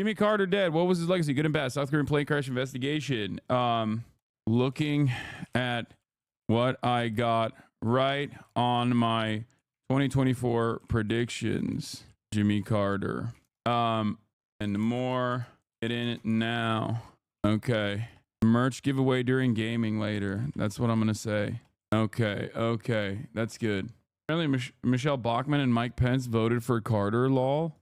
Jimmy Carter dead. What was his legacy? Good and bad. South Korean plane crash investigation. Looking at what I got right on my 2024 predictions. Jimmy Carter. And more. Get in it now. Okay. Merch giveaway during gaming later. That's what I'm gonna say. Okay. That's good. Apparently Michelle Bachmann and Mike Pence voted for Carter, lol.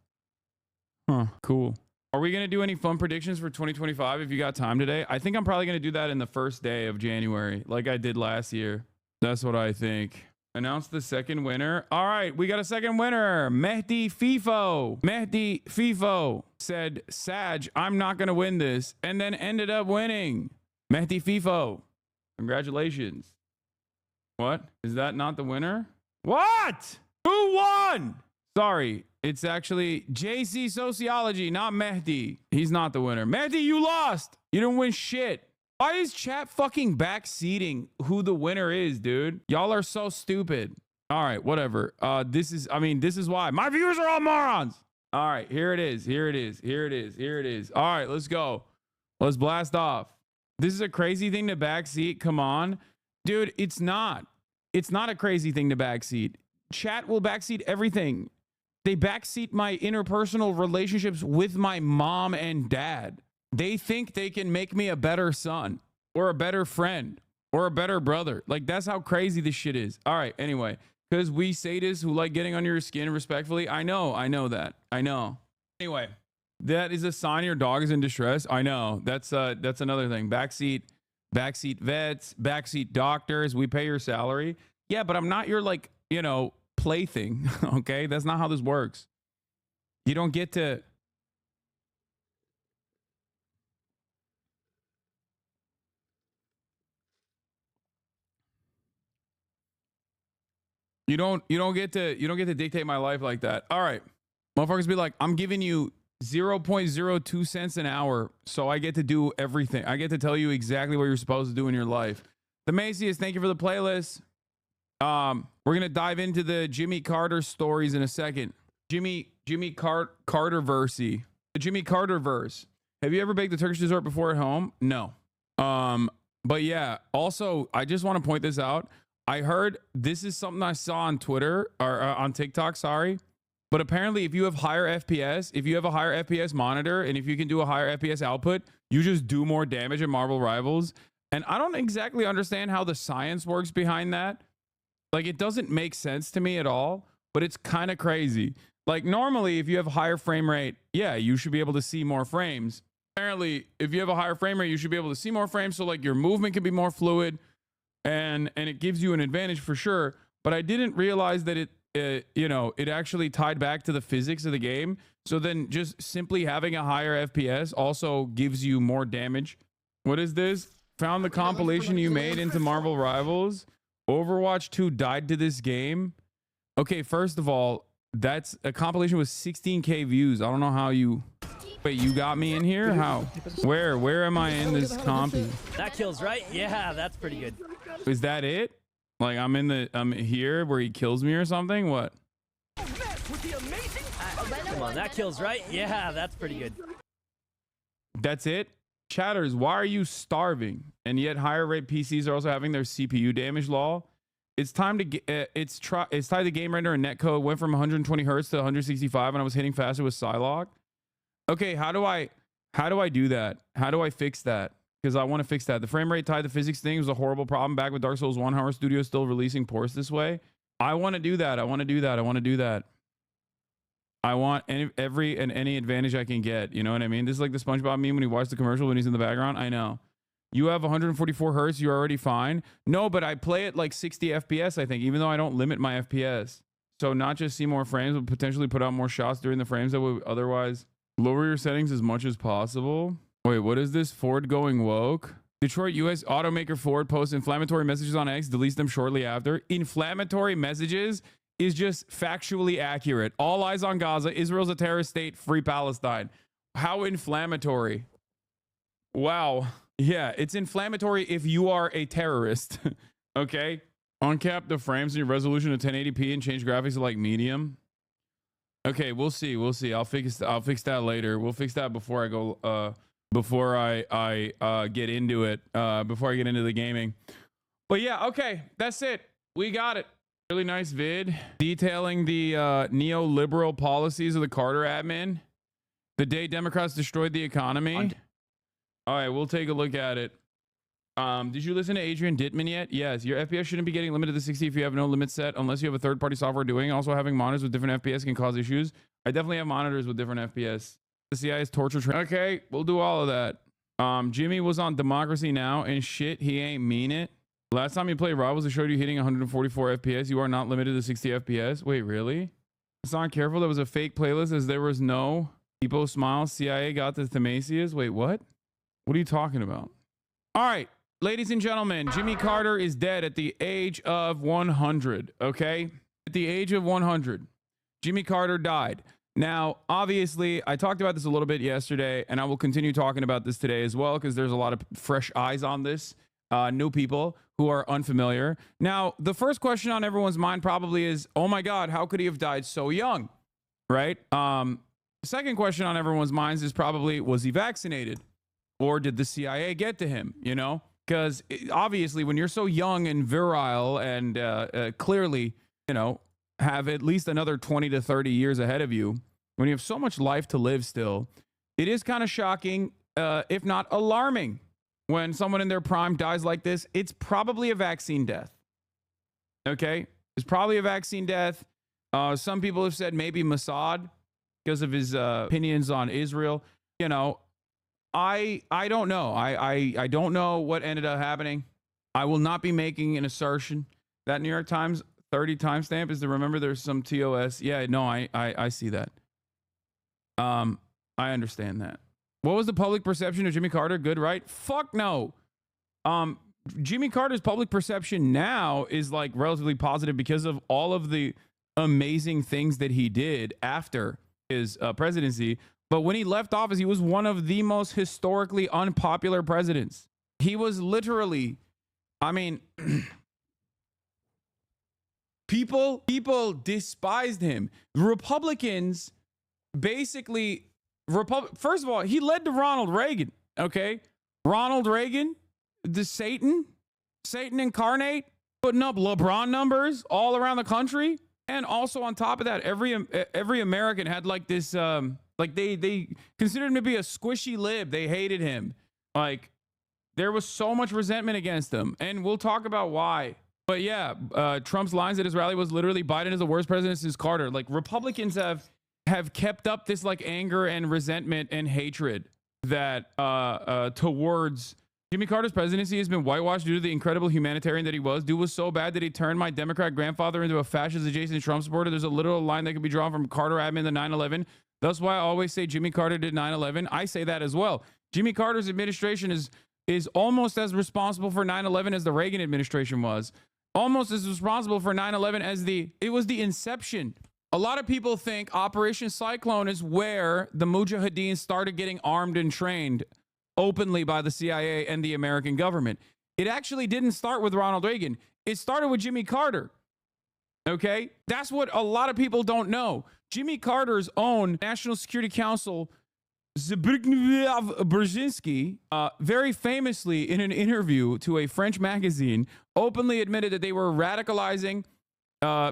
Huh, cool. Are we gonna do any fun predictions for 2025 if you got time today? I think I'm probably gonna do that in the first day of January, like I did last year. That's what I think. Announce the second winner. All right, we got a second winner. Mehdi FIFO. Mehdi FIFO said, Sag, I'm not gonna win this, and then ended up winning. Mehdi FIFO. Congratulations. What? Is that not the winner? What? Who won? Sorry, it's actually JC Sociology, not Mehdi. He's not the winner. Mehdi, you lost. You didn't win shit. Why is chat fucking backseating who the winner is, dude? Y'all are so stupid. All right, whatever. This is why. My viewers are all morons. All right, here it is. All right, let's go. Let's blast off. This is a crazy thing to backseat. Come on. Dude, it's not. It's not a crazy thing to backseat. Chat will backseat everything. They backseat my interpersonal relationships with my mom and dad. They think they can make me a better son or a better friend or a better brother. Like, that's how crazy this shit is. All right, anyway, because we sadists who like getting under your skin respectfully, I know that. I know. Anyway, that is a sign your dog is in distress. I know. That's another thing. Backseat vets, backseat doctors, we pay your salary. Yeah, but I'm not your, like, plaything. Okay? That's not how this works. You don't get to You don't get to dictate my life like that. All right. Motherfuckers be like, I'm giving you 0.02 cents an hour, so I get to do everything. I get to tell you exactly what you're supposed to do in your life. The Macy's, thank you for the playlist. We're gonna dive into the Jimmy Carter stories in a second. Jimmy Carter versey. The Jimmy Carter verse. Have you ever baked a Turkish dessert before at home? No. But yeah, also I just want to point this out. I heard this is something I saw on Twitter or on TikTok, sorry. But apparently if you have higher FPS, if you have a higher FPS monitor, and if you can do a higher FPS output, you just do more damage in Marvel Rivals. And I don't exactly understand how the science works behind that. Like, it doesn't make sense to me at all, but it's kind of crazy. Like, normally if you have a higher frame rate, yeah, you should be able to see more frames. Apparently, if you have a higher frame rate, you should be able to see more frames, so like your movement can be more fluid. And it gives you an advantage for sure, but I didn't realize that it actually tied back to the physics of the game. So then just simply having a higher FPS also gives you more damage. What is this? Found the compilation you made into Marvel Rivals. Overwatch 2 died to this game. Okay, first of all, that's a compilation with 16K views. I don't know how you... Wait, you got me in here? How? Where am I in this comp? That kills, right? Yeah, that's pretty good. Is that it? Like, I'm here where he kills me or something? What? Come on, that kills, right? Yeah, that's pretty good. That's it? Chatters, why are you starving? And yet higher rate PCs are also having their CPU damage law. It's time to get it's tied to game render and netcode. Went from 120 hertz to 165 and I was hitting faster with Psylocke. Okay, how do I do that? How do I fix that? Because I want to fix that. The frame rate tied to physics thing was a horrible problem back with Dark Souls 1. How are studios still releasing ports this way? I want to do that. I want every and any advantage I can get. You know what I mean? This is like the SpongeBob meme when he watched the commercial when he's in the background. I know. You have 144 hertz. You're already fine. No, but I play at like 60 FPS, I think, even though I don't limit my FPS. So not just see more frames, but potentially put out more shots during the frames that would otherwise... Lower your settings as much as possible. Wait, what is this? Ford going woke? Detroit US automaker Ford posts inflammatory messages on X, deletes them shortly after. Inflammatory messages is just factually accurate. All eyes on Gaza. Israel's a terrorist state. Free Palestine. How inflammatory? Wow. Yeah, it's inflammatory if you are a terrorist. Okay? Uncap the frames in your resolution to 1080p and change graphics to like medium. Okay, we'll see. We'll see. I'll fix that later. We'll fix that before I go before I get into it, before I get into the gaming. But yeah, okay. That's it. We got it. Really nice vid detailing the neoliberal policies of the Carter admin. The day Democrats destroyed the economy. All right, we'll take a look at it. Did you listen to Adrian Dittman yet? Yes. Your FPS shouldn't be getting limited to 60 if you have no limit set, unless you have a third-party software doing. Also, having monitors with different FPS can cause issues. I definitely have monitors with different FPS. The CIA's torture. Okay, we'll do all of that. Jimmy was on Democracy Now! And shit, he ain't mean it. Last time you played Rivals, it showed you hitting 144 FPS. You are not limited to 60 FPS. Wait, really? It's not careful. That was a fake playlist as there was no people smile. CIA got the Themasias. Wait, what? What are you talking about? All right. Ladies and gentlemen, Jimmy Carter is dead at the age of 100, okay? At the age of 100, Jimmy Carter died. Now, obviously, I talked about this a little bit yesterday, and I will continue talking about this today as well, because there's a lot of fresh eyes on this, new people who are unfamiliar. Now, the first question on everyone's mind probably is, oh my God, how could he have died so young, right? The second question on everyone's minds is probably, was he vaccinated? Or did the CIA get to him, you know? Because obviously, when you're so young and virile and clearly, you know, have at least another 20 to 30 years ahead of you, when you have so much life to live still, it is kind of shocking, if not alarming, when someone in their prime dies like this. It's probably a vaccine death. Okay? It's probably a vaccine death. Some people have said maybe Mossad because of his opinions on Israel. You know, I don't know. I don't know what ended up happening. I will not be making an assertion. That New York Times 30 timestamp is to remember there's some TOS. Yeah, no, I see that. I understand that. What was the public perception of Jimmy Carter? Good, right? Fuck no. Jimmy Carter's public perception now is like relatively positive because of all of the amazing things that he did after his presidency. But when he left office, he was one of the most historically unpopular presidents. He was literally, I mean, people despised him. Republicans basically, first of all, he led to Ronald Reagan, okay? Ronald Reagan, the Satan incarnate, putting up LeBron numbers all around the country. And also on top of that, every American had like this, like they considered him to be a squishy lib. They hated him. Like there was so much resentment against him. And we'll talk about why. But yeah, Trump's lines at his rally was literally Biden is the worst president since Carter. Like Republicans have kept up this like anger and resentment and hatred that towards Jimmy Carter's presidency has been whitewashed due to the incredible humanitarian that he was. Dude was so bad that he turned my Democrat grandfather into a fascist adjacent Trump supporter. There's a literal line that can be drawn from Carter admin to 9/11. That's why I always say Jimmy Carter did 9/11. I say that as well. Jimmy Carter's administration is almost as responsible for 9/11 as the Reagan administration was. Almost as responsible for 9/11 as it was the inception. A lot of people think Operation Cyclone is where the Mujahideen started getting armed and trained openly by the CIA and the American government. It actually didn't start with Ronald Reagan. It started with Jimmy Carter. Okay? That's what a lot of people don't know. Jimmy Carter's own National Security Council, Zbigniew Brzezinski, very famously in an interview to a French magazine, openly admitted that they were radicalizing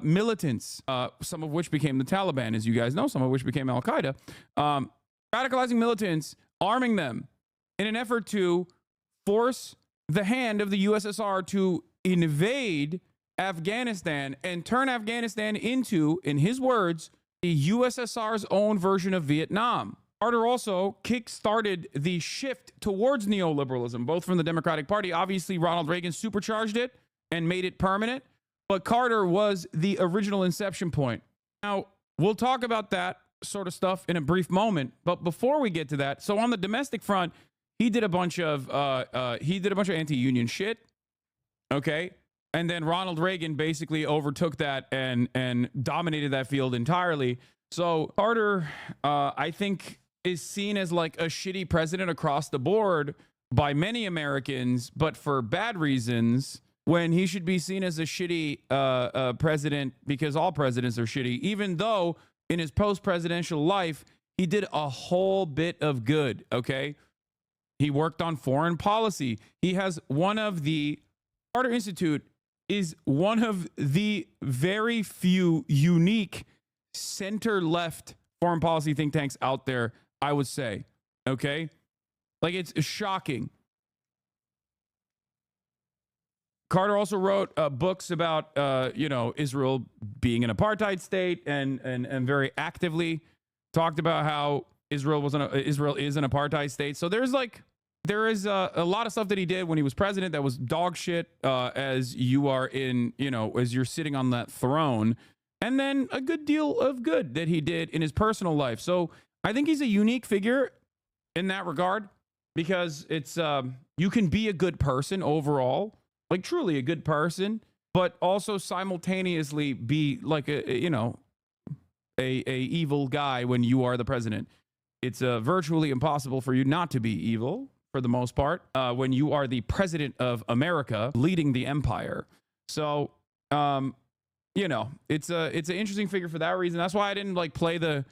militants, some of which became the Taliban, as you guys know, some of which became Al-Qaeda, radicalizing militants, arming them in an effort to force the hand of the USSR to invade Afghanistan and turn Afghanistan into, in his words, the USSR's own version of Vietnam. Carter also kick-started the shift towards neoliberalism, both from the Democratic Party. Obviously, Ronald Reagan supercharged it and made it permanent, but Carter was the original inception point. Now, we'll talk about that sort of stuff in a brief moment, but before we get to that, so on the domestic front, he did a bunch of anti-union shit, okay? And then Ronald Reagan basically overtook that and dominated that field entirely. So Carter, I think, is seen as like a shitty president across the board by many Americans, but for bad reasons, when he should be seen as a shitty president because all presidents are shitty, even though in his post-presidential life, he did a whole bit of good, okay? He worked on foreign policy. He has one of the Carter Institute is one of the very few unique center-left foreign policy think tanks out there, I would say, okay? Like, it's shocking. Carter also wrote books about, Israel being an apartheid state and very actively talked about how Israel is an apartheid state. So there is a lot of stuff that he did when he was president that was dog shit as you are as you're sitting on that throne. And then a good deal of good that he did in his personal life. So I think he's a unique figure in that regard because it's you can be a good person overall. Like truly a good person, but also simultaneously be like a evil guy when you are the president. It's virtually impossible for you not to be evil for the most part when you are the president of America leading the empire. So, it's an interesting figure for that reason. That's why I didn't play the,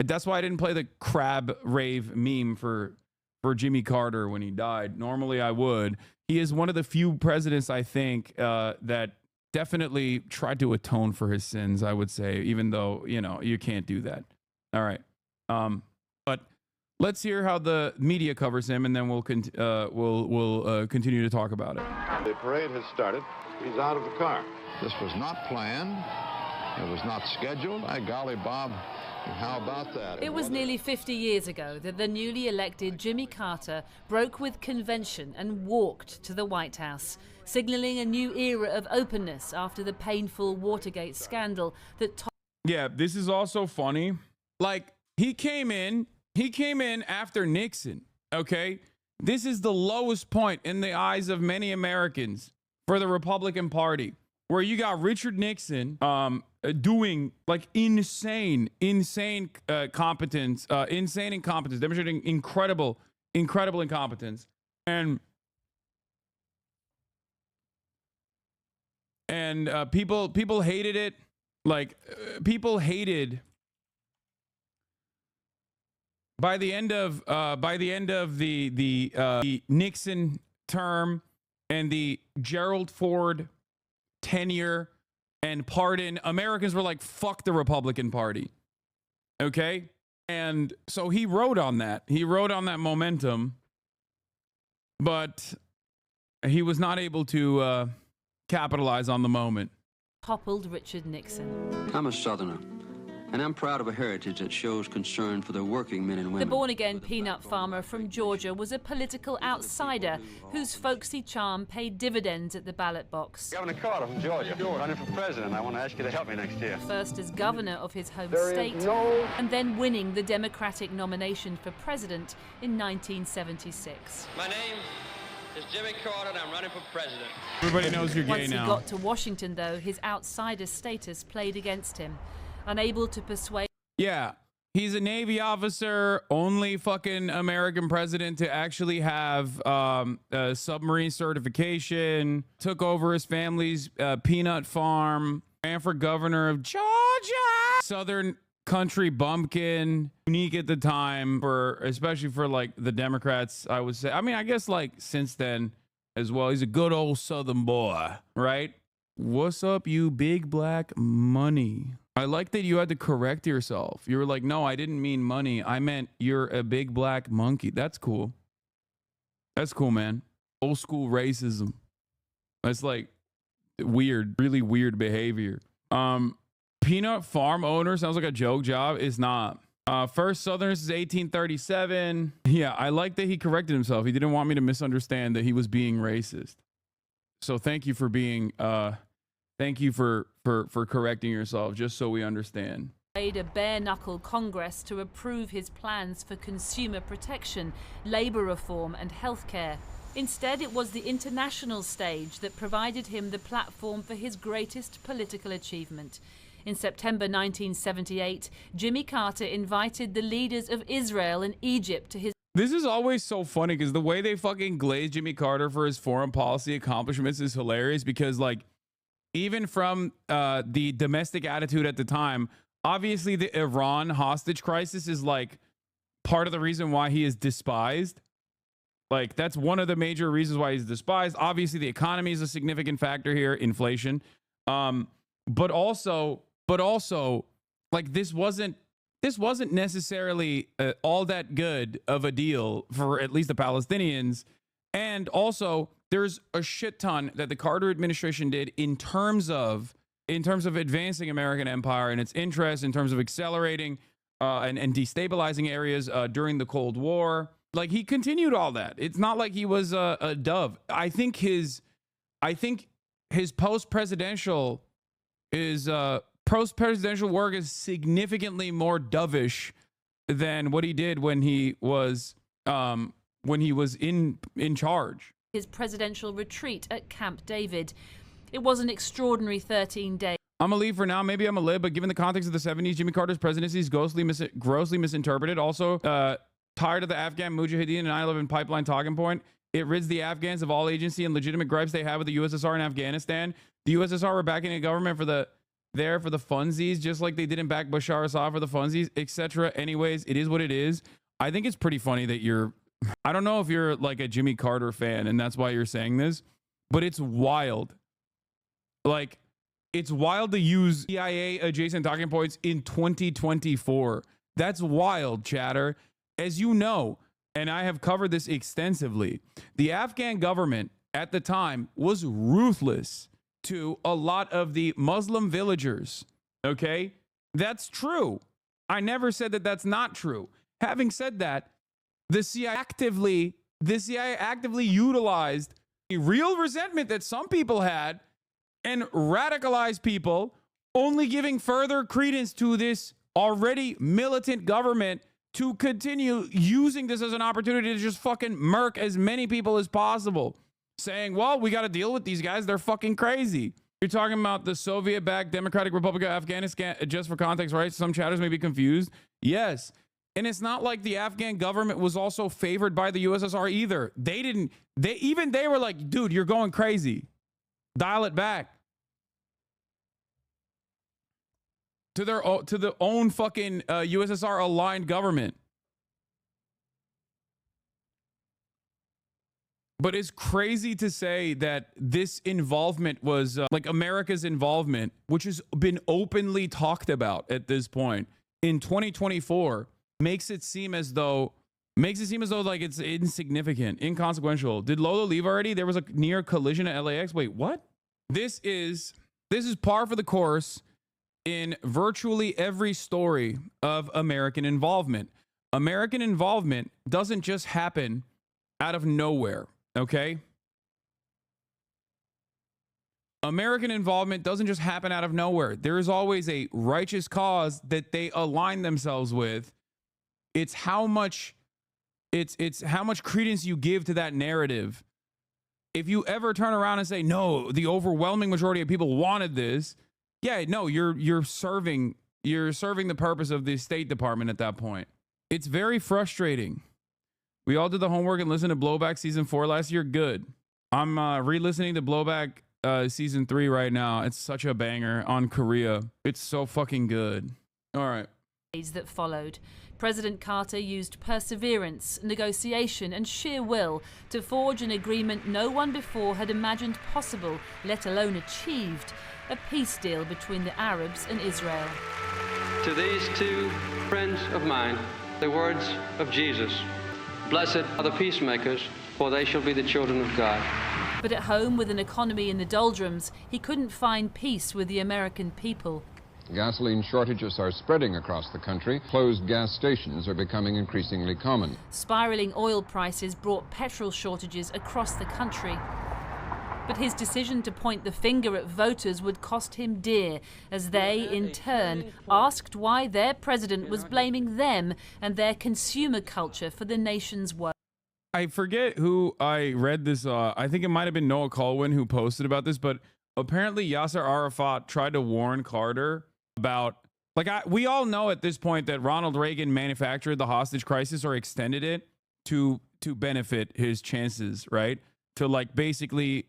that's why I didn't play the crab rave meme for Jimmy Carter when he died. Normally I would. He is one of the few presidents, I think, that definitely tried to atone for his sins, I would say, even though, you can't do that. All right. But let's hear how the media covers him, and then we'll continue to talk about it. The parade has started. He's out of the car. This was not planned. It was not scheduled. Golly, Bob, how about that? It was nearly 50 years ago that the newly elected Jimmy Carter broke with convention and walked to the White House, signaling a new era of openness after the painful Watergate scandal that... Yeah, this is also funny. Like, he came in after Nixon, okay? This is the lowest point in the eyes of many Americans for the Republican Party, where you got Richard Nixon doing like insane incompetence, demonstrating incredible incompetence, and people hated it. Like people hated. By the end of the Nixon term and the Gerald Ford tenure and pardon, Americans were like, fuck the Republican Party. Okay? And so he rode on that. He rode on that momentum, but he was not able to capitalize on the moment. Toppled Richard Nixon. I'm a Southerner, and I'm proud of a heritage that shows concern for the working men and women. The born-again peanut farmer from Georgia was a political outsider whose folksy charm paid dividends at the ballot box. Governor Carter from Georgia, running for president. I want to ask you to help me next year. First as governor of his home state, and then winning the Democratic nomination for president in 1976. My name is Jimmy Carter, and I'm running for president. Everybody knows you're gay Once now. he got to Washington, though, his outsider status played against him. Unable to persuade... Yeah, he's a Navy officer, only fucking American president to actually have a submarine certification, took over his family's peanut farm, ran for governor of Georgia, Southern country bumpkin, unique at the time, especially for like the Democrats, I would say. I mean, I guess like since then as well, he's a good old Southern boy, right? What's up, you big black money? I like that you had to correct yourself. You were like, no, I didn't mean money. I meant you're a big black monkey. That's cool. That's cool, man. Old school racism. That's like weird, really weird behavior. Peanut farm owner sounds like a joke job. It's not. First Southerners is 1837. Yeah, I like that he corrected himself. He didn't want me to misunderstand that he was being racist. So thank you for being thank you for correcting yourself, just so we understand. A bare-knuckle Congress to approve his plans for consumer protection, labor reform and healthcare. Instead, it was the international stage that provided him the platform for his greatest political achievement. In September 1978, Jimmy Carter invited the leaders of Israel and Egypt to his... This is always so funny because the way they fucking glaze Jimmy Carter for his foreign policy accomplishments is hilarious because, like, even from the domestic attitude at the time, Obviously, the Iran hostage crisis is like part of the reason why he is despised. Like, that's one of the major reasons why he's despised. Obviously, the economy is a significant factor here, inflation. But also, like, this wasn't necessarily all that good of a deal for at least the Palestinians. And also, there's a shit ton that the Carter administration did in terms of advancing American empire and its interests, in terms of accelerating and destabilizing areas during the Cold War. Like, he continued all that. It's not like he was a dove. I think his post-presidential work is significantly more dovish than what he did when he was in charge. His presidential retreat at Camp David. It was an extraordinary 13 days. I'm going to leave for now. Maybe I'm a lib, but given the context of the 70s, Jimmy Carter's presidency is grossly misinterpreted. Also, tired of the Afghan Mujahideen and 9/11 pipeline talking point. It rids the Afghans of all agency and legitimate gripes they have with the USSR in Afghanistan. The USSR were backing a government for the funsies, just like they didn't back Bashar Assad for the funsies, etc. Anyways, it is what it is. I think it's pretty funny that I don't know if you're like a Jimmy Carter fan and that's why you're saying this, but it's wild. Like, it's wild to use CIA adjacent talking points in 2024. That's wild, chatter. As you know, and I have covered this extensively, the Afghan government at the time was ruthless to a lot of the Muslim villagers. Okay? That's true. I never said that that's not true. Having said that, the CIA actively utilized a real resentment that some people had and radicalized people, only giving further credence to this already militant government to continue using this as an opportunity to just fucking murk as many people as possible, saying, well, we got to deal with these guys. They're fucking crazy. You're talking about the Soviet-backed Democratic Republic of Afghanistan, just for context, right? Some chatters may be confused. Yes. And it's not like the Afghan government was also favored by the USSR either. They were like, dude, you're going crazy. Dial it back. To the own fucking USSR aligned government. But it's crazy to say that this involvement was like America's involvement, which has been openly talked about at this point in 2024, makes it seem as though like it's insignificant, inconsequential. Did Lola leave already? There was a near collision at LAX. Wait, what? This is par for the course in virtually every story of American involvement. American involvement doesn't just happen out of nowhere, okay? American involvement doesn't just happen out of nowhere. There is always a righteous cause that they align themselves with. It's how much credence you give to that narrative. If you ever turn around and say, no, the overwhelming majority of people wanted this, yeah, no, you're serving the purpose of the State Department at that point. It's very frustrating. We all did the homework and listened to Blowback season 4 last year. Good. I'm re-listening to Blowback season 3 right now. It's such a banger on Korea. It's so fucking good. All right. That followed. President Carter used perseverance, negotiation, and sheer will to forge an agreement no one before had imagined possible, let alone achieved. A peace deal between the Arabs and Israel. To these two friends of mine, the words of Jesus, "Blessed are the peacemakers, for they shall be the children of God." But at home, with an economy in the doldrums, he couldn't find peace with the American people. Gasoline shortages are spreading across the country. Closed gas stations are becoming increasingly common. Spiraling oil prices brought petrol shortages across the country. But his decision to point the finger at voters would cost him dear, as they, in turn, asked why their president was blaming them and their consumer culture for the nation's woe. I forget who I read this. I think it might have been Noah Colwyn who posted about this, but apparently Yasser Arafat tried to warn Carter about, we all know at this point that Ronald Reagan manufactured the hostage crisis or extended it to benefit his chances, right? To basically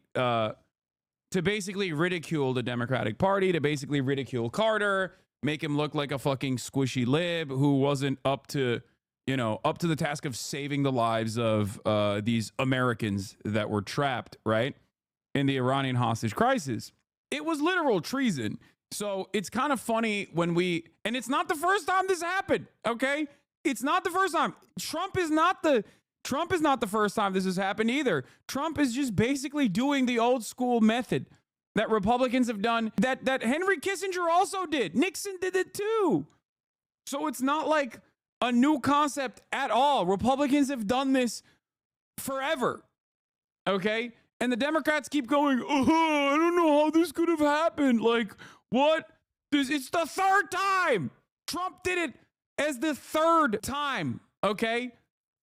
ridicule the Democratic Party, to basically ridicule Carter, make him look like a fucking squishy lib who wasn't up to the task of saving the lives of these Americans that were trapped, right, in the Iranian hostage crisis. It was literal treason. So it's kind of funny when and it's not the first time this happened, okay? It's not the first time. Trump is not the first time this has happened either. Trump is just basically doing the old school method that Republicans have done, that Henry Kissinger also did. Nixon did it too. So it's not like a new concept at all. Republicans have done this forever, okay? And the Democrats keep going, I don't know how this could have happened. Like, what? It's the third time. Trump did it as the third time, okay?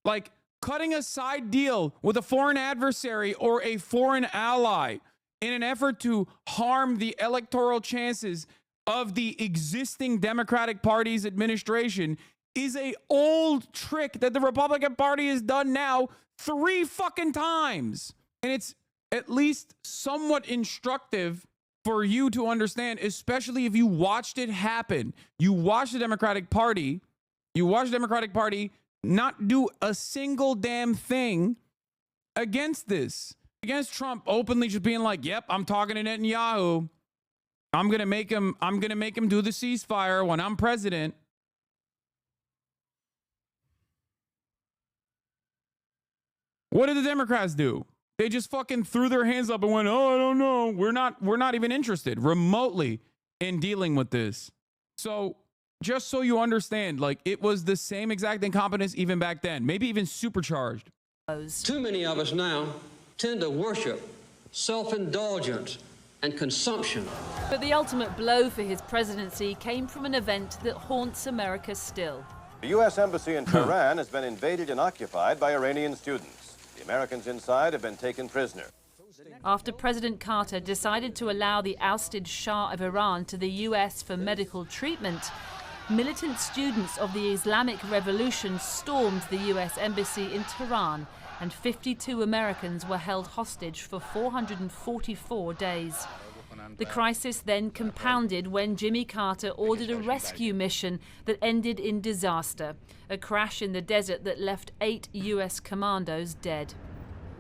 Like, cutting a side deal with a foreign adversary or a foreign ally in an effort to harm the electoral chances of the existing Democratic Party's administration is a old trick that the Republican Party has done now 3 fucking times. And it's at least somewhat instructive for you to understand, especially if you watched it happen. You watched the Democratic Party not do a single damn thing against this. Against Trump openly just being like, yep, I'm talking to Netanyahu. I'm gonna make him do the ceasefire when I'm president. What did the Democrats do? They just fucking threw their hands up and went, oh, I don't know. We're not even interested remotely in dealing with this. So just so you understand, like, it was the same exact incompetence even back then, maybe even supercharged. Too many of us now tend to worship self-indulgence and consumption. But the ultimate blow for his presidency came from an event that haunts America still. The U.S. Embassy in Tehran has been invaded and occupied by Iranian students. The Americans inside have been taken prisoner. After President Carter decided to allow the ousted Shah of Iran to the U.S. for medical treatment, militant students of the Islamic Revolution stormed the U.S. Embassy in Tehran, and 52 Americans were held hostage for 444 days. The crisis then compounded when Jimmy Carter ordered a rescue mission that ended in disaster, a crash in the desert that left 8 U.S. commandos dead.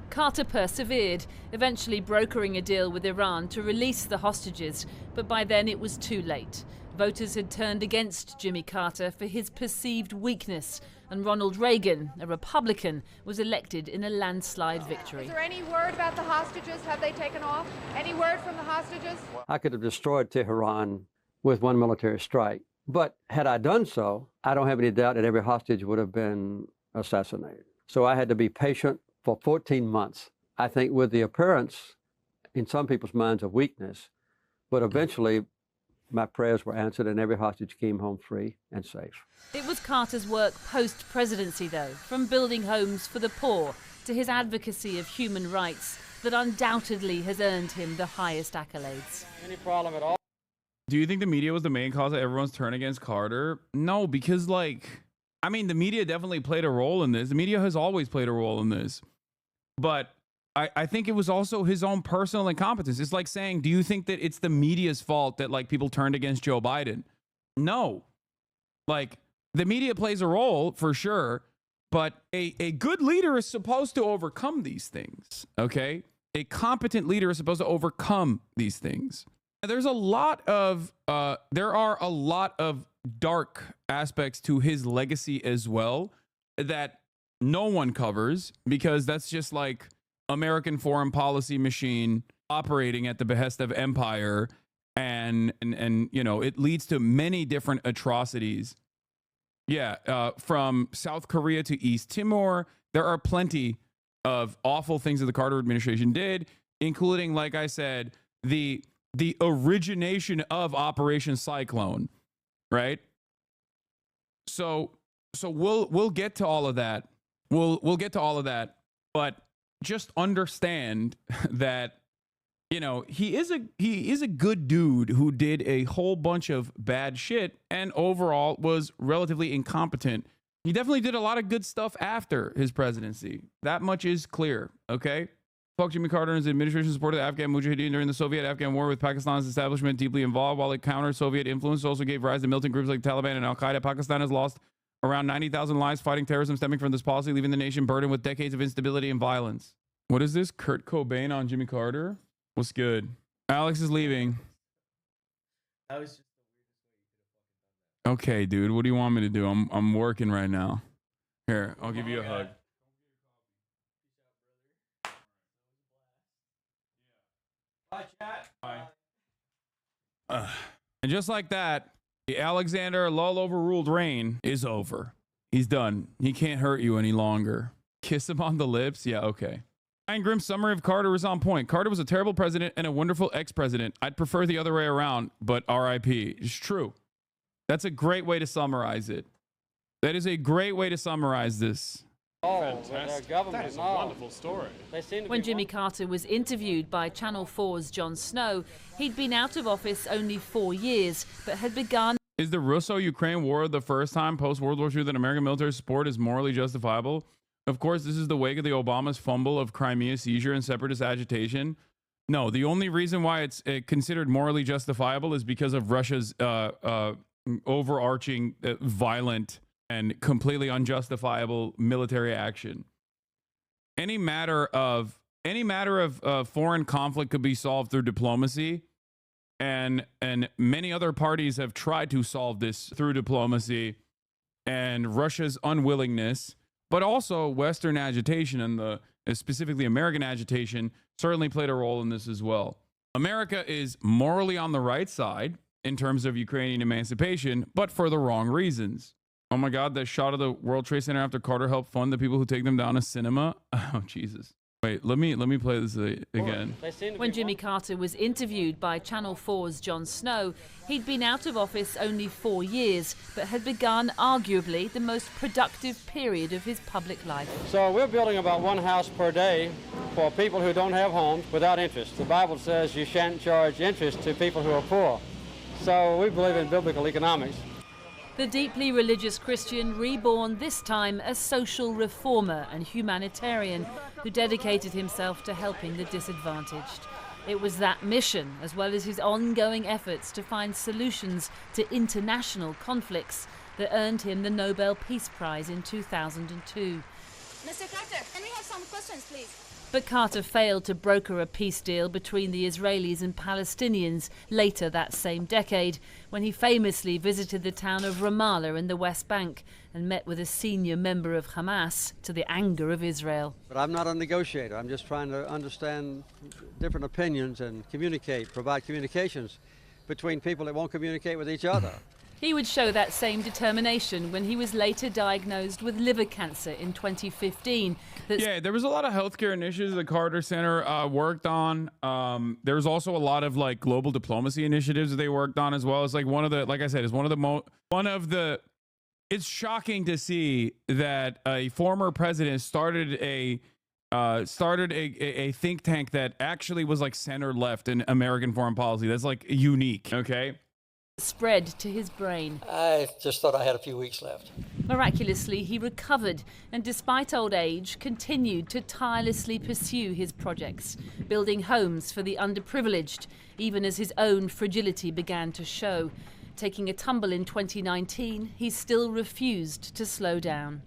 Carter persevered, eventually brokering a deal with Iran to release the hostages, but by then it was too late. Voters had turned against Jimmy Carter for his perceived weakness, and Ronald Reagan, a Republican, was elected in a landslide victory. Is there any word about the hostages? Have they taken off? Any word from the hostages? I could have destroyed Tehran with one military strike. But had I done so, I don't have any doubt that every hostage would have been assassinated. So I had to be patient for 14 months, I think, with the appearance in some people's minds of weakness. But eventually, my prayers were answered and every hostage came home free and safe. It was Carter's work post-presidency, though, from building homes for the poor to his advocacy of human rights, that undoubtedly has earned him the highest accolades. Any problem at all? Do you think the media was the main cause of everyone's turn against Carter? No, because, the media definitely played a role in this. The media has always played a role in this. But I think it was also his own personal incompetence. It's like saying, do you think that it's the media's fault that, people turned against Joe Biden? No. The media plays a role, for sure, but a good leader is supposed to overcome these things, okay? A competent leader is supposed to overcome these things. There are a lot of dark aspects to his legacy as well that no one covers, because that's just like American foreign policy machine operating at the behest of empire, and it leads to many different atrocities. From South Korea to East Timor, there are plenty of awful things that the Carter administration did, including, like I said, the origination of Operation Cyclone, right? So we'll get to all of that. We'll get to all of that, but just understand that he is a good dude who did a whole bunch of bad shit and overall was relatively incompetent. He definitely did a lot of good stuff after his presidency. That much is clear, okay? Fuck Jimmy Carter and his administration supported the Afghan Mujahideen during the Soviet-Afghan war with Pakistan's establishment deeply involved. While it countered Soviet influence, also gave rise to militant groups like Taliban and Al-Qaeda. Pakistan has lost around 90,000 lives fighting terrorism stemming from this policy, leaving the nation burdened with decades of instability and violence. What is this? Kurt Cobain on Jimmy Carter? What's good? Alex is leaving. That was just Okay, dude. What do you want me to do? I'm working right now. Here, I'll give you a hug. Bye, chat. Bye. And just like that, the Alexander Lull overruled reign is over. He's done. He can't hurt you any longer. Kiss him on the lips? Yeah, okay. Ryan Grimm's summary of Carter is on point. Carter was a terrible president and a wonderful ex-president. I'd prefer the other way around, but RIP. It's true. That's a great way to summarize it. That is a great way to summarize this. Fantastic. That is a wonderful story. When Jimmy Carter was interviewed by Channel 4's Jon Snow, he'd been out of office only 4 years, but had begun... Is the Russo-Ukraine war the first time post-World War II that American military support is morally justifiable? Of course, this is the wake of the Obama's fumble of Crimea seizure and separatist agitation. No, the only reason why it's considered morally justifiable is because of Russia's overarching violent and completely unjustifiable military action. Any matter of foreign conflict could be solved through diplomacy, and many other parties have tried to solve this through diplomacy, and Russia's unwillingness, but also Western agitation and specifically American agitation certainly played a role in this as well. America is morally on the right side in terms of Ukrainian emancipation, but for the wrong reasons. Oh my God, that shot of the World Trade Center after Carter helped fund the people who take them down to cinema. Oh, Jesus. Wait, let me play this again. When Jimmy Carter was interviewed by Channel 4's Jon Snow, he'd been out of office only 4 years, but had begun arguably the most productive period of his public life. So we're building about one house per day for people who don't have homes without interest. The Bible says you shan't charge interest to people who are poor. So we believe in biblical economics. The deeply religious Christian, reborn this time as social reformer and humanitarian, who dedicated himself to helping the disadvantaged. It was that mission, as well as his ongoing efforts to find solutions to international conflicts, that earned him the Nobel Peace Prize in 2002. Mr. Carter, can we have some questions, please? But Carter failed to broker a peace deal between the Israelis and Palestinians later that same decade, when he famously visited the town of Ramallah in the West Bank and met with a senior member of Hamas, to the anger of Israel. But I'm not a negotiator. I'm just trying to understand different opinions and provide communications between people that won't communicate with each other. He would show that same determination when he was later diagnosed with liver cancer in 2015. Yeah, there was a lot of healthcare initiatives the Carter Center worked on. There was also a lot of like global diplomacy initiatives that they worked on as well. It's like one of the, like I said, it's it's shocking to see that a former president started a think tank that actually was like center left in American foreign policy. That's like unique. Okay. Spread to his brain. I just thought I had a few weeks left. Miraculously, he recovered and, despite old age, continued to tirelessly pursue his projects, building homes for the underprivileged, even as his own fragility began to show. Taking a tumble in 2019, he still refused to slow down.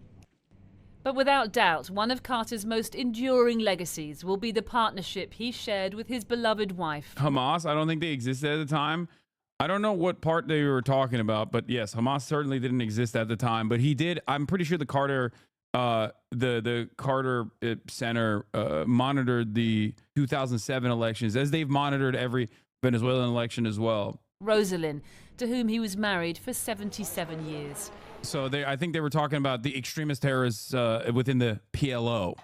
But without doubt, one of Carter's most enduring legacies will be the partnership he shared with his beloved wife. Hamas, I don't think they existed at the time. I don't know what part they were talking about, but yes, Hamas certainly didn't exist at the time. But he did. I'm pretty sure the Carter, the Carter Center monitored the 2007 elections, as they've monitored every Venezuelan election as well. Rosalind, to whom he was married for 77 years. So I think they were talking about the extremist terrorists within the PLO.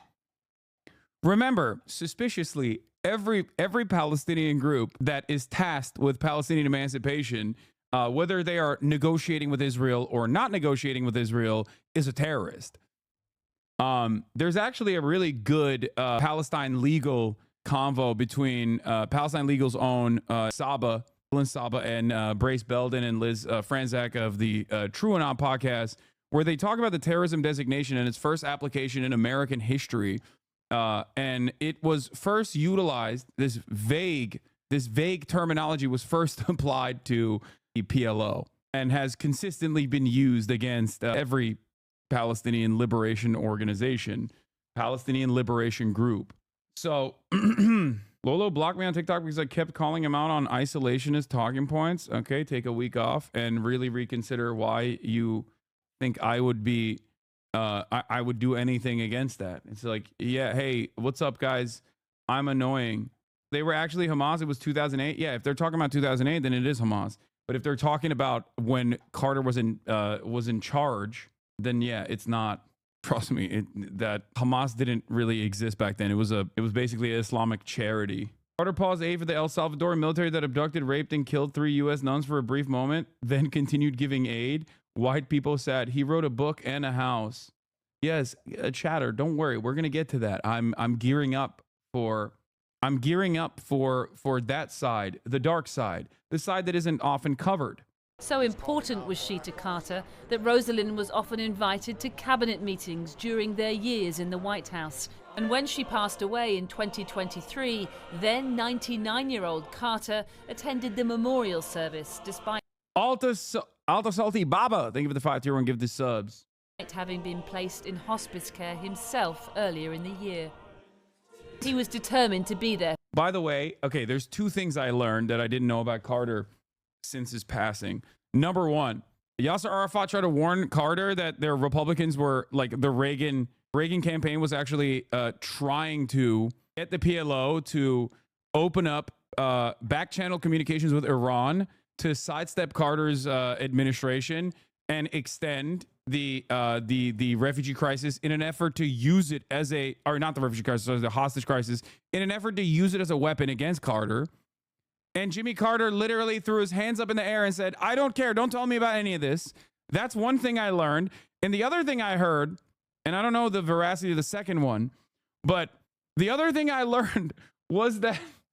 Remember, suspiciously, every Palestinian group that is tasked with Palestinian emancipation, whether they are negotiating with Israel or not negotiating with Israel, is a terrorist. There's actually a really good Palestine legal convo between Palestine Legal's own Saba and Brace Belden and Liz Franzak of the True and Odd podcast, where they talk about the terrorism designation and its first application in American history. And it was first utilized, this vague terminology was first applied to the PLO and has consistently been used against every Palestinian liberation organization, Palestinian liberation group. So Lolo blocked me on TikTok because I kept calling him out on isolationist talking points. Okay, take a week off and really reconsider why you think I would be I would do anything against that. It's like, yeah, hey, what's up, guys? I'm annoying. They were actually Hamas. It was 2008. Yeah, if they're talking about 2008, then it is Hamas. But if they're talking about when Carter was in charge, then yeah, it's not. Trust me, that Hamas didn't really exist back then. It was basically an Islamic charity. Carter paused aid for the El Salvadoran military that abducted, raped, and killed 3 U.S. nuns for a brief moment, then continued giving aid. White people said he wrote a book and a house. Yes, chatter. Don't worry, we're gonna get to that. I'm gearing up for that side, the dark side, the side that isn't often covered. So important was she to Carter that Rosalind was often invited to cabinet meetings during their years in the White House. And when she passed away in 2023, then 99-year-old Carter attended the memorial service despite Alta Salty Baba, thank you for the 5-tier-1 give the subs. Having been placed in hospice care himself earlier in the year. He was determined to be there. By the way, okay, there's 2 things I learned that I didn't know about Carter since his passing. Number 1, Yasser Arafat tried to warn Carter that their Republicans were, like, the Reagan campaign was actually trying to get the PLO to open up back channel communications with Iran to sidestep Carter's administration and extend the refugee crisis in an effort to use it as the hostage crisis, in an effort to use it as a weapon against Carter. And Jimmy Carter literally threw his hands up in the air and said, I don't care. Don't tell me about any of this. That's one thing I learned. And the other thing I heard, and I don't know the veracity of the second one, but the other thing I learned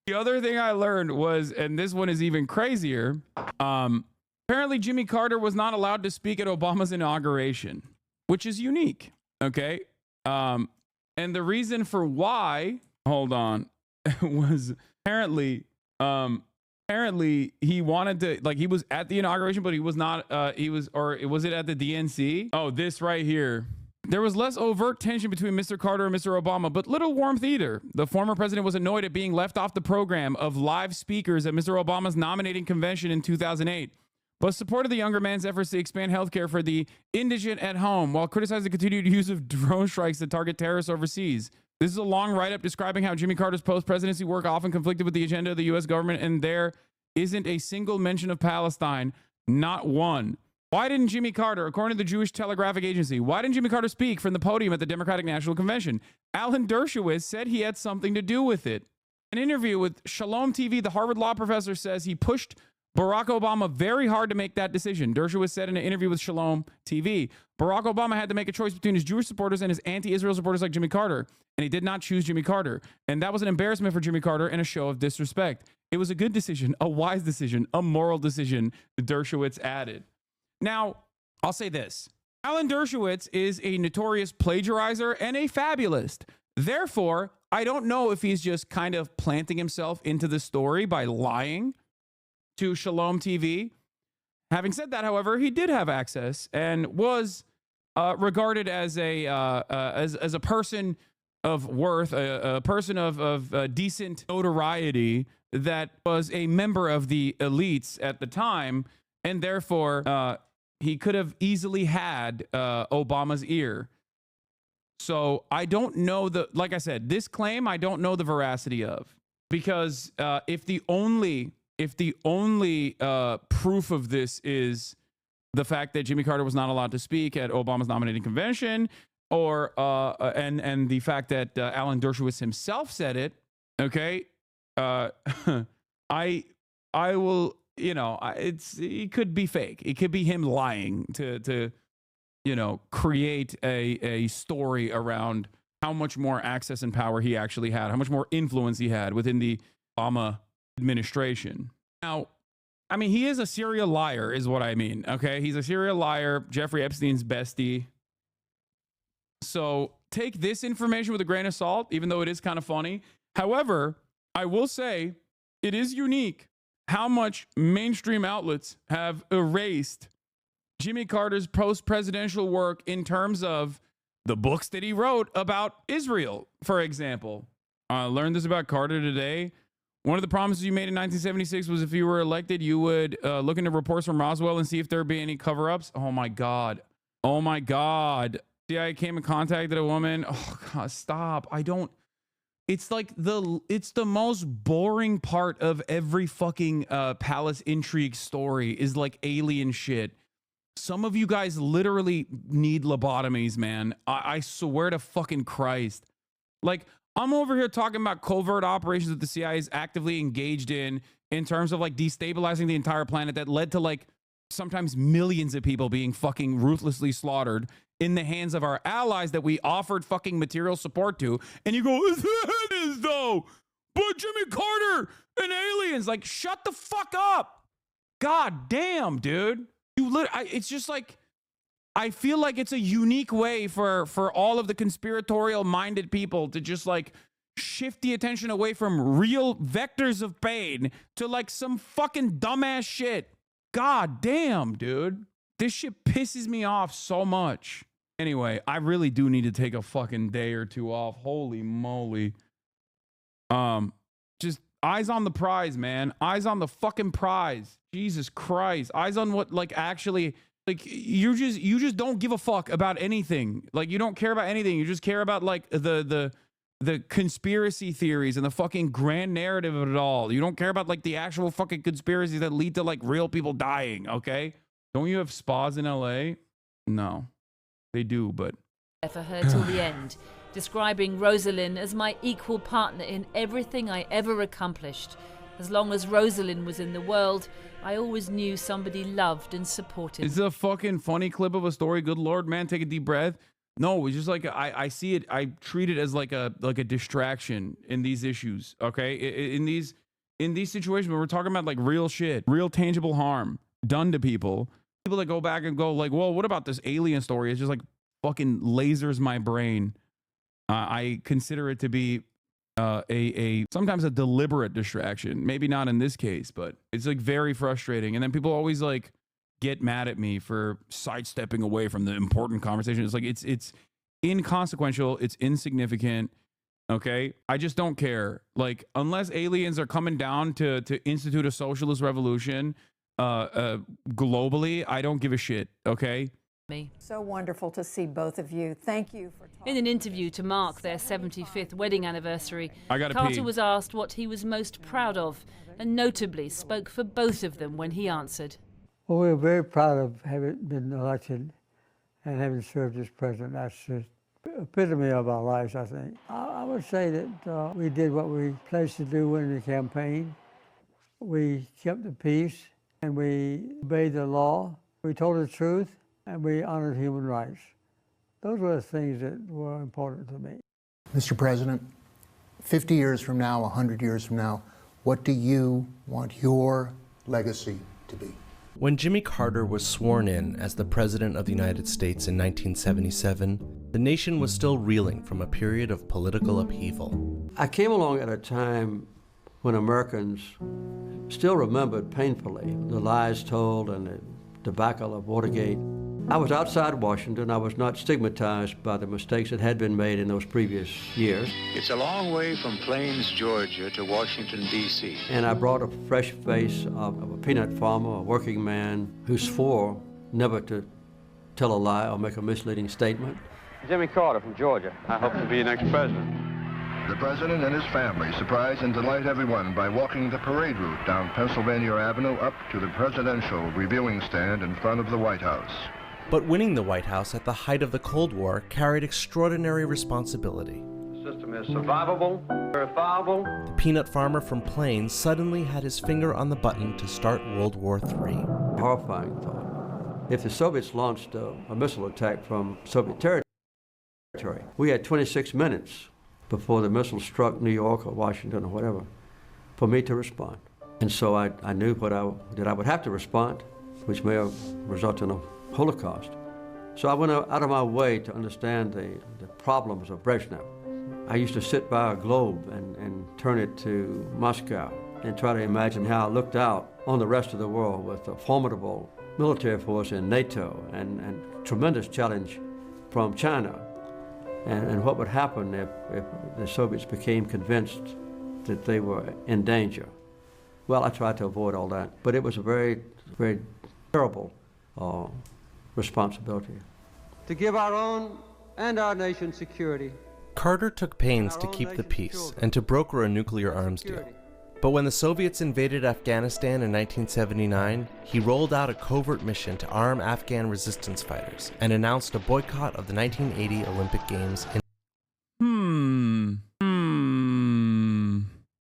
was, and this one is even crazier, apparently Jimmy Carter was not allowed to speak at Obama's inauguration, which is unique, okay? And the reason for why, hold on, was apparently he wanted to, like, he was at the inauguration, but he was not, was it at the DNC? Oh, this right here. There was less overt tension between Mr. Carter and Mr. Obama, but little warmth either. The former president was annoyed at being left off the program of live speakers at Mr. Obama's nominating convention in 2008, but supported the younger man's efforts to expand healthcare for the indigent at home while criticizing the continued use of drone strikes that target terrorists overseas. This is a long write-up describing how Jimmy Carter's post-presidency work often conflicted with the agenda of the U.S. government, and there isn't a single mention of Palestine, not one. Why didn't Jimmy Carter, according to the Jewish Telegraphic Agency, why didn't Jimmy Carter speak from the podium at the Democratic National Convention? Alan Dershowitz said he had something to do with it. An interview with Shalom TV, the Harvard law professor says he pushed Barack Obama very hard to make that decision. Dershowitz said in an interview with Shalom TV, Barack Obama had to make a choice between his Jewish supporters and his anti-Israel supporters like Jimmy Carter, and he did not choose Jimmy Carter. And that was an embarrassment for Jimmy Carter and a show of disrespect. It was a good decision, a wise decision, a moral decision, Dershowitz added. Now, I'll say this. Alan Dershowitz is a notorious plagiarizer and a fabulist. Therefore, I don't know if he's just kind of planting himself into the story by lying to Shalom TV. Having said that, however, he did have access and was regarded as a person of worth, a person of decent notoriety that was a member of the elites at the time, and therefore he could have easily had Obama's ear. So I don't know like I said, this claim I don't know the veracity of, because if the only proof of this is the fact that Jimmy Carter was not allowed to speak at Obama's nominating convention, or and the fact that Alan Dershowitz himself said it, okay, I will, it could be fake. It could be him lying to create a story around how much more access and power he actually had, how much more influence he had within the Obama administration. Now, I mean, he is a serial liar is what I mean. Okay. He's a serial liar. Jeffrey Epstein's bestie. So take this information with a grain of salt, even though it is kind of funny. However, I will say it is unique how much mainstream outlets have erased Jimmy Carter's post-presidential work in terms of the books that he wrote about Israel, for example. I learned this about Carter today. One of the promises you made in 1976 was if you were elected, you would look into reports from Roswell and see if there would be any cover-ups. Oh, my God. Oh, my God. CIA came and contacted a woman. Oh, God, stop. It's like it's the most boring part of every fucking palace intrigue story is like alien shit. Some of you guys literally need lobotomies, man. I swear to fucking Christ. Like, I'm over here talking about covert operations that the CIA is actively engaged in terms of like destabilizing the entire planet that led to like sometimes millions of people being fucking ruthlessly slaughtered in the hands of our allies that we offered fucking material support to. And you go, it is though, but Jimmy Carter and aliens, like, shut the fuck up. God damn, dude. It's just like, I feel like it's a unique way for all of the conspiratorial minded people to just like shift the attention away from real vectors of pain to like some fucking dumbass shit. God damn, dude. This shit pisses me off so much. Anyway, I really do need to take a fucking day or two off. Holy moly. Just eyes on the prize, man. Eyes on the fucking prize. Jesus Christ. Eyes on what like actually, like, you just don't give a fuck about anything. Like, you don't care about anything. You just care about like the conspiracy theories and the fucking grand narrative of it all. You don't care about like the actual fucking conspiracies that lead to like real people dying, okay? Don't you have spas in LA? No. They do, but for her till the end, describing Rosalind as my equal partner in everything I ever accomplished. As long as Rosalind was in the world, I always knew somebody loved and supported. It's a fucking funny clip of a story. Good Lord, man, take a deep breath. No, it's just like I see it. I treat it as like a distraction in these issues. Okay, in these situations where we're talking about like real shit, real tangible harm done to people. People that go back and go like, well, what about this alien story? It's just like fucking lasers my brain. I consider it to be sometimes a deliberate distraction. Maybe not in this case, but it's like very frustrating. And then people always like get mad at me for sidestepping away from the important conversation. It's like it's inconsequential, it's insignificant. Okay, I just don't care. Like, unless aliens are coming down to institute a socialist revolution globally, I don't give a shit. Okay. So wonderful to see both of you. Thank you for talking. In an interview to mark their 75th wedding anniversary, Carter pee. was asked what he was most proud of, and notably spoke for both of them when he answered. Well, we're very proud of having been elected and having served as president. That's the epitome of our lives, I think. I would say that we did what we pledged to do in the campaign. We kept the peace, and we obeyed the law. We told the truth, and we honored human rights. Those were the things that were important to me. Mr. President, 50 years from now, 100 years from now, what do you want your legacy to be? When Jimmy Carter was sworn in as the President of the United States in 1977, the nation was still reeling from a period of political upheaval. I came along at a time when Americans still remembered painfully the lies told and the debacle of Watergate. I was outside Washington. I was not stigmatized by the mistakes that had been made in those previous years. It's a long way from Plains, Georgia to Washington, D.C. And I brought a fresh face of a peanut farmer, a working man who swore never to tell a lie or make a misleading statement. Jimmy Carter from Georgia. I hope to be your next president. The president and his family surprise and delight everyone by walking the parade route down Pennsylvania Avenue up to the presidential reviewing stand in front of the White House. But winning the White House at the height of the Cold War carried extraordinary responsibility. The system is survivable, verifiable. The peanut farmer from Plains suddenly had his finger on the button to start World War III. Horrifying thought. If the Soviets launched a missile attack from Soviet territory, we had 26 minutes before the missile struck New York or Washington or whatever for me to respond. And so I knew that I would have to respond, which may have resulted in a Holocaust. So I went out of my way to understand the problems of Brezhnev. I used to sit by a globe and turn it to Moscow and try to imagine how it looked out on the rest of the world with a formidable military force in NATO and tremendous challenge from China. And what would happen if the Soviets became convinced that they were in danger. Well, I tried to avoid all that, but it was a very, very terrible responsibility. To give our own and our nation's security. Carter took pains to keep the peace and to broker a nuclear arms deal. But when the Soviets invaded Afghanistan in 1979, he rolled out a covert mission to arm Afghan resistance fighters and announced a boycott of the 1980 Olympic Games in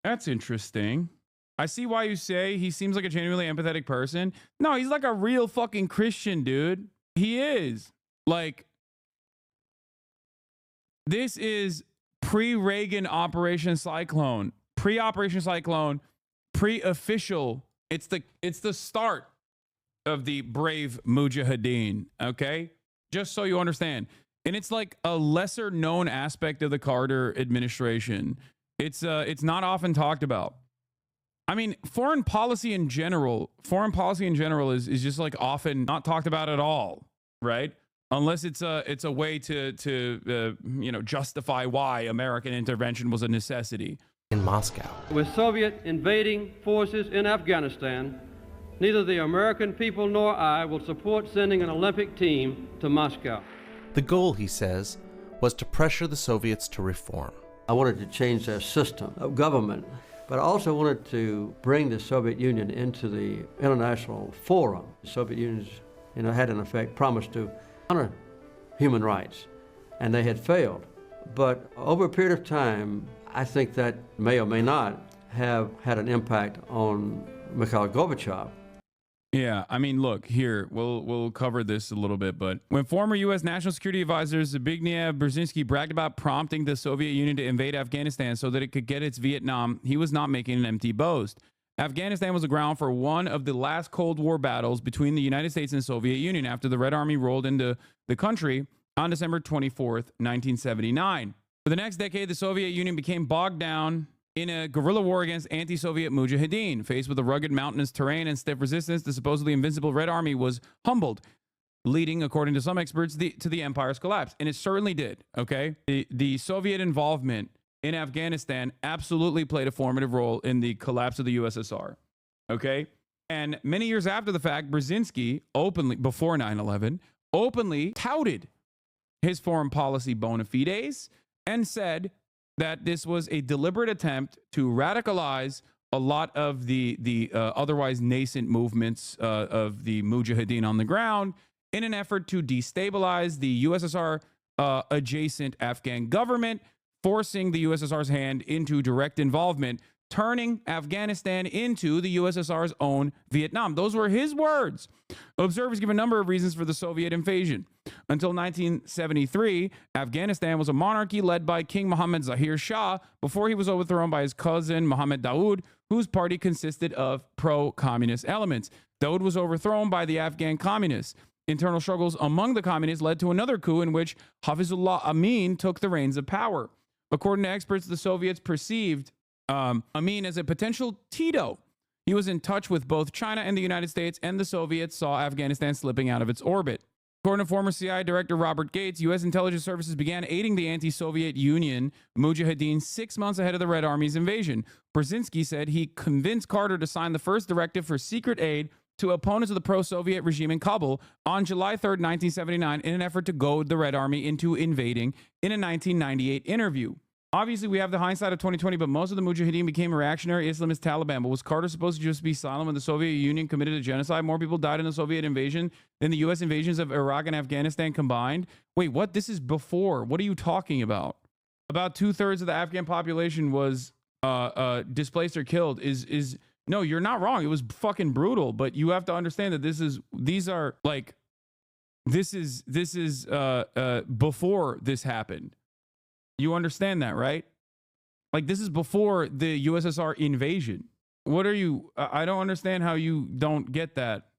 That's interesting. I see why you say he seems like a genuinely empathetic person. No, he's like a real fucking Christian, dude. He is. Like, this is pre-Reagan Operation Cyclone. Pre-Operation Cyclone, pre-official. It's the start of the brave Mujahideen, okay? Just so you understand. And it's like a lesser known aspect of the Carter administration. It's not often talked about. I mean, foreign policy in general is just like often not talked about at all, right? Unless it's a way to justify why American intervention was a necessity. In Moscow. With Soviet invading forces in Afghanistan, neither the American people nor I will support sending an Olympic team to Moscow. The goal, he says, was to pressure the Soviets to reform. I wanted to change their system of government, but I also wanted to bring the Soviet Union into the international forum. The Soviet Union, had in effect promised to honor human rights, and they had failed. But over a period of time, I think that may or may not have had an impact on Mikhail Gorbachev. Yeah, I mean, look, here, we'll cover this a little bit, but when former U.S. National Security Advisor Zbigniew Brzezinski bragged about prompting the Soviet Union to invade Afghanistan so that it could get its Vietnam, he was not making an empty boast. Afghanistan was the ground for one of the last Cold War battles between the United States and the Soviet Union after the Red Army rolled into the country on December 24th, 1979. For the next decade, the Soviet Union became bogged down in a guerrilla war against anti-Soviet Mujahideen. Faced with a rugged mountainous terrain and stiff resistance, the supposedly invincible Red Army was humbled, leading, according to some experts, to the empire's collapse. And it certainly did, okay? The Soviet involvement in Afghanistan absolutely played a formative role in the collapse of the USSR, okay? And many years after the fact, Brzezinski openly, before 9/11, openly touted his foreign policy bona fides and said that this was a deliberate attempt to radicalize a lot of the otherwise nascent movements of the Mujahideen on the ground in an effort to destabilize the USSR adjacent Afghan government, forcing the USSR's hand into direct involvement, turning Afghanistan into the USSR's own Vietnam. Those were his words. Observers give a number of reasons for the Soviet invasion. Until 1973, Afghanistan was a monarchy led by King Mohammad Zahir Shah before he was overthrown by his cousin Mohammed Daoud, whose party consisted of pro-communist elements. Daoud was overthrown by the Afghan communists. Internal struggles among the communists led to another coup in which Hafizullah Amin took the reins of power. According to experts, the Soviets perceived Amin as a potential Tito. He was in touch with both China and the United States, and the Soviets saw Afghanistan slipping out of its orbit. According to former CIA Director Robert Gates, U.S. intelligence services began aiding the anti-Soviet Union Mujahideen 6 months ahead of the Red Army's invasion. Brzezinski said he convinced Carter to sign the first directive for secret aid to opponents of the pro-Soviet regime in Kabul on July 3rd, 1979, in an effort to goad the Red Army into invading in a 1998 interview. Obviously, we have the hindsight of 2020, but most of the Mujahideen became reactionary Islamist Taliban. But was Carter supposed to just be silent when the Soviet Union committed a genocide? More people died in the Soviet invasion than the U.S. invasions of Iraq and Afghanistan combined? Wait, what? This is before. What are you talking about? About 2/3 of the Afghan population was displaced or killed. No, you're not wrong. It was fucking brutal. But you have to understand that this is before this happened. You understand that, right? Like, this is before the USSR invasion. What are you? I don't understand how you don't get that.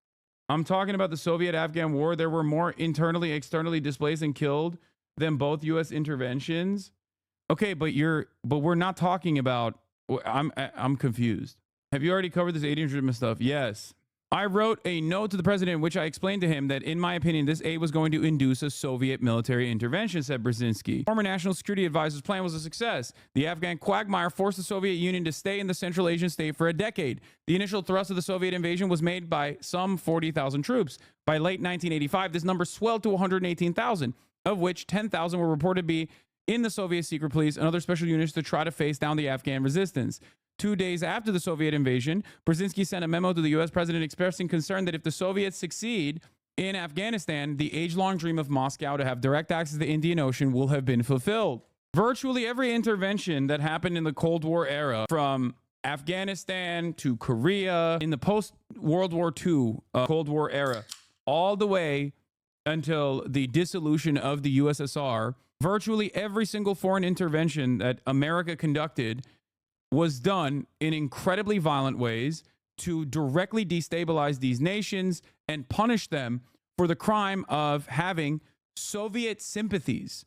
I'm talking about the Soviet-Afghan war. There were more internally, externally displaced and killed than both U.S. interventions. Okay, but we're not talking about. I'm confused. Have you already covered this aid instrument stuff? Yes. I wrote a note to the president in which I explained to him that, in my opinion, this aid was going to induce a Soviet military intervention, said Brzezinski. Former National Security Advisor's plan was a success. The Afghan quagmire forced the Soviet Union to stay in the Central Asian state for a decade. The initial thrust of the Soviet invasion was made by some 40,000 troops. By late 1985, this number swelled to 118,000, of which 10,000 were reported to be in the Soviet secret police and other special units to try to face down the Afghan resistance. 2 days after the Soviet invasion, Brzezinski sent a memo to the U.S. president expressing concern that if the Soviets succeed in Afghanistan, the age-long dream of Moscow to have direct access to the Indian Ocean will have been fulfilled. Virtually every intervention that happened in the Cold War era, from Afghanistan to Korea, in the post-World War II Cold War era, all the way until the dissolution of the USSR, virtually every single foreign intervention that America conducted was done in incredibly violent ways to directly destabilize these nations and punish them for the crime of having Soviet sympathies.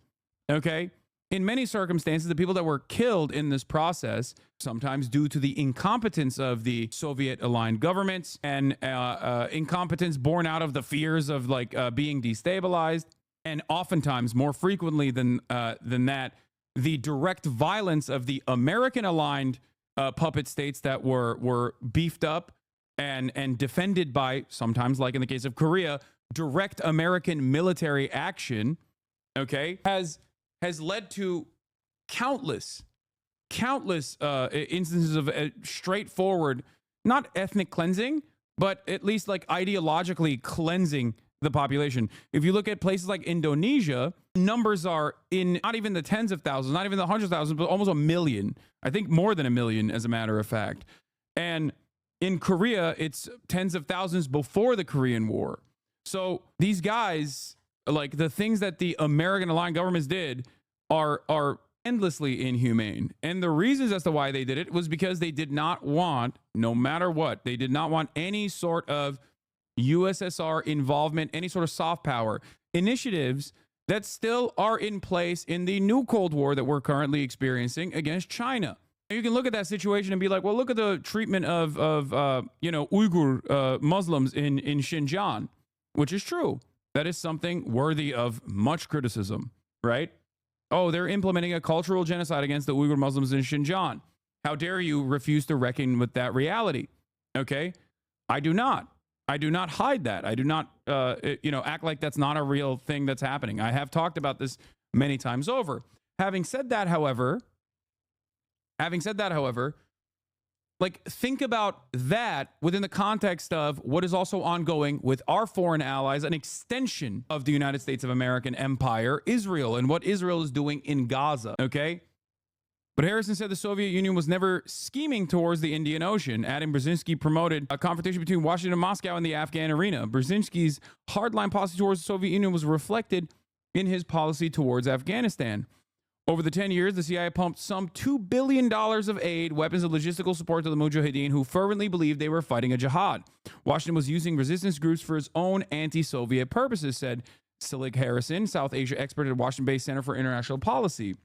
Okay? In many circumstances, the people that were killed in this process, sometimes due to the incompetence of the Soviet-aligned governments and incompetence born out of the fears of being destabilized, and oftentimes, more frequently than that, the direct violence of the American-aligned puppet states that were beefed up and defended by, sometimes, like in the case of Korea, direct American military action, okay, has led to countless instances of straightforward, not ethnic cleansing, but at least ideologically cleansing the population. If you look at places like Indonesia, numbers are in not even the tens of thousands, not even the hundreds of thousands, but almost 1 million. I think more than 1 million, as a matter of fact. And in Korea, it's tens of thousands before the Korean War. So these guys, the things that the American aligned governments did are endlessly inhumane. And the reasons as to why they did it was because they did not want, no matter what, they did not want any sort of USSR involvement, any sort of soft power initiatives that still are in place in the new Cold War that we're currently experiencing against China. You can look at that situation and be like, well, look at the treatment of Uyghur Muslims in Xinjiang, which is true. That is something worthy of much criticism, right? Oh, they're implementing a cultural genocide against the Uyghur Muslims in Xinjiang. How dare you refuse to reckon with that reality? Okay? I do not hide that. I do not, act like that's not a real thing that's happening. I have talked about this many times over. Having said that, however, think about that within the context of what is also ongoing with our foreign allies, an extension of the United States of American empire, Israel, and what Israel is doing in Gaza, okay? But Harrison said the Soviet Union was never scheming towards the Indian Ocean, adding Brzezinski promoted a confrontation between Washington and Moscow in the Afghan arena. Brzezinski's hardline policy towards the Soviet Union was reflected in his policy towards Afghanistan. Over the 10 years, the CIA pumped some $2 billion of aid, weapons, and logistical support to the Mujahideen, who fervently believed they were fighting a jihad. Washington was using resistance groups for its own anti-Soviet purposes, said Selig Harrison, South Asia expert at Washington-based Center for International Policy.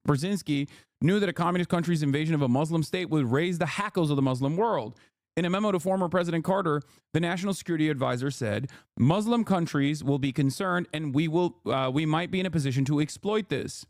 Brzezinski knew that a communist country's invasion of a Muslim state would raise the hackles of the Muslim world. In a memo to former President Carter, the National Security Advisor said, Muslim countries will be concerned and we might be in a position to exploit this.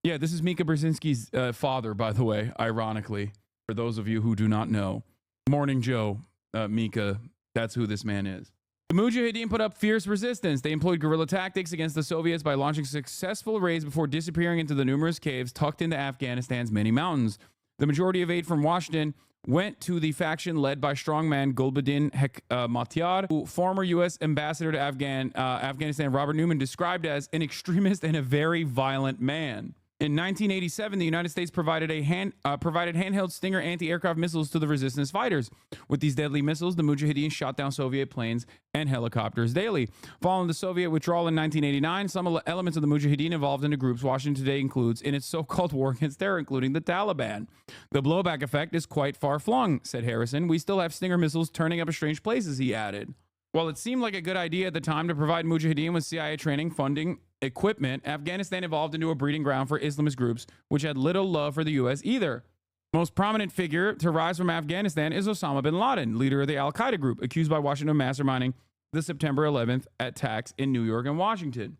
Yeah, this is Mika Brzezinski's father, by the way, ironically, for those of you who do not know. Morning Joe, Mika, that's who this man is. The Mujahideen put up fierce resistance. They employed guerrilla tactics against the Soviets by launching successful raids before disappearing into the numerous caves tucked into Afghanistan's many mountains. The majority of aid from Washington went to the faction led by strongman Gulbuddin Hekmatyar, who former U.S. ambassador to Afghanistan Robert Newman described as an extremist and a very violent man. In 1987, the United States provided handheld Stinger anti-aircraft missiles to the resistance fighters. With these deadly missiles, the Mujahideen shot down Soviet planes and helicopters daily. Following the Soviet withdrawal in 1989, some elements of the Mujahideen evolved into groups Washington today includes in its so-called war against terror, including the Taliban. The blowback effect is quite far-flung, said Harrison. We still have Stinger missiles turning up in strange places, he added. While it seemed like a good idea at the time to provide Mujahideen with CIA training, funding, equipment, Afghanistan evolved into a breeding ground for Islamist groups, which had little love for the U.S. either. Most prominent figure to rise from Afghanistan is Osama bin Laden, leader of the Al-Qaeda group, accused by Washington of masterminding the September 11th attacks in New York and Washington.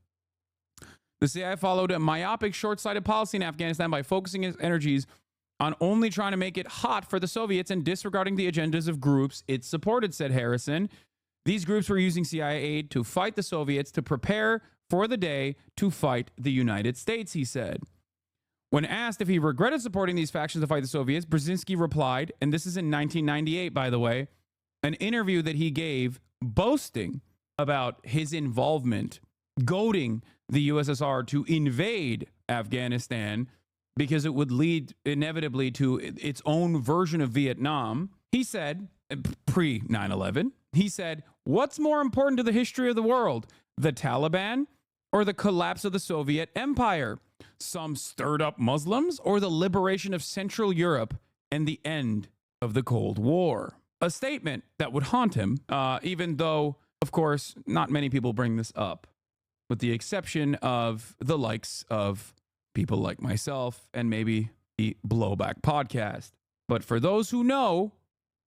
The CIA followed a myopic, short-sighted policy in Afghanistan by focusing its energies on only trying to make it hot for the Soviets and disregarding the agendas of groups it supported, said Harrison. These groups were using CIA aid to fight the Soviets to prepare for the day to fight the United States, he said. When asked if he regretted supporting these factions to fight the Soviets, Brzezinski replied, and this is in 1998, by the way, an interview that he gave boasting about his involvement, goading the USSR to invade Afghanistan because it would lead inevitably to its own version of Vietnam. He said, pre 9/11, he said, "What's more important to the history of the world, the Taliban or the collapse of the Soviet Empire? Some stirred up Muslims or the liberation of Central Europe and the end of the Cold War?" A statement that would haunt him, even though, of course, not many people bring this up, with the exception of the likes of people like myself and maybe the Blowback podcast. But for those who know,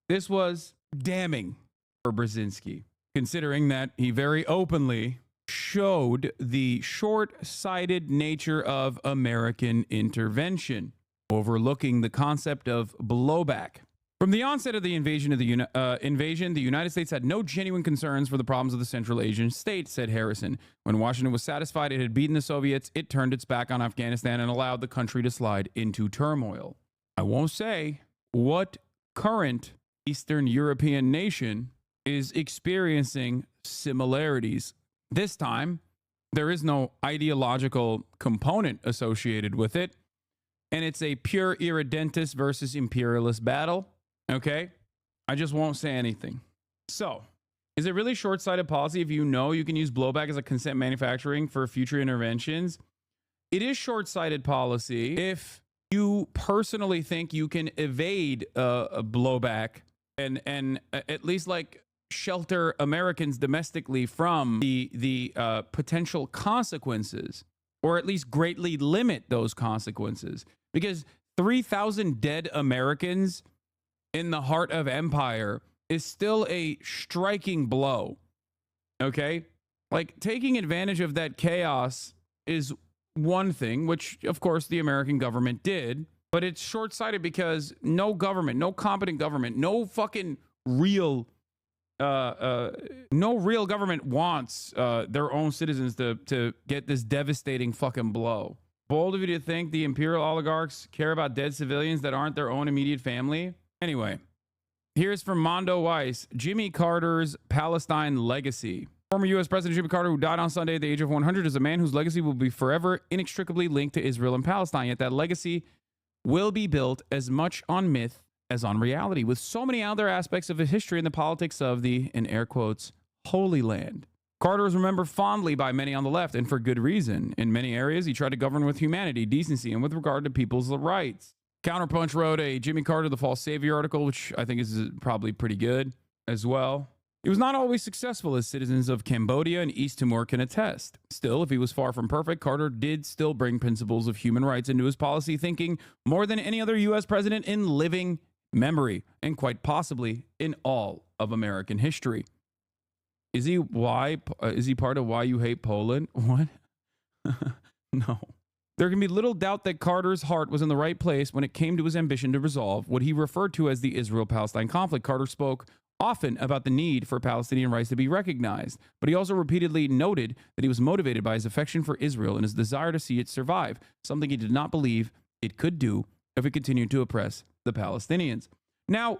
this was damning for Brzezinski, considering that he very openly showed the short-sighted nature of American intervention, overlooking the concept of blowback. From the onset of the invasion, the United States had no genuine concerns for the problems of the Central Asian states, said Harrison. When Washington was satisfied it had beaten the Soviets, it turned its back on Afghanistan and allowed the country to slide into turmoil. I won't say what current Eastern European nation is experiencing similarities. This time, there is no ideological component associated with it, and it's a pure irredentist versus imperialist battle, okay? I just won't say anything. So, is it really short-sighted policy if you know you can use blowback as a consent manufacturing for future interventions? It is short-sighted policy if you personally think you can evade a blowback and at least like shelter Americans domestically from the potential consequences, or at least greatly limit those consequences. Because 3,000 dead Americans in the heart of empire is still a striking blow. Okay? Like, taking advantage of that chaos is one thing, which of course the American government did, but it's short-sighted because no government, no competent government, no fucking real no real government wants their own citizens to get this devastating fucking blow. Bold of you to think the imperial oligarchs care about dead civilians that aren't their own immediate family. Anyway, here's from Mondo Weiss, Jimmy Carter's Palestine legacy. Former U.S. President Jimmy Carter, who died on Sunday at the age of 100, is a man whose legacy will be forever inextricably linked to Israel and Palestine. Yet that legacy will be built as much on myth as on reality, with so many other aspects of his history and the politics of the, in air quotes, Holy Land. Carter is remembered fondly by many on the left, and for good reason. In many areas, he tried to govern with humanity, decency, and with regard to people's rights. Counterpunch wrote a Jimmy Carter, the False Savior article, which I think is probably pretty good as well. He was not always successful, as citizens of Cambodia and East Timor can attest. Still, if he was far from perfect, Carter did still bring principles of human rights into his policy thinking more than any other U.S. president in living memory, and quite possibly in all of American history. Is he part of why you hate Poland? What? No. There can be little doubt that Carter's heart was in the right place when it came to his ambition to resolve what he referred to as the Israel-Palestine conflict. Carter spoke often about the need for Palestinian rights to be recognized, but he also repeatedly noted that he was motivated by his affection for Israel and his desire to see it survive, something he did not believe it could do if it continued to oppress the Palestinians. Now,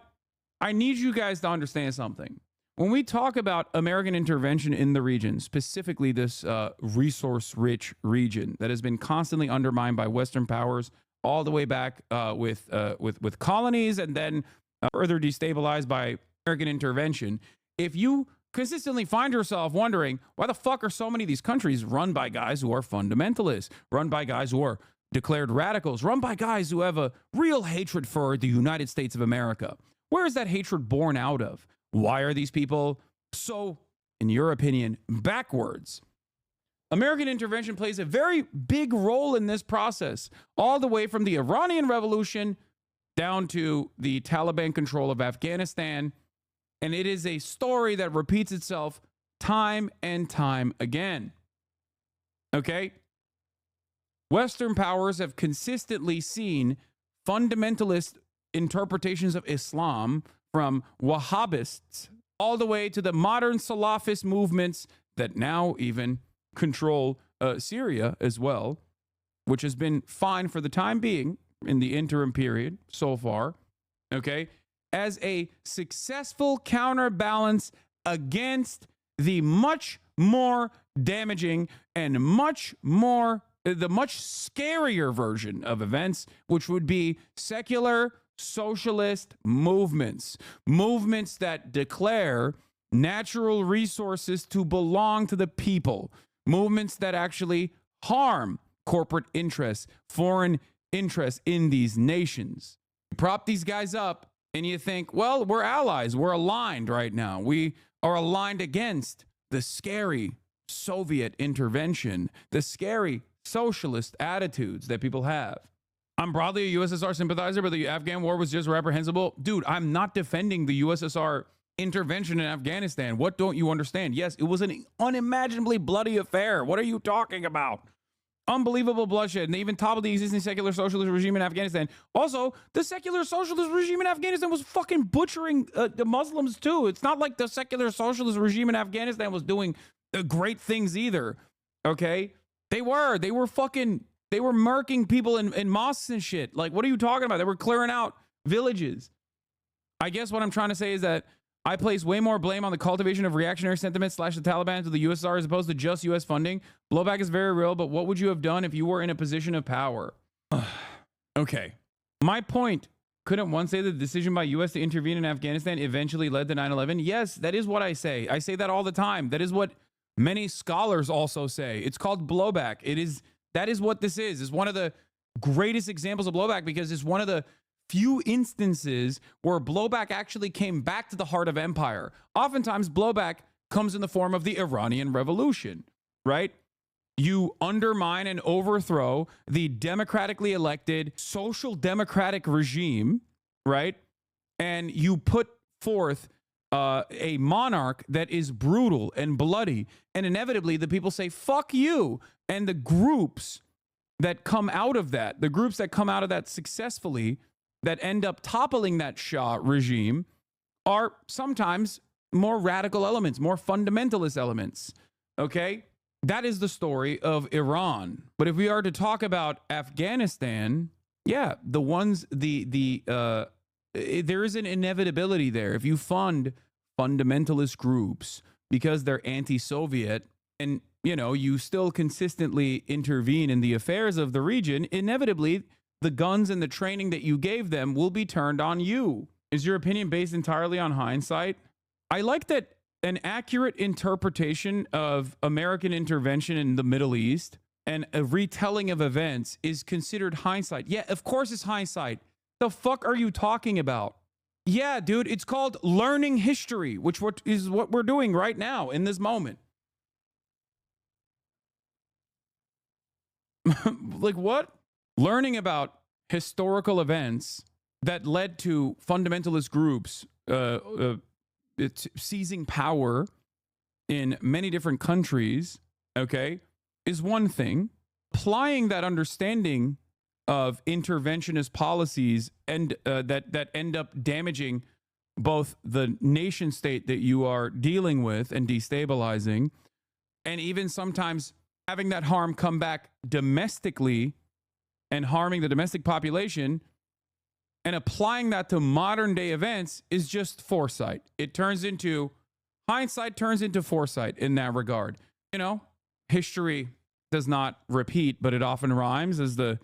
I need you guys to understand something. when we talk about American intervention in the region, specifically this resource-rich region that has been constantly undermined by Western powers all the way back with colonies and then further destabilized by American intervention, if you consistently find yourself wondering, why the fuck are so many of these countries run by guys who are fundamentalists, run by guys who are declared radicals, run by guys who have a real hatred for the United States of America? Where is that hatred born out of? Why are these people so, in your opinion, backwards? American intervention plays a very big role in this process, all the way from the Iranian Revolution down to the Taliban control of Afghanistan. And it is a story that repeats itself time and time again. Okay? Western powers have consistently seen fundamentalist interpretations of Islam, from Wahhabists all the way to the modern Salafist movements that now even control Syria as well, which has been fine for the time being in the interim period so far, okay, as a successful counterbalance against the much more damaging and the much scarier version of events, which would be secular socialist movements that declare natural resources to belong to the people, movements that actually harm corporate interests, foreign interests in these nations. You prop these guys up and you think, well, we're allies, we're aligned right now. We are aligned against the scary Soviet intervention, the scary socialist attitudes that people have. I'm broadly a USSR sympathizer, but the Afghan war was just reprehensible. Dude, I'm not defending the USSR intervention in Afghanistan. What don't you understand? Yes, it was an unimaginably bloody affair. What are you talking about? Unbelievable bloodshed, and they even toppled the existing secular socialist regime in Afghanistan. Also, the secular socialist regime in Afghanistan was fucking butchering the Muslims too. It's not like the secular socialist regime in Afghanistan was doing great things either. Okay? They were murking people in mosques and shit. Like, what are you talking about? They were clearing out villages. I guess what I'm trying to say is that I place way more blame on the cultivation of reactionary sentiments / the Taliban to the USSR as opposed to just US funding. Blowback is very real, but what would you have done if you were in a position of power? Okay. My point, couldn't one say that the decision by US to intervene in Afghanistan eventually led to 9/11? Yes, that is what I say. I say that all the time. That is what many scholars also say. It's called blowback. That is what this is. It's one of the greatest examples of blowback because it's one of the few instances where blowback actually came back to the heart of empire. Oftentimes, blowback comes in the form of the Iranian Revolution, right? You undermine and overthrow the democratically elected social democratic regime, right? And you put forth a monarch that is brutal and bloody. And inevitably, the people say, fuck you. And the groups that come out of that, successfully, that end up toppling that Shah regime are sometimes more radical elements, more fundamentalist elements. Okay? That is the story of Iran. But if we are to talk about Afghanistan, yeah, there is an inevitability there. If you fund fundamentalist groups because they're anti-Soviet and, you still consistently intervene in the affairs of the region, inevitably the guns and the training that you gave them will be turned on you. Is your opinion based entirely on hindsight? I like that an accurate interpretation of American intervention in the Middle East and a retelling of events is considered hindsight. Yeah, of course it's hindsight. The fuck are you talking about? Yeah, dude, it's called learning history, which is what we're doing right now in this moment. Like what? Learning about historical events that led to fundamentalist groups seizing power in many different countries, okay, is one thing. Applying that understanding of interventionist policies and that end up damaging both the nation state that you are dealing with and destabilizing, and even sometimes having that harm come back domestically and harming the domestic population, and applying that to modern day events is just foresight. It turns into hindsight turns into foresight in that regard. You know, history does not repeat, but it often rhymes, as the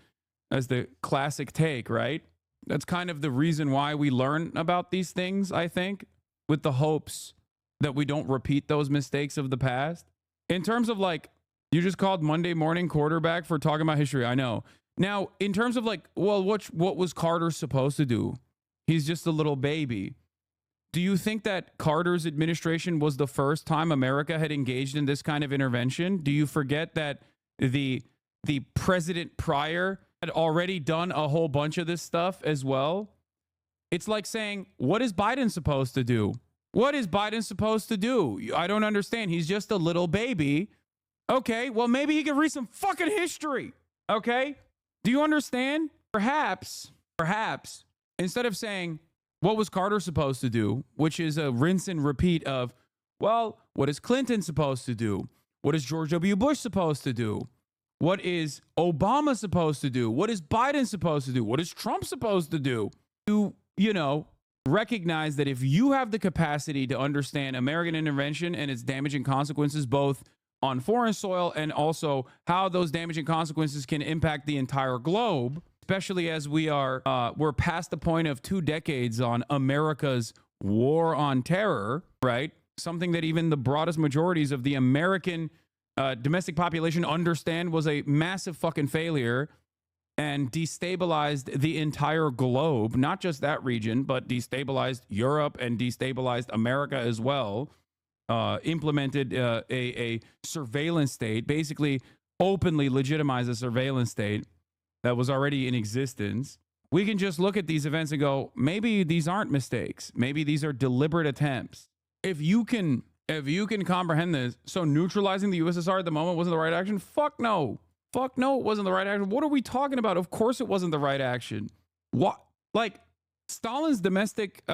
classic take, right? That's kind of the reason why we learn about these things, I think, with the hopes that we don't repeat those mistakes of the past. In terms of like, you just called Monday morning quarterback for talking about history. I know. Now, in terms of like, well, what was Carter supposed to do? He's just a little baby. Do you think that Carter's administration was the first time America had engaged in this kind of intervention? Do you forget that the president prior had already done a whole bunch of this stuff as well? It's like saying, what is Biden supposed to do? What is Biden supposed to do? I don't understand. He's just a little baby. Okay, well, maybe he could read some fucking history. Okay? Do you understand? Perhaps, instead of saying, what was Carter supposed to do, which is a rinse and repeat of, well, what is Clinton supposed to do? What is George W. Bush supposed to do? What is Obama supposed to do? What is Biden supposed to do? What is Trump supposed to do? You know, recognize that if you have the capacity to understand American intervention and its damaging consequences, both on foreign soil and also how those damaging consequences can impact the entire globe, especially as we're past the point of 2 decades on America's war on terror, right? Something that even the broadest majorities of the American domestic population understand was a massive fucking failure and destabilized the entire globe, not just that region, but destabilized Europe and destabilized America as well. Implemented a surveillance state, basically openly legitimized a surveillance state that was already in existence. We can just look at these events and go, maybe these aren't mistakes. Maybe these are deliberate attempts. If you can comprehend this, so neutralizing the USSR at the moment wasn't the right action? Fuck no. Fuck no, it wasn't the right action. What are we talking about? Of course it wasn't the right action. What? Like, Stalin's domestic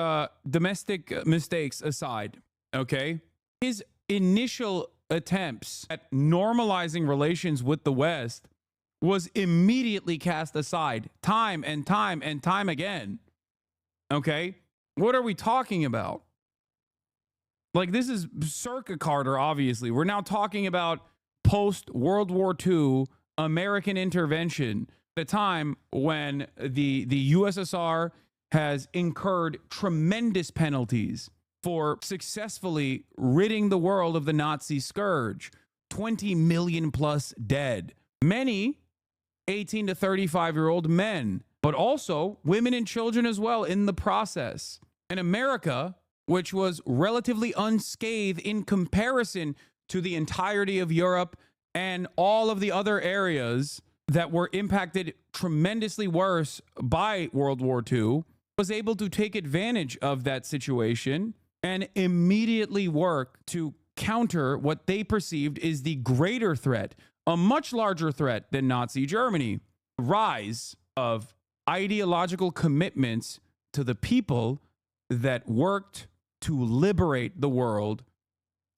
mistakes aside, okay? His initial attempts at normalizing relations with the West was immediately cast aside time and time and time again. Okay? What are we talking about? Like, this is circa Carter, obviously. We're now talking about post-World War II American intervention at a time when the USSR has incurred tremendous penalties for successfully ridding the world of the Nazi scourge. 20 million plus dead. Many 18 to 35-year-old men, but also women and children as well in the process. And America, which was relatively unscathed in comparison to the entirety of Europe and all of the other areas that were impacted tremendously worse by World War II, was able to take advantage of that situation and immediately work to counter what they perceived is the greater threat, a much larger threat than Nazi Germany. Rise of ideological commitments to the people that worked to liberate the world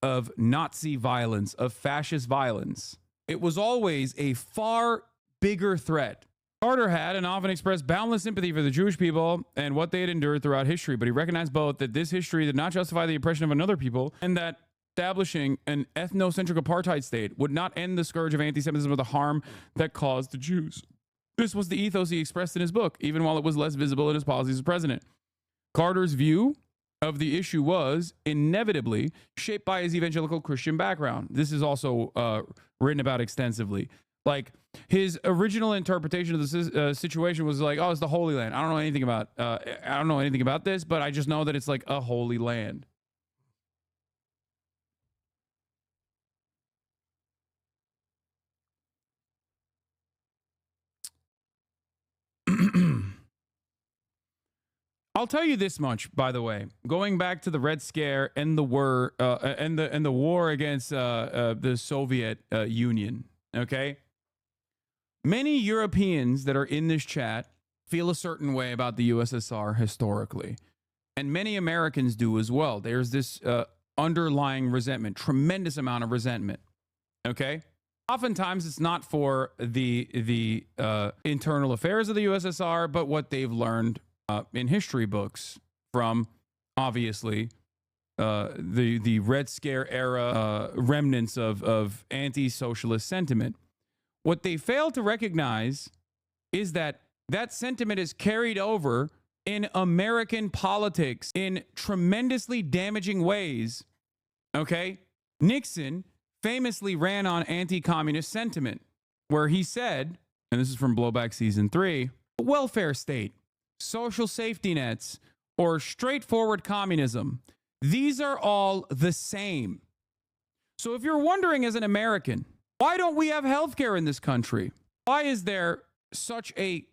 of Nazi violence, of fascist violence. It was always a far bigger threat. Carter had and often expressed boundless sympathy for the Jewish people and what they had endured throughout history, but he recognized both that this history did not justify the oppression of another people and that establishing an ethnocentric apartheid state would not end the scourge of anti-Semitism or the harm that caused the Jews. This was the ethos he expressed in his book, even while it was less visible in his policies as president. Carter's view of the issue was inevitably shaped by his evangelical Christian background. This is also written about extensively. Like, his original interpretation of the situation was like, oh, it's the Holy Land. I don't know anything about this, but I just know that it's like a holy land. I'll tell you this much, by the way. Going back to the Red Scare and the war against the Soviet Union, okay? Many Europeans that are in this chat feel a certain way about the USSR historically, and many Americans do as well. There's this underlying resentment, tremendous amount of resentment, okay? Oftentimes, it's not for the internal affairs of the USSR, but what they've learned in history books from, obviously, the Red Scare era remnants of anti-socialist sentiment. What they fail to recognize is that that sentiment is carried over in American politics in tremendously damaging ways. Okay? Nixon famously ran on anti-communist sentiment, where he said, and this is from Blowback Season 3, welfare state, social safety nets, or straightforward communism, these are all the same. So if you're wondering as an American, why don't we have healthcare in this country? Why is there such a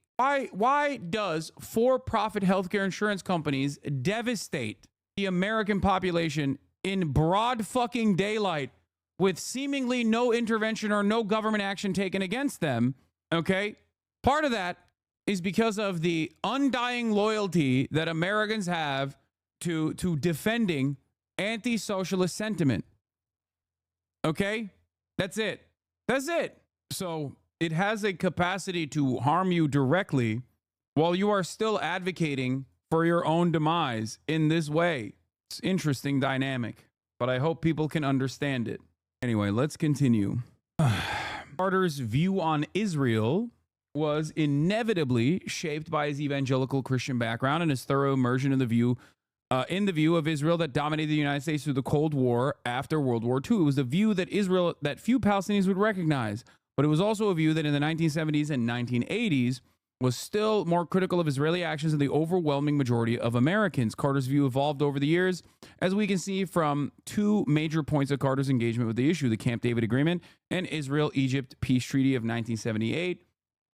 why does for-profit healthcare insurance companies devastate the American population in broad fucking daylight with seemingly no intervention or no government action taken against them? Okay? Part of that is because of the undying loyalty that Americans have to defending anti-socialist sentiment. Okay? That's it. That's it. So it has a capacity to harm you directly while you are still advocating for your own demise in this way. It's an interesting dynamic, but I hope people can understand it. Anyway, let's continue. Carter's view on Israel was inevitably shaped by his evangelical Christian background and his thorough immersion in the view of Israel that dominated the United States through the Cold War after World War II. It was a view that few Palestinians would recognize, but it was also a view that in the 1970s and 1980s was still more critical of Israeli actions than the overwhelming majority of Americans. Carter's view evolved over the years, as we can see from two major points of Carter's engagement with the issue: the Camp David Agreement and Israel-Egypt Peace Treaty of 1978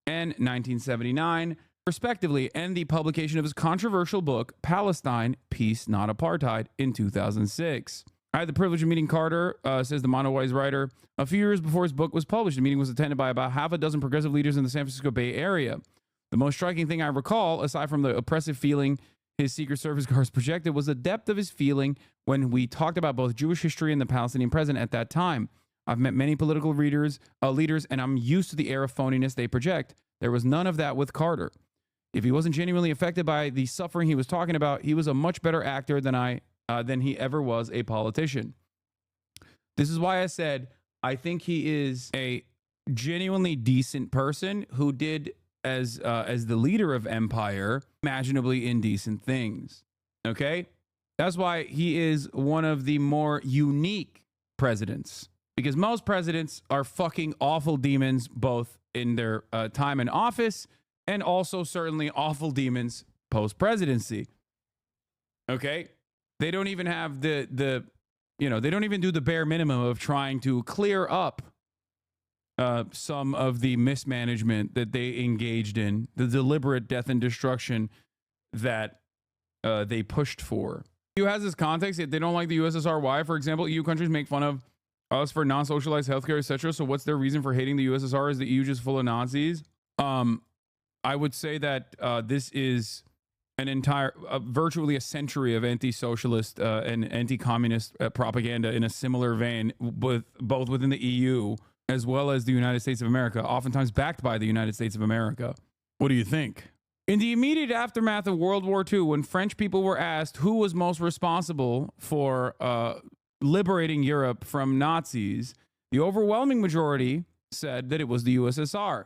and 1979, respectively, and the publication of his controversial book, Palestine, Peace, Not Apartheid, in 2006. I had the privilege of meeting Carter, says the Monowise writer, a few years before his book was published. The meeting was attended by about half a dozen progressive leaders in the San Francisco Bay Area. The most striking thing I recall, aside from the oppressive feeling his Secret Service guards projected, was the depth of his feeling when we talked about both Jewish history and the Palestinian present at that time. I've met many political leaders, and I'm used to the air of phoniness they project. There was none of that with Carter. If he wasn't genuinely affected by the suffering he was talking about, he was a much better actor than he ever was a politician. This is why I said I think he is a genuinely decent person who did, as the leader of empire, imaginably indecent things. Okay? That's why he is one of the more unique presidents, because most presidents are fucking awful demons, both in their time in office and also certainly awful demons post-presidency. Okay? They don't even have they don't even do the bare minimum of trying to clear up some of the mismanagement that they engaged in, the deliberate death and destruction that they pushed for. EU has this context that they don't like the USSR. Why? For example, EU countries make fun of us for non-socialized healthcare, etc. So what's their reason for hating the USSR? Is the EU just full of Nazis? I would say that this is an entire, virtually a century of anti-socialist and anti-communist propaganda in a similar vein, both within the EU as well as the United States of America, oftentimes backed by the United States of America. What do you think? In the immediate aftermath of World War II, when French people were asked who was most responsible for liberating Europe from Nazis, the overwhelming majority said that it was the USSR.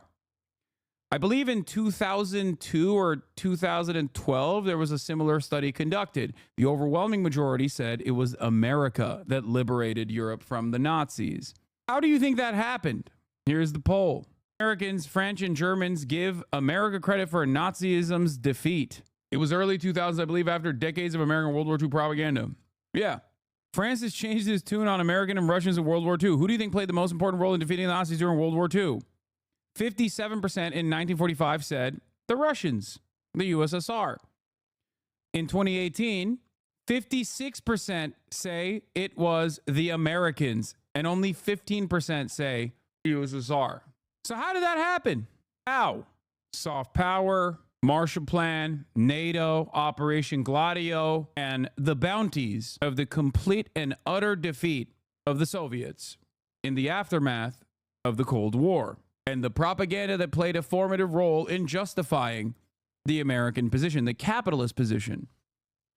I believe in 2002 or 2012, there was a similar study conducted. The overwhelming majority said it was America that liberated Europe from the Nazis. How do you think that happened? Here's the poll. Americans, French, and Germans give America credit for Nazism's defeat. It was early 2000s, I believe, after decades of American World War II propaganda. Yeah. France has changed its tune on American and Russians in World War II. Who do you think played the most important role in defeating the Nazis during World War II? 57% in 1945 said the Russians, the USSR. In 2018, 56% say it was the Americans, and only 15% say USSR. So how did that happen? How? Soft power, Marshall Plan, NATO, Operation Gladio, and the bounties of the complete and utter defeat of the Soviets in the aftermath of the Cold War, and the propaganda that played a formative role in justifying the American position, the capitalist position.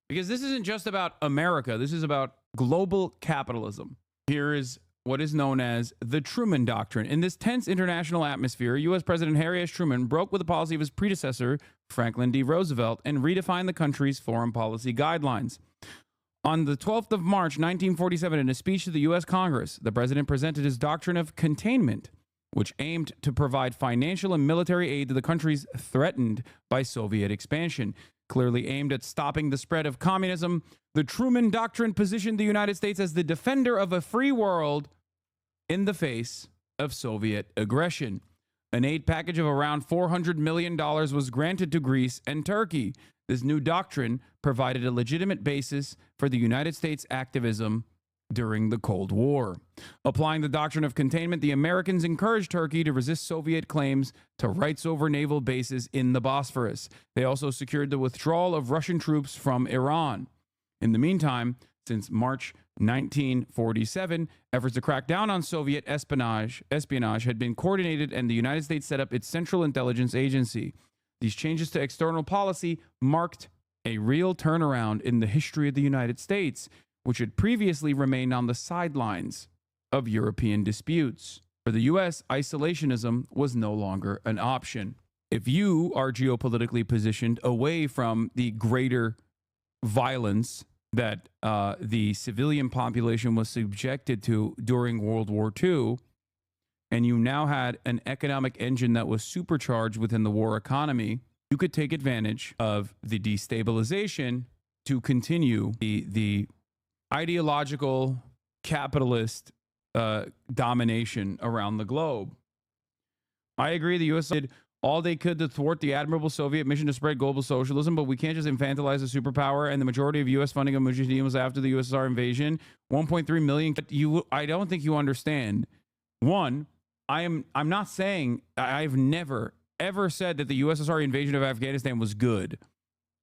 Because this isn't just about America. This is about global capitalism. Here is what is known as the Truman Doctrine. In this tense international atmosphere, U.S. President Harry S. Truman broke with the policy of his predecessor, Franklin D. Roosevelt, and redefined the country's foreign policy guidelines. On the 12th of March, 1947, in a speech to the U.S. Congress, the president presented his doctrine of containment, which aimed to provide financial and military aid to the countries threatened by Soviet expansion. Clearly aimed at stopping the spread of communism, the Truman Doctrine positioned the United States as the defender of a free world in the face of Soviet aggression. An aid package of around $400 million was granted to Greece and Turkey. This new doctrine provided a legitimate basis for the United States activism during the Cold War. Applying the doctrine of containment, the Americans encouraged Turkey to resist Soviet claims to rights over naval bases in the Bosphorus. They also secured the withdrawal of Russian troops from Iran. In the meantime, since March 1947, efforts to crack down on Soviet espionage had been coordinated, and the United States set up its Central Intelligence Agency. These changes to external policy marked a real turnaround in the history of the United States, which had previously remained on the sidelines of European disputes. For the U.S., isolationism was no longer an option. If you are geopolitically positioned away from the greater violence that the civilian population was subjected to during World War II, and you now had an economic engine that was supercharged within the war economy, you could take advantage of the destabilization to continue the ideological capitalist domination around the globe. I agree the U.S. did all they could to thwart the admirable Soviet mission to spread global socialism, but we can't just infantilize a superpower, and the majority of U.S. funding of Mujahideen was after the USSR invasion. 1.3 million. I don't think you understand. One, I'm not saying, I've never, ever said that the USSR invasion of Afghanistan was good.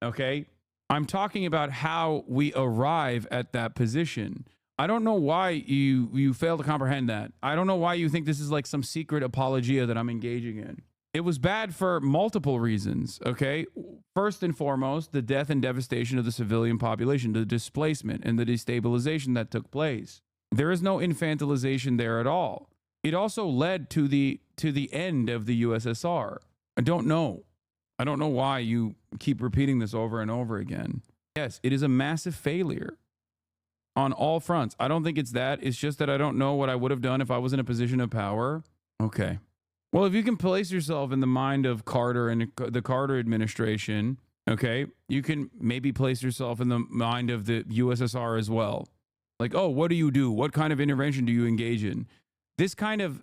Okay? I'm talking about how we arrive at that position. I don't know why you fail to comprehend that. I don't know why you think this is like some secret apologia that I'm engaging in. It was bad for multiple reasons, okay? First and foremost, the death and devastation of the civilian population, the displacement and the destabilization that took place. There is no infantilization there at all. It also led to the end of the USSR. I don't know why you keep repeating this over and over again. Yes, it is a massive failure on all fronts. I don't think it's that. It's just that I don't know what I would have done if I was in a position of power. Okay. Well, if you can place yourself in the mind of Carter and the Carter administration, okay, you can maybe place yourself in the mind of the USSR as well. Like, oh, what do you do? What kind of intervention do you engage in? This kind of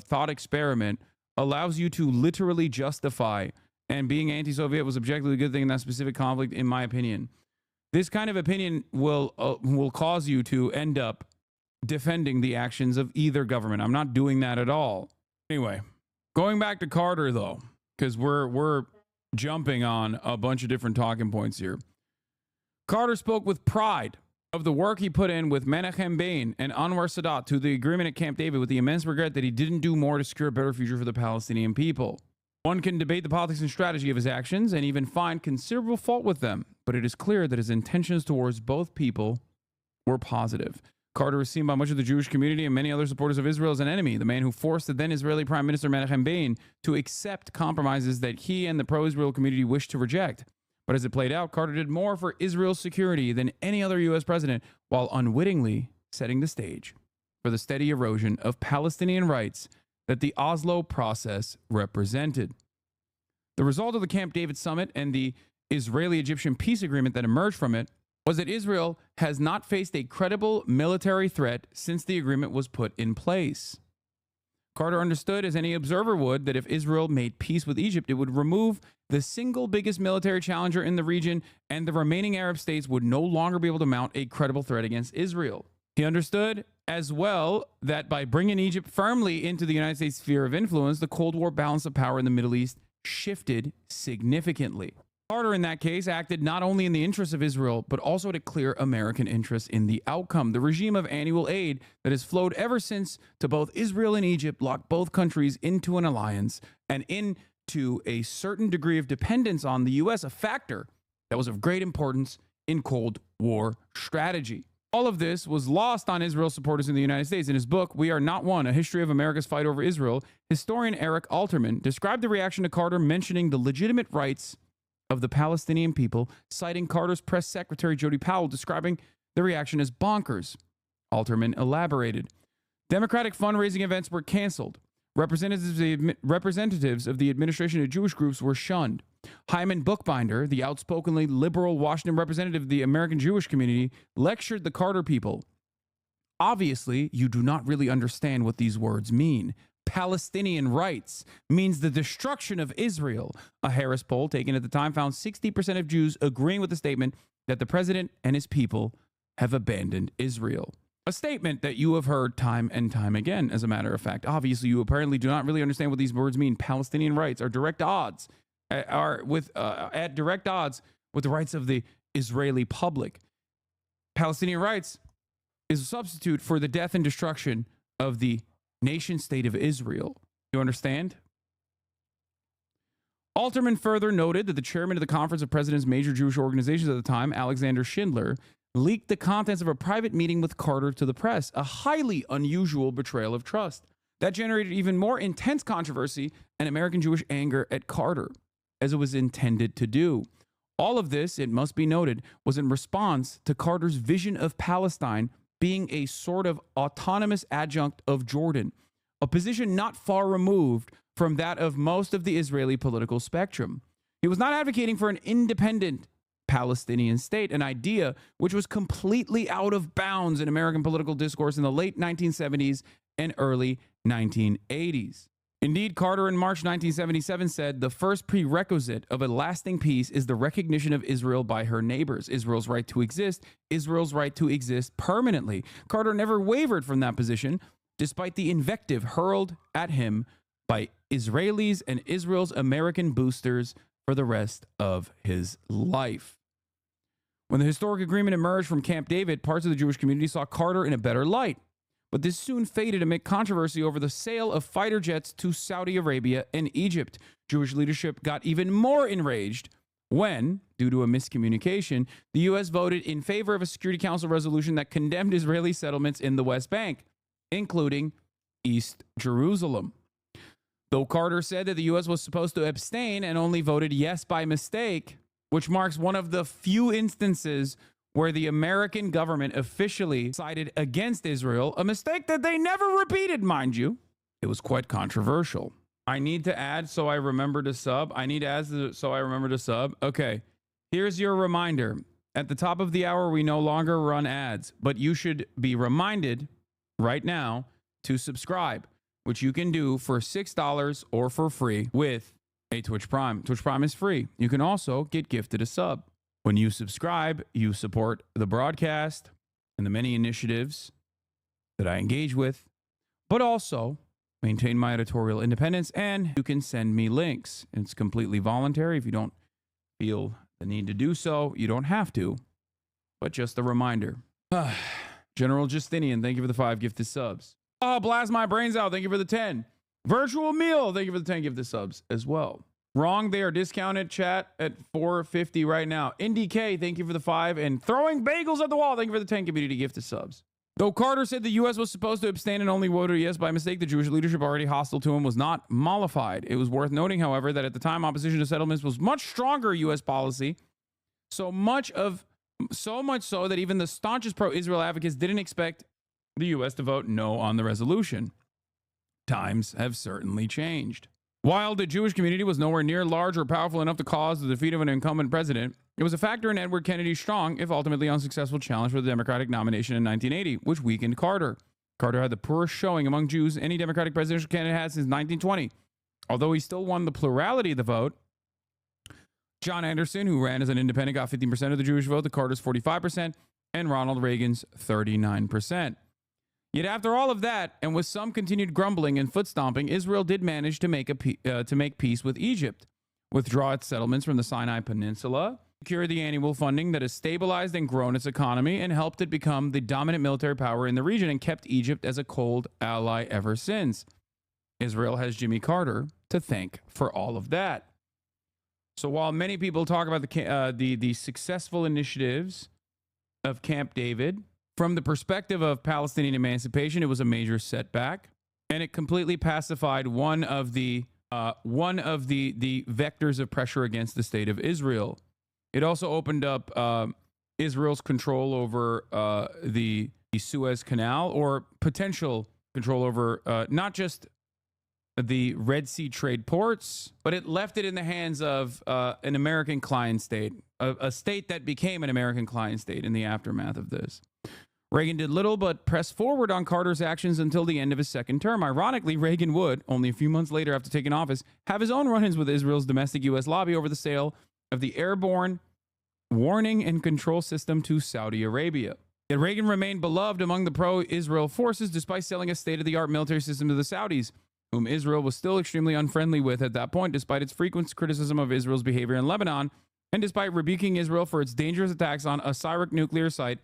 thought experiment allows you to literally justify, and being anti-Soviet was objectively a good thing in that specific conflict, in my opinion. This kind of opinion will cause you to end up defending the actions of either government. I'm not doing that at all. Anyway, going back to Carter though, because we're jumping on a bunch of different talking points here. Carter spoke with pride of the work he put in with Menachem Begin and Anwar Sadat to the agreement at Camp David, with the immense regret that he didn't do more to secure a better future for the Palestinian people. One can debate the politics and strategy of his actions and even find considerable fault with them, but it is clear that his intentions towards both people were positive. Carter is seen by much of the Jewish community and many other supporters of Israel as an enemy, the man who forced the then Israeli Prime Minister Menachem Begin to accept compromises that he and the pro-Israel community wished to reject. But as it played out, Carter did more for Israel's security than any other U.S. president, while unwittingly setting the stage for the steady erosion of Palestinian rights that the Oslo process represented. The result of the Camp David summit and the Israeli-Egyptian peace agreement that emerged from it was that Israel has not faced a credible military threat since the agreement was put in place. Carter understood, as any observer would, that if Israel made peace with Egypt, it would remove the single biggest military challenger in the region, and the remaining Arab states would no longer be able to mount a credible threat against Israel. He understood as well that by bringing Egypt firmly into the United States' sphere of influence, the Cold War balance of power in the Middle East shifted significantly. Carter, in that case, acted not only in the interests of Israel, but also to clear American interests in the outcome. The regime of annual aid that has flowed ever since to both Israel and Egypt locked both countries into an alliance and into a certain degree of dependence on the U.S., a factor that was of great importance in Cold War strategy. All of this was lost on Israel supporters in the United States. In his book, We Are Not One, A History of America's Fight Over Israel, historian Eric Alterman described the reaction to Carter mentioning the legitimate rights of the Palestinian people, citing Carter's press secretary Jody Powell describing the reaction as bonkers. Alterman elaborated. Democratic fundraising events were canceled. Representatives of the administration of Jewish groups were shunned. Hyman Bookbinder, the outspokenly liberal Washington representative of the American Jewish community, lectured the Carter people. Obviously, you do not really understand what these words mean. Palestinian rights means the destruction of Israel. A Harris poll taken at the time found 60% of Jews agreeing with the statement that the president and his people have abandoned Israel. A statement that you have heard time and time again, as a matter of fact. Obviously, you apparently do not really understand what these words mean. Palestinian rights are at direct odds with the rights of the Israeli public. Palestinian rights is a substitute for the death and destruction of the nation state of Israel. You understand? Alterman further noted that the chairman of the Conference of Presidents' major Jewish organizations at the time, Alexander Schindler, leaked the contents of a private meeting with Carter to the press, a highly unusual betrayal of trust. That generated even more intense controversy and American Jewish anger at Carter, as it was intended to do. All of this, it must be noted, was in response to Carter's vision of Palestine being a sort of autonomous adjunct of Jordan, a position not far removed from that of most of the Israeli political spectrum. He was not advocating for an independent Palestinian state, an idea which was completely out of bounds in American political discourse in the late 1970s and early 1980s. Indeed, Carter in March 1977 said, the first prerequisite of a lasting peace is the recognition of Israel by her neighbors, Israel's right to exist, Israel's right to exist permanently. Carter never wavered from that position, despite the invective hurled at him by Israelis and Israel's American boosters for the rest of his life. When the historic agreement emerged from Camp David, parts of the Jewish community saw Carter in a better light. But this soon faded amid controversy over the sale of fighter jets to Saudi Arabia and Egypt. Jewish leadership got even more enraged when, due to a miscommunication, the U.S. voted in favor of a Security Council resolution that condemned Israeli settlements in the West Bank, including East Jerusalem. Though Carter said that the U.S. was supposed to abstain and only voted yes by mistake, which marks one of the few instances where the American government officially sided against Israel, a mistake that they never repeated, mind you. It was quite controversial. I need to add so I remember to sub. Okay, here's your reminder. At the top of the hour, we no longer run ads, but you should be reminded right now to subscribe, which you can do for $6 or for free with a Twitch Prime. Twitch Prime is free. You can also get gifted a sub. When you subscribe, you support the broadcast and the many initiatives that I engage with, but also maintain my editorial independence, and you can send me links. It's completely voluntary. If you don't feel the need to do so, you don't have to, but just a reminder. General Justinian, thank you for the 5 gifted subs. Oh, blast my brains out. Thank you for the 10. Virtual Meal, thank you for the 10 gifted subs as well. Wrong, they are discounted, chat, at $4.50 right now. Indy K, thank you for the 5. And Throwing Bagels at the Wall, thank you for the 10 community gifted subs. Though Carter said the U.S. was supposed to abstain and only voted yes by mistake, the Jewish leadership already hostile to him was not mollified. It was worth noting, however, that at the time, opposition to settlements was much stronger U.S. policy. So much so that even the staunchest pro-Israel advocates didn't expect the U.S. to vote no on the resolution. Times have certainly changed. While the Jewish community was nowhere near large or powerful enough to cause the defeat of an incumbent president, it was a factor in Edward Kennedy's strong, if ultimately unsuccessful, challenge for the Democratic nomination in 1980, which weakened Carter. Carter had the poorest showing among Jews any Democratic presidential candidate had since 1920. Although he still won the plurality of the vote, John Anderson, who ran as an independent, got 15% of the Jewish vote, the Carter's 45%, and Ronald Reagan's 39%. Yet after all of that, and with some continued grumbling and foot stomping, Israel did manage to make peace with Egypt, withdraw its settlements from the Sinai Peninsula, secure the annual funding that has stabilized and grown its economy, and helped it become the dominant military power in the region, and kept Egypt as a cold ally ever since. Israel has Jimmy Carter to thank for all of that. So while many people talk about the successful initiatives of Camp David, from the perspective of Palestinian emancipation, it was a major setback, and it completely pacified one of the vectors of pressure against the state of Israel. It also opened up Israel's control over the Suez Canal, or potential control over not just the Red Sea trade ports, but it left it in the hands of an American client state, a state that became an American client state in the aftermath of this. Reagan did little but press forward on Carter's actions until the end of his second term. Ironically, Reagan would, only a few months later after taking office, have his own run-ins with Israel's domestic U.S. lobby over the sale of the airborne warning and control system to Saudi Arabia. Yet Reagan remained beloved among the pro-Israel forces despite selling a state-of-the-art military system to the Saudis, whom Israel was still extremely unfriendly with at that point, despite its frequent criticism of Israel's behavior in Lebanon, and despite rebuking Israel for its dangerous attacks on a Syriac nuclear site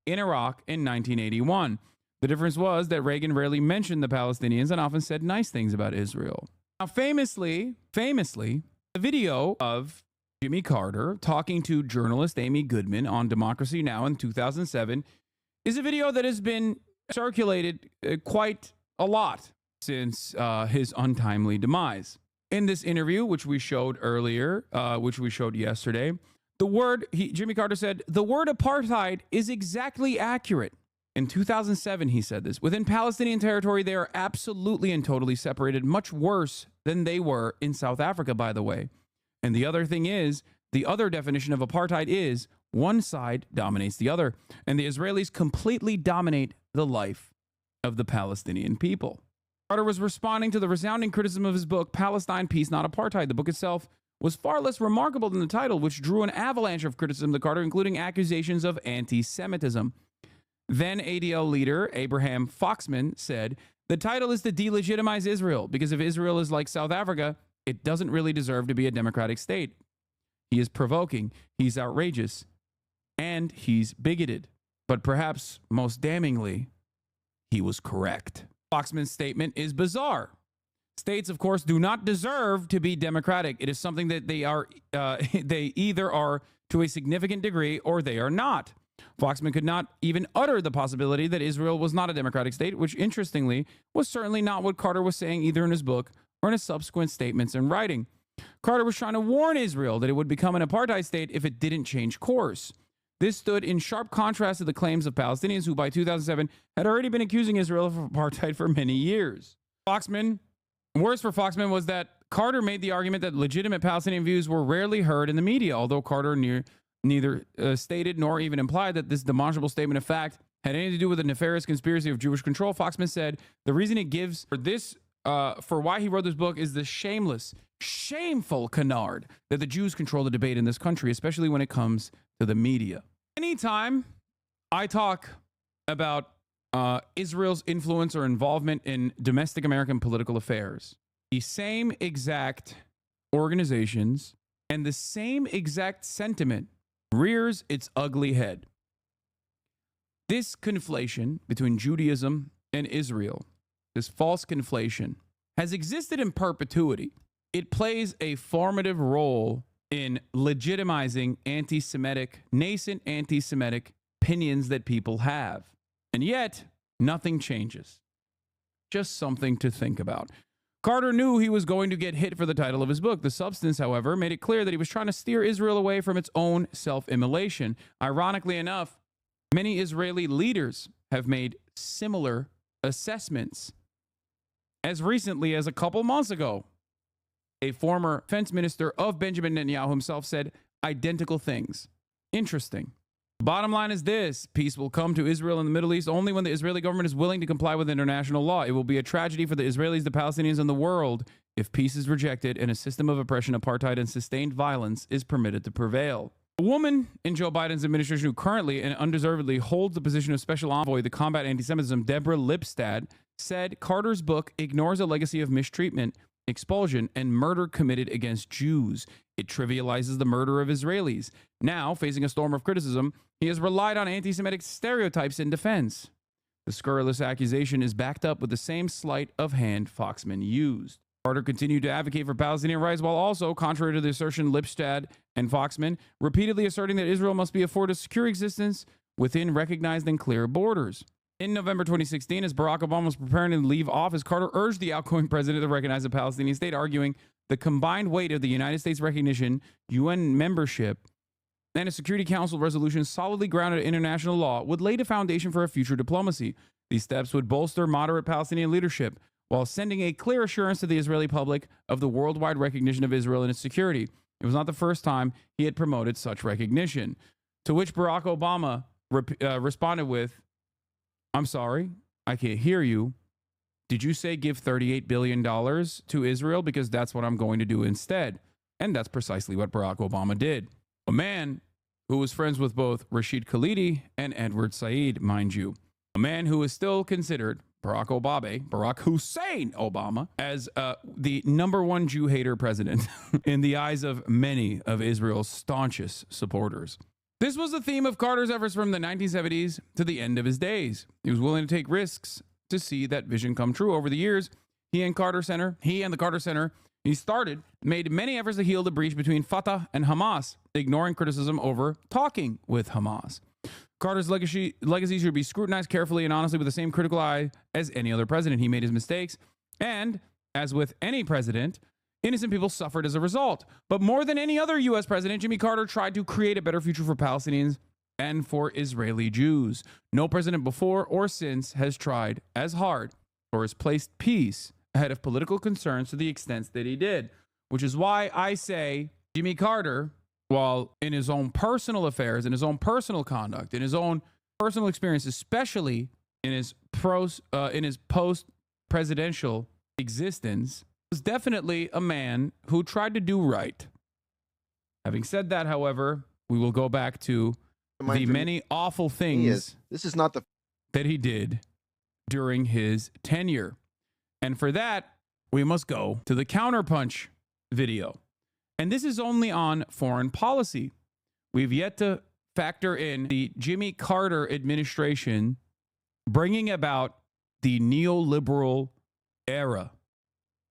in Iraq in 1981. The difference was that Reagan rarely mentioned the Palestinians and often said nice things about Israel. Now, famously, the video of Jimmy Carter talking to journalist Amy Goodman on Democracy Now! In 2007 is a video that has been circulated quite a lot since his untimely demise. In this interview, which we showed earlier, which we showed yesterday, Jimmy Carter said, the word apartheid is exactly accurate. In 2007, he said this. Within Palestinian territory, they are absolutely and totally separated, much worse than they were in South Africa, by the way. And the other thing is, the other definition of apartheid is one side dominates the other, and the Israelis completely dominate the life of the Palestinian people. Carter was responding to the resounding criticism of his book, Palestine, Peace, Not Apartheid. The book itself was far less remarkable than the title, which drew an avalanche of criticism to Carter, including accusations of anti-Semitism. Then ADL leader Abraham Foxman said, the title is to delegitimize Israel, because if Israel is like South Africa, it doesn't really deserve to be a democratic state. He is provoking, he's outrageous, and he's bigoted. But perhaps most damningly, he was correct. Foxman's statement is bizarre. States, of course, do not deserve to be democratic. It is something that they either are to a significant degree or they are not. Foxman could not even utter the possibility that Israel was not a democratic state, which interestingly was certainly not what Carter was saying either in his book or in his subsequent statements and writing. Carter was trying to warn Israel that it would become an apartheid state if it didn't change course. This stood in sharp contrast to the claims of Palestinians who by 2007 had already been accusing Israel of apartheid for many years. Worse for Foxman was that Carter made the argument that legitimate Palestinian views were rarely heard in the media, although Carter neither stated nor even implied that this demonstrable statement of fact had anything to do with a nefarious conspiracy of Jewish control. Foxman said the reason he gives for why he wrote this book is the shameful canard that the Jews control the debate in this country, especially when it comes to the media. Anytime I talk about Israel's influence or involvement in domestic American political affairs, the same exact organizations and the same exact sentiment rears its ugly head. This conflation between Judaism and Israel, this false conflation, has existed in perpetuity. It plays a formative role in legitimizing nascent anti-Semitic opinions that people have. And yet, nothing changes. Just something to think about. Carter knew he was going to get hit for the title of his book. The substance, however, made it clear that he was trying to steer Israel away from its own self-immolation. Ironically enough, many Israeli leaders have made similar assessments. As recently as a couple months ago, a former defense minister of Benjamin Netanyahu himself said identical things. Interesting. Bottom line is this: peace will come to Israel and the Middle East only when the Israeli government is willing to comply with international law. It will be a tragedy for the Israelis, the Palestinians, and the world if peace is rejected and a system of oppression, apartheid, and sustained violence is permitted to prevail. A woman in Joe Biden's administration who currently and undeservedly holds the position of special envoy to combat anti-Semitism, Deborah Lipstadt, said Carter's book ignores a legacy of mistreatment, expulsion, and murder committed against Jews. It trivializes the murder of Israelis. Now, facing a storm of criticism, he has relied on anti-Semitic stereotypes in defense. The scurrilous accusation is backed up with the same sleight of hand Foxman used. Carter continued to advocate for Palestinian rights while also, contrary to the assertion Lipstadt and Foxman, repeatedly asserting that Israel must be afforded a secure existence within recognized and clear borders. In November 2016, as Barack Obama was preparing to leave office, Carter urged the outgoing president to recognize a Palestinian state, arguing the combined weight of the United States recognition, UN membership, and a Security Council resolution solidly grounded in international law would lay the foundation for a future diplomacy. These steps would bolster moderate Palestinian leadership while sending a clear assurance to the Israeli public of the worldwide recognition of Israel and its security. It was not the first time he had promoted such recognition. To which Barack Obama responded with, "I'm sorry, I can't hear you. Did you say give $38 billion to Israel? Because that's what I'm going to do instead." And that's precisely what Barack Obama did. A man who was friends with both Rashid Khalidi and Edward Said, mind you. A man who is still considered, Barack Hussein Obama, as the #1 Jew hater president in the eyes of many of Israel's staunchest supporters. This was the theme of Carter's efforts from the 1970s to the end of his days. He was willing to take risks to see that vision come true. Over the years, he and the Carter Center, made many efforts to heal the breach between Fatah and Hamas, ignoring criticism over talking with Hamas. Carter's legacy should be scrutinized carefully and honestly with the same critical eye as any other president. He made his mistakes, and as with any president, innocent people suffered as a result. But more than any other U.S. president, Jimmy Carter tried to create a better future for Palestinians and for Israeli Jews. No president before or since has tried as hard or has placed peace ahead of political concerns to the extent that he did, which is why I say Jimmy Carter, while in his own personal affairs, in his own personal conduct, in his own personal experience, especially in his post-presidential existence, was definitely a man who tried to do right. Having said that, however, we will go back to the many awful things that he did during his tenure. And for that, we must go to the Counterpunch video. And this is only on foreign policy. We've yet to factor in the Jimmy Carter administration bringing about the neoliberal era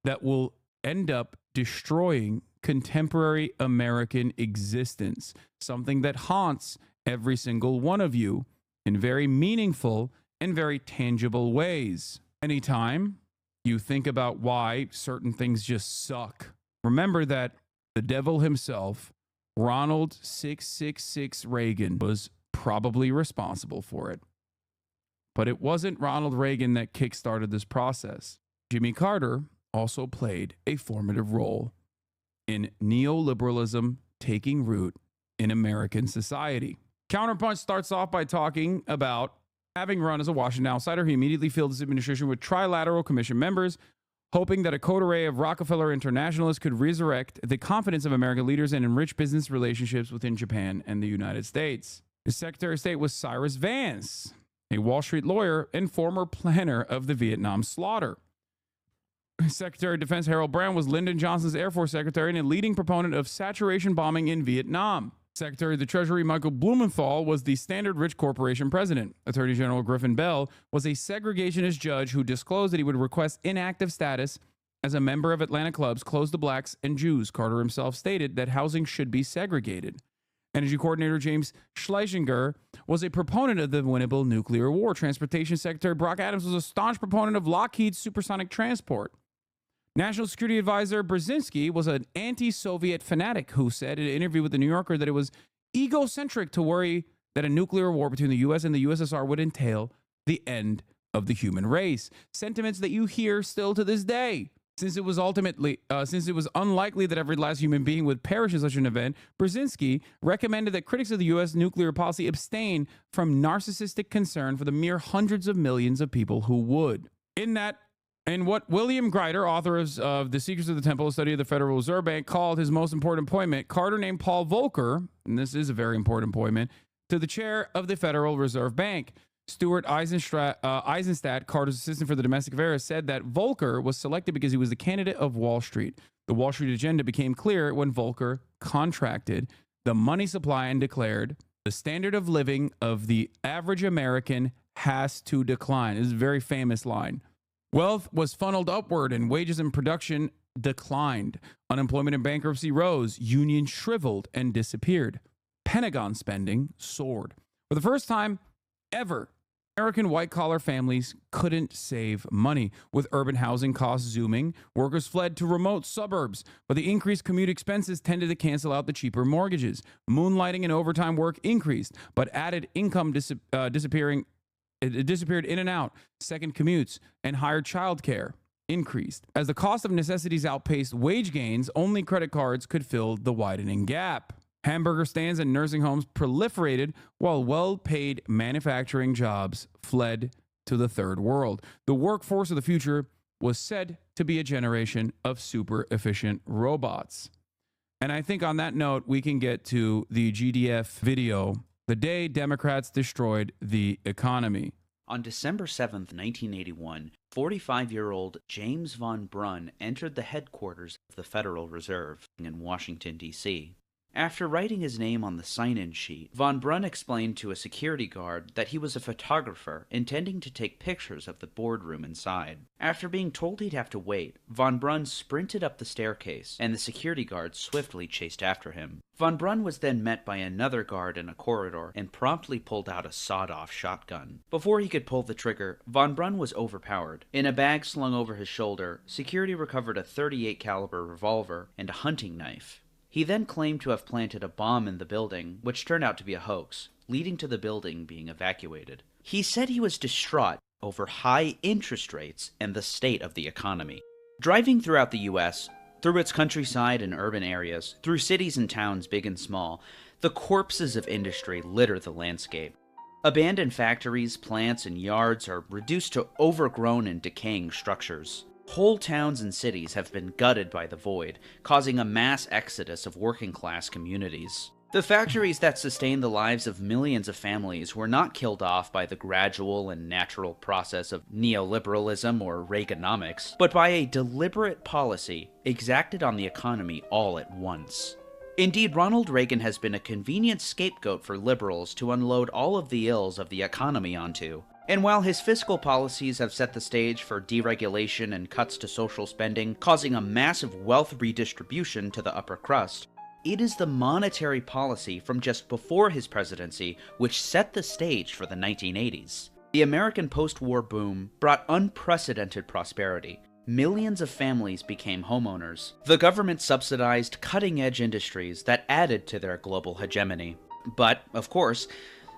that will end up destroying contemporary American existence, something that haunts every single one of you in very meaningful and very tangible ways. Anytime you think about why certain things just suck, remember that the devil himself, Ronald 666 Reagan, was probably responsible for it. But it wasn't Ronald Reagan that kickstarted this process. Jimmy Carter also played a formative role in neoliberalism taking root in American society. Counterpunch starts off by talking about having run as a Washington outsider. He immediately filled his administration with trilateral commission members, hoping that a coterie of Rockefeller internationalists could resurrect the confidence of American leaders and enrich business relationships within Japan and the United States. His Secretary of State was Cyrus Vance, a Wall Street lawyer and former planner of the Vietnam slaughter. Secretary of Defense Harold Brown was Lyndon Johnson's Air Force Secretary and a leading proponent of saturation bombing in Vietnam. Secretary of the Treasury Michael Blumenthal was the Standard Rich Corporation president. Attorney General Griffin Bell was a segregationist judge who disclosed that he would request inactive status as a member of Atlanta clubs closed to blacks and Jews. Carter himself stated that housing should be segregated. Energy Coordinator James Schlesinger was a proponent of the winnable nuclear war. Transportation Secretary Brock Adams was a staunch proponent of Lockheed's supersonic transport. National Security Advisor Brzezinski was an anti-Soviet fanatic who said in an interview with The New Yorker that it was egocentric to worry that a nuclear war between the U.S. and the USSR would entail the end of the human race. Sentiments that you hear still to this day. Since it was unlikely that every last human being would perish in such an event, Brzezinski recommended that critics of the U.S. nuclear policy abstain from narcissistic concern for the mere hundreds of millions of people who would. In what William Greider, author of The Secrets of the Temple, a study of the Federal Reserve Bank, called his most important appointment, Carter named Paul Volcker, and this is a very important appointment, to the chair of the Federal Reserve Bank. Stuart Eisenstat, Carter's assistant for the domestic affairs, said that Volcker was selected because he was the candidate of Wall Street. The Wall Street agenda became clear when Volcker contracted the money supply and declared the standard of living of the average American has to decline. This is a very famous line. Wealth was funneled upward and wages and production declined. Unemployment and bankruptcy rose. Unions shriveled and disappeared. Pentagon spending soared. For the first time ever, American white-collar families couldn't save money. With urban housing costs zooming, workers fled to remote suburbs, but the increased commute expenses tended to cancel out the cheaper mortgages. Moonlighting and overtime work increased, but added income disappeared in and out. Second commutes and higher childcare increased. As the cost of necessities outpaced wage gains, only credit cards could fill the widening gap. Hamburger stands and nursing homes proliferated while well-paid manufacturing jobs fled to the third world. The workforce of the future was said to be a generation of super efficient robots. And I think on that note, we can get to the GDF video, The Day Democrats Destroyed the Economy. On December 7th, 1981, 45-year-old James von Brunn entered the headquarters of the Federal Reserve in Washington, D.C. After writing his name on the sign-in sheet, von Brunn explained to a security guard that he was a photographer intending to take pictures of the boardroom inside. After being told he'd have to wait, von Brunn sprinted up the staircase, and the security guard swiftly chased after him. Von Brunn was then met by another guard in a corridor and promptly pulled out a sawed-off shotgun. Before he could pull the trigger, von Brunn was overpowered. In a bag slung over his shoulder, security recovered a .38 caliber revolver and a hunting knife. He then claimed to have planted a bomb in the building, which turned out to be a hoax, leading to the building being evacuated. He said he was distraught over high interest rates and the state of the economy. Driving throughout the U.S., through its countryside and urban areas, through cities and towns big and small, the corpses of industry litter the landscape. Abandoned factories, plants, and yards are reduced to overgrown and decaying structures. Whole towns and cities have been gutted by the void, causing a mass exodus of working-class communities. The factories that sustain the lives of millions of families were not killed off by the gradual and natural process of neoliberalism or Reaganomics, but by a deliberate policy exacted on the economy all at once. Indeed, Ronald Reagan has been a convenient scapegoat for liberals to unload all of the ills of the economy onto. And while his fiscal policies have set the stage for deregulation and cuts to social spending, causing a massive wealth redistribution to the upper crust, it is the monetary policy from just before his presidency which set the stage for the 1980s. The American post-war boom brought unprecedented prosperity. Millions of families became homeowners. The government subsidized cutting-edge industries that added to their global hegemony. But, of course,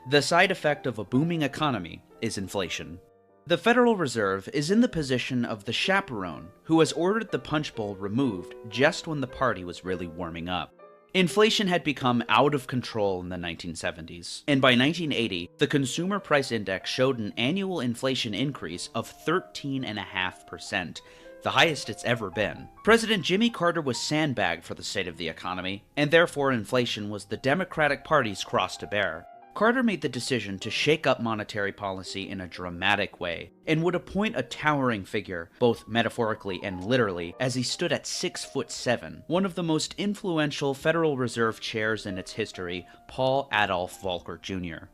the side effect of a booming economy is inflation. The Federal Reserve is in the position of the chaperone who has ordered the punch bowl removed just when the party was really warming up. Inflation had become out of control in the 1970s, and by 1980, the Consumer Price Index showed an annual inflation increase of 13.5%, the highest it's ever been. President Jimmy Carter was sandbagged for the state of the economy, and therefore inflation was the Democratic Party's cross to bear. Carter made the decision to shake up monetary policy in a dramatic way, and would appoint a towering figure, both metaphorically and literally, as he stood at 6'7", one of the most influential Federal Reserve chairs in its history, Paul Adolph Volcker Jr.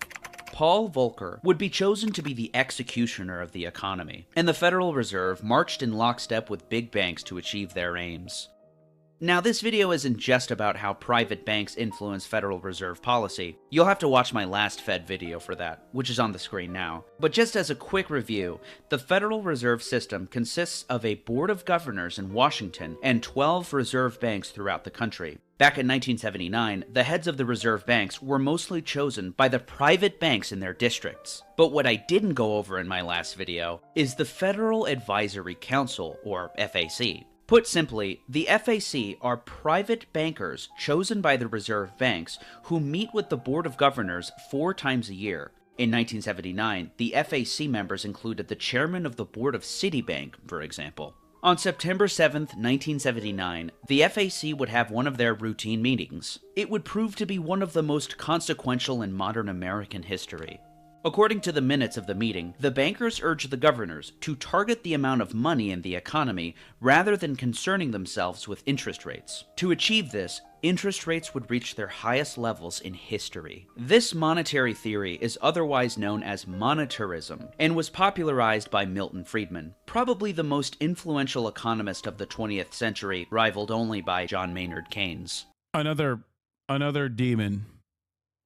Paul Volcker would be chosen to be the executioner of the economy, and the Federal Reserve marched in lockstep with big banks to achieve their aims. Now, this video isn't just about how private banks influence Federal Reserve policy. You'll have to watch my last Fed video for that, which is on the screen now. But just as a quick review, the Federal Reserve System consists of a board of governors in Washington and 12 reserve banks throughout the country. Back in 1979, the heads of the reserve banks were mostly chosen by the private banks in their districts. But what I didn't go over in my last video is the Federal Advisory Council, or FAC. Put simply, the FAC are private bankers chosen by the reserve banks who meet with the Board of Governors 4 times a year. In 1979, the FAC members included the chairman of the board of Citibank, for example. On September 7, 1979, the FAC would have one of their routine meetings. It would prove to be one of the most consequential in modern American history. According to the minutes of the meeting, the bankers urged the governors to target the amount of money in the economy rather than concerning themselves with interest rates. To achieve this, interest rates would reach their highest levels in history. This monetary theory is otherwise known as monetarism and was popularized by Milton Friedman, probably the most influential economist of the 20th century, rivaled only by John Maynard Keynes. Another demon.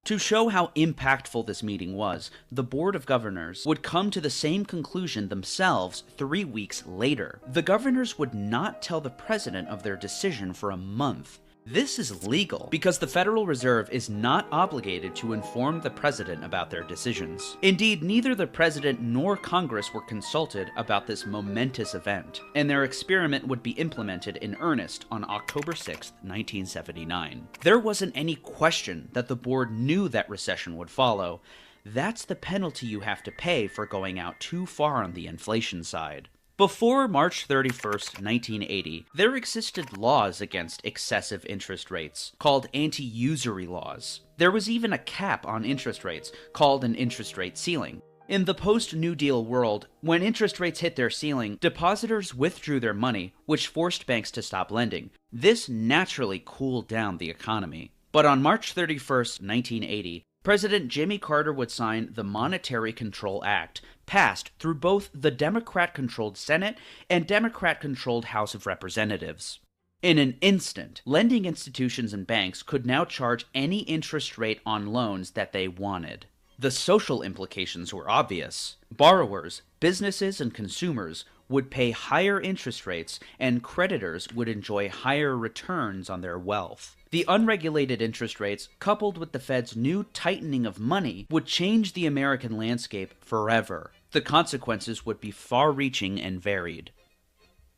To show how impactful this meeting was, the Board of Governors would come to the same conclusion themselves 3 weeks later. The governors would not tell the president of their decision for a month. This is legal because the Federal Reserve is not obligated to inform the president about their decisions. Indeed, neither the president nor Congress were consulted about this momentous event, and their experiment would be implemented in earnest on October 6, 1979. There wasn't any question that the board knew that recession would follow. That's the penalty you have to pay for going out too far on the inflation side. Before March 31st, 1980, there existed laws against excessive interest rates, called anti-usury laws. There was even a cap on interest rates, called an interest rate ceiling. In the post-New Deal world, when interest rates hit their ceiling, depositors withdrew their money, which forced banks to stop lending. This naturally cooled down the economy. But on March 31st, 1980, President Jimmy Carter would sign the Monetary Control Act, passed through both the Democrat-controlled Senate and Democrat-controlled House of Representatives. In an instant, lending institutions and banks could now charge any interest rate on loans that they wanted. The social implications were obvious. Borrowers, businesses, and consumers would pay higher interest rates, and creditors would enjoy higher returns on their wealth. The unregulated interest rates, coupled with the Fed's new tightening of money, would change the American landscape forever. The consequences would be far-reaching and varied.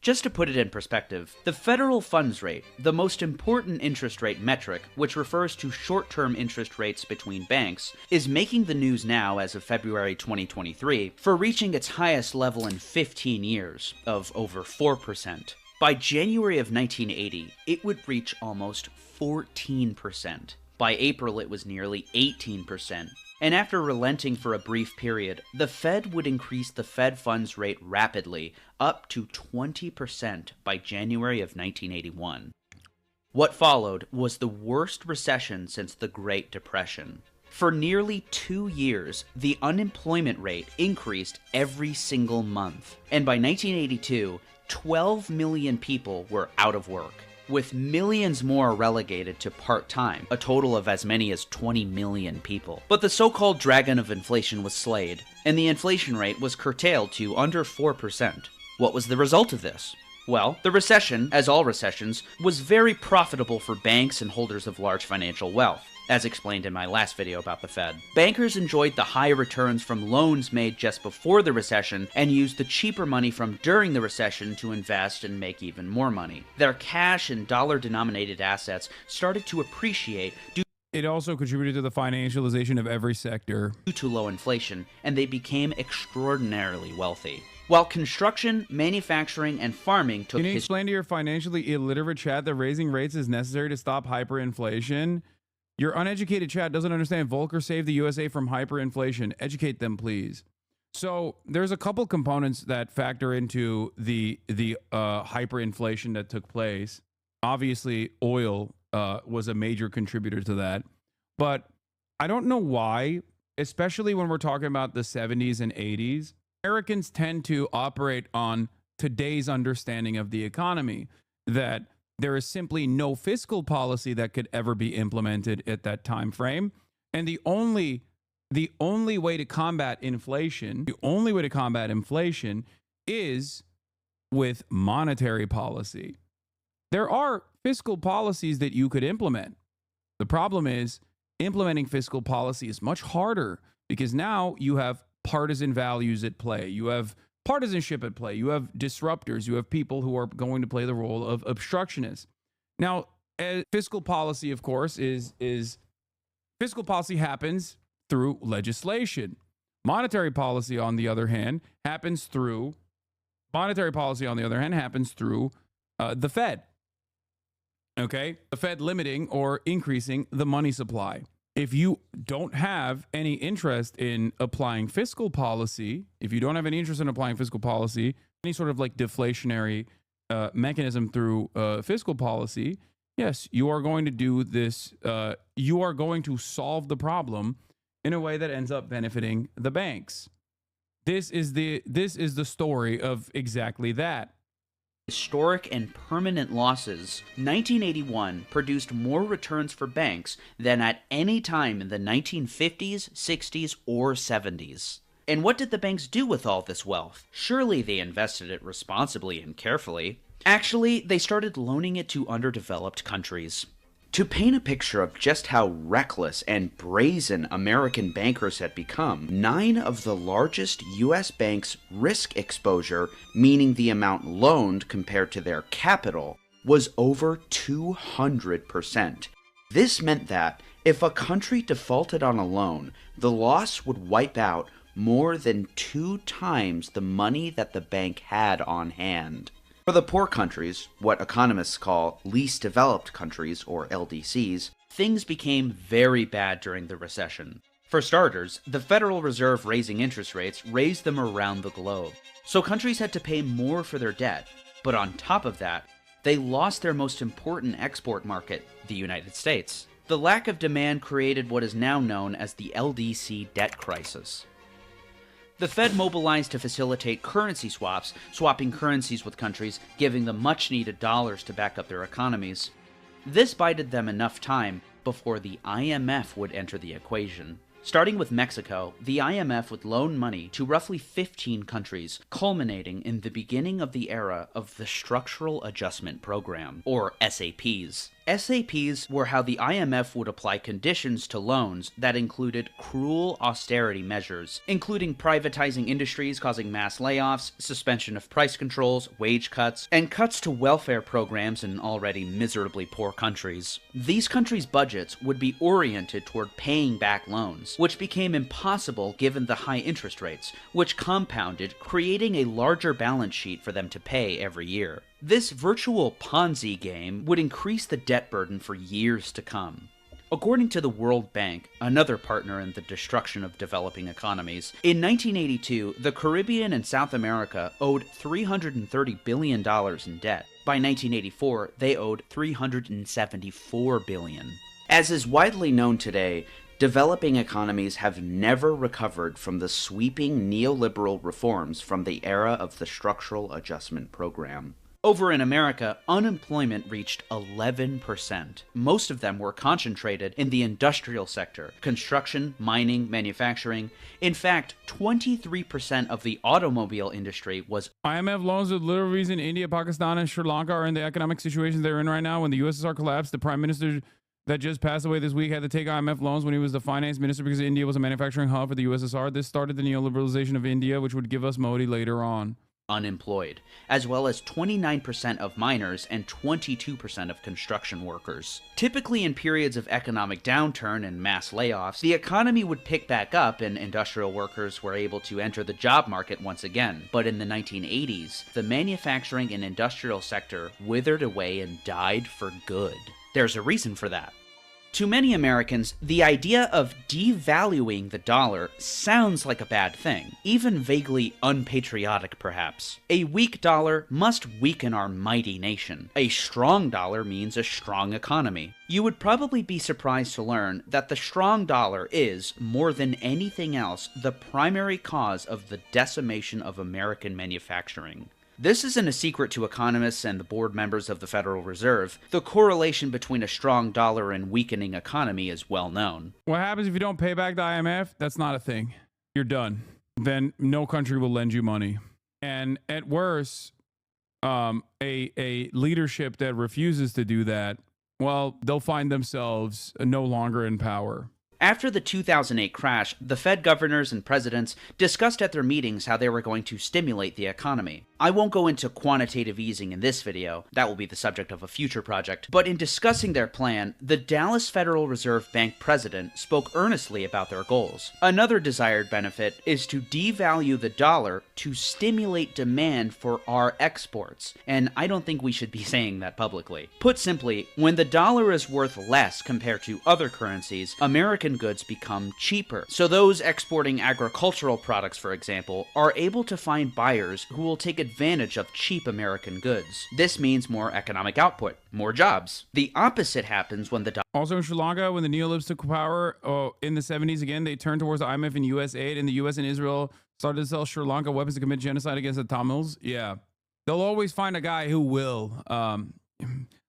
Just to put it in perspective, the federal funds rate, the most important interest rate metric, which refers to short-term interest rates between banks, is making the news now as of February 2023 for reaching its highest level in 15 years, of over 4%. By January of 1980, it would reach almost 14%. By April, it was nearly 18%. And after relenting for a brief period, the Fed would increase the Fed funds rate rapidly, up to 20% by January of 1981. What followed was the worst recession since the Great Depression. For nearly 2 years, the unemployment rate increased every single month. And by 1982, 12 million people were out of work, with millions more relegated to part-time, a total of as many as 20 million people. But the so-called dragon of inflation was slayed, and the inflation rate was curtailed to under 4%. What was the result of this? Well, the recession, as all recessions, was very profitable for banks and holders of large financial wealth, as explained in my last video about the Fed. Bankers enjoyed the high returns from loans made just before the recession and used the cheaper money from during the recession to invest and make even more money. Their cash and dollar-denominated assets started to appreciate due It also contributed to the financialization of every sector to low inflation, and they became extraordinarily wealthy. While construction, manufacturing, and farming took... Can you explain to your financially illiterate chat that raising rates is necessary to stop hyperinflation? Your uneducated chat doesn't understand Volcker saved the USA from hyperinflation. Educate them, please. So there's a couple components that factor into the hyperinflation that took place. Obviously, oil was a major contributor to that. But I don't know why, especially when we're talking about the 70s and 80s, Americans tend to operate on today's understanding of the economy, that there is simply no fiscal policy that could ever be implemented at that time frame. And the only way to combat inflation, is with monetary policy. There are fiscal policies that you could implement. The problem is implementing fiscal policy is much harder because now you have partisan values at play. You have partisanship at play. You have disruptors. You have people who are going to play the role of obstructionists. Now, fiscal policy, of course, is fiscal policy happens through legislation. Monetary policy, on the other hand, happens through the Fed. Okay, the Fed limiting or increasing the money supply. if you don't have any interest in applying fiscal policy, any sort of like deflationary mechanism through fiscal policy, yes, you are going to do this. You are going to solve the problem in a way that ends up benefiting the banks. This is the story of exactly that. Historic and permanent losses, 1981 produced more returns for banks than at any time in the 1950s, 60s, or 70s. And what did the banks do with all this wealth? Surely they invested it responsibly and carefully. Actually, they started loaning it to underdeveloped countries. To paint a picture of just how reckless and brazen American bankers had become, 9 of the largest U.S. banks' risk exposure, meaning the amount loaned compared to their capital, was over 200%. This meant that if a country defaulted on a loan, the loss would wipe out more than 2 times the money that the bank had on hand. For the poor countries, what economists call least developed countries, or LDCs, things became very bad during the recession. For starters, the Federal Reserve raising interest rates raised them around the globe, so countries had to pay more for their debt. But on top of that, they lost their most important export market, the United States. The lack of demand created what is now known as the LDC debt crisis. The Fed mobilized to facilitate currency swaps, swapping currencies with countries, giving them much-needed dollars to back up their economies. This bided them enough time before the IMF would enter the equation. Starting with Mexico, the IMF would loan money to roughly 15 countries, culminating in the beginning of the era of the Structural Adjustment Program, or SAPs. SAPs were how the IMF would apply conditions to loans that included cruel austerity measures, including privatizing industries causing mass layoffs, suspension of price controls, wage cuts, and cuts to welfare programs in already miserably poor countries. These countries' budgets would be oriented toward paying back loans, which became impossible given the high interest rates, which compounded, creating a larger balance sheet for them to pay every year. This virtual Ponzi game would increase the debt burden for years to come. According to the World Bank, another partner in the destruction of developing economies, in 1982, the Caribbean and South America owed $330 billion in debt. By 1984, they owed $374 billion. As is widely known today, developing economies have never recovered from the sweeping neoliberal reforms from the era of the Structural Adjustment Program. Over in America, unemployment reached 11%. Most of them were concentrated in the industrial sector, construction, mining, manufacturing. In fact, 23% of the automobile industry was IMF loans are the literal reason India, Pakistan, and Sri Lanka are in the economic situation they're in right now. When the USSR collapsed, the prime minister that just passed away this week had to take IMF loans when he was the finance minister because India was a manufacturing hub for the USSR. This started the neoliberalization of India, which would give us Modi later on. Unemployed, as well as 29% of miners and 22% of construction workers. Typically in periods of economic downturn and mass layoffs, the economy would pick back up and industrial workers were able to enter the job market once again. But in the 1980s, the manufacturing and industrial sector withered away and died for good. There's a reason for that. To many Americans, the idea of devaluing the dollar sounds like a bad thing, even vaguely unpatriotic perhaps. A weak dollar must weaken our mighty nation. A strong dollar means a strong economy. You would probably be surprised to learn that the strong dollar is, more than anything else, the primary cause of the decimation of American manufacturing. This isn't a secret to economists and the board members of the Federal Reserve. The correlation between a strong dollar and weakening economy is well known. What happens if you don't pay back the IMF? That's not a thing. You're done. Then no country will lend you money. And at worst, a leadership that refuses to do that, well, they'll find themselves no longer in power. After the 2008 crash, the Fed governors and presidents discussed at their meetings how they were going to stimulate the economy. I won't go into quantitative easing in this video, that will be the subject of a future project, but in discussing their plan, the Dallas Federal Reserve Bank president spoke earnestly about their goals. Another desired benefit is to devalue the dollar to stimulate demand for our exports, and I don't think we should be saying that publicly. Put simply, when the dollar is worth less compared to other currencies, American goods become cheaper. So those exporting agricultural products, for example, are able to find buyers who will take advantage of cheap American goods. This means more economic output, more jobs. The opposite happens when the dollar... Also in Sri Lanka, when the Neoliberals took power in the 70s again, they turned towards the IMF and US aid, and the US and Israel started to sell Sri Lanka weapons to commit genocide against the Tamils. Yeah. They'll always find a guy who will.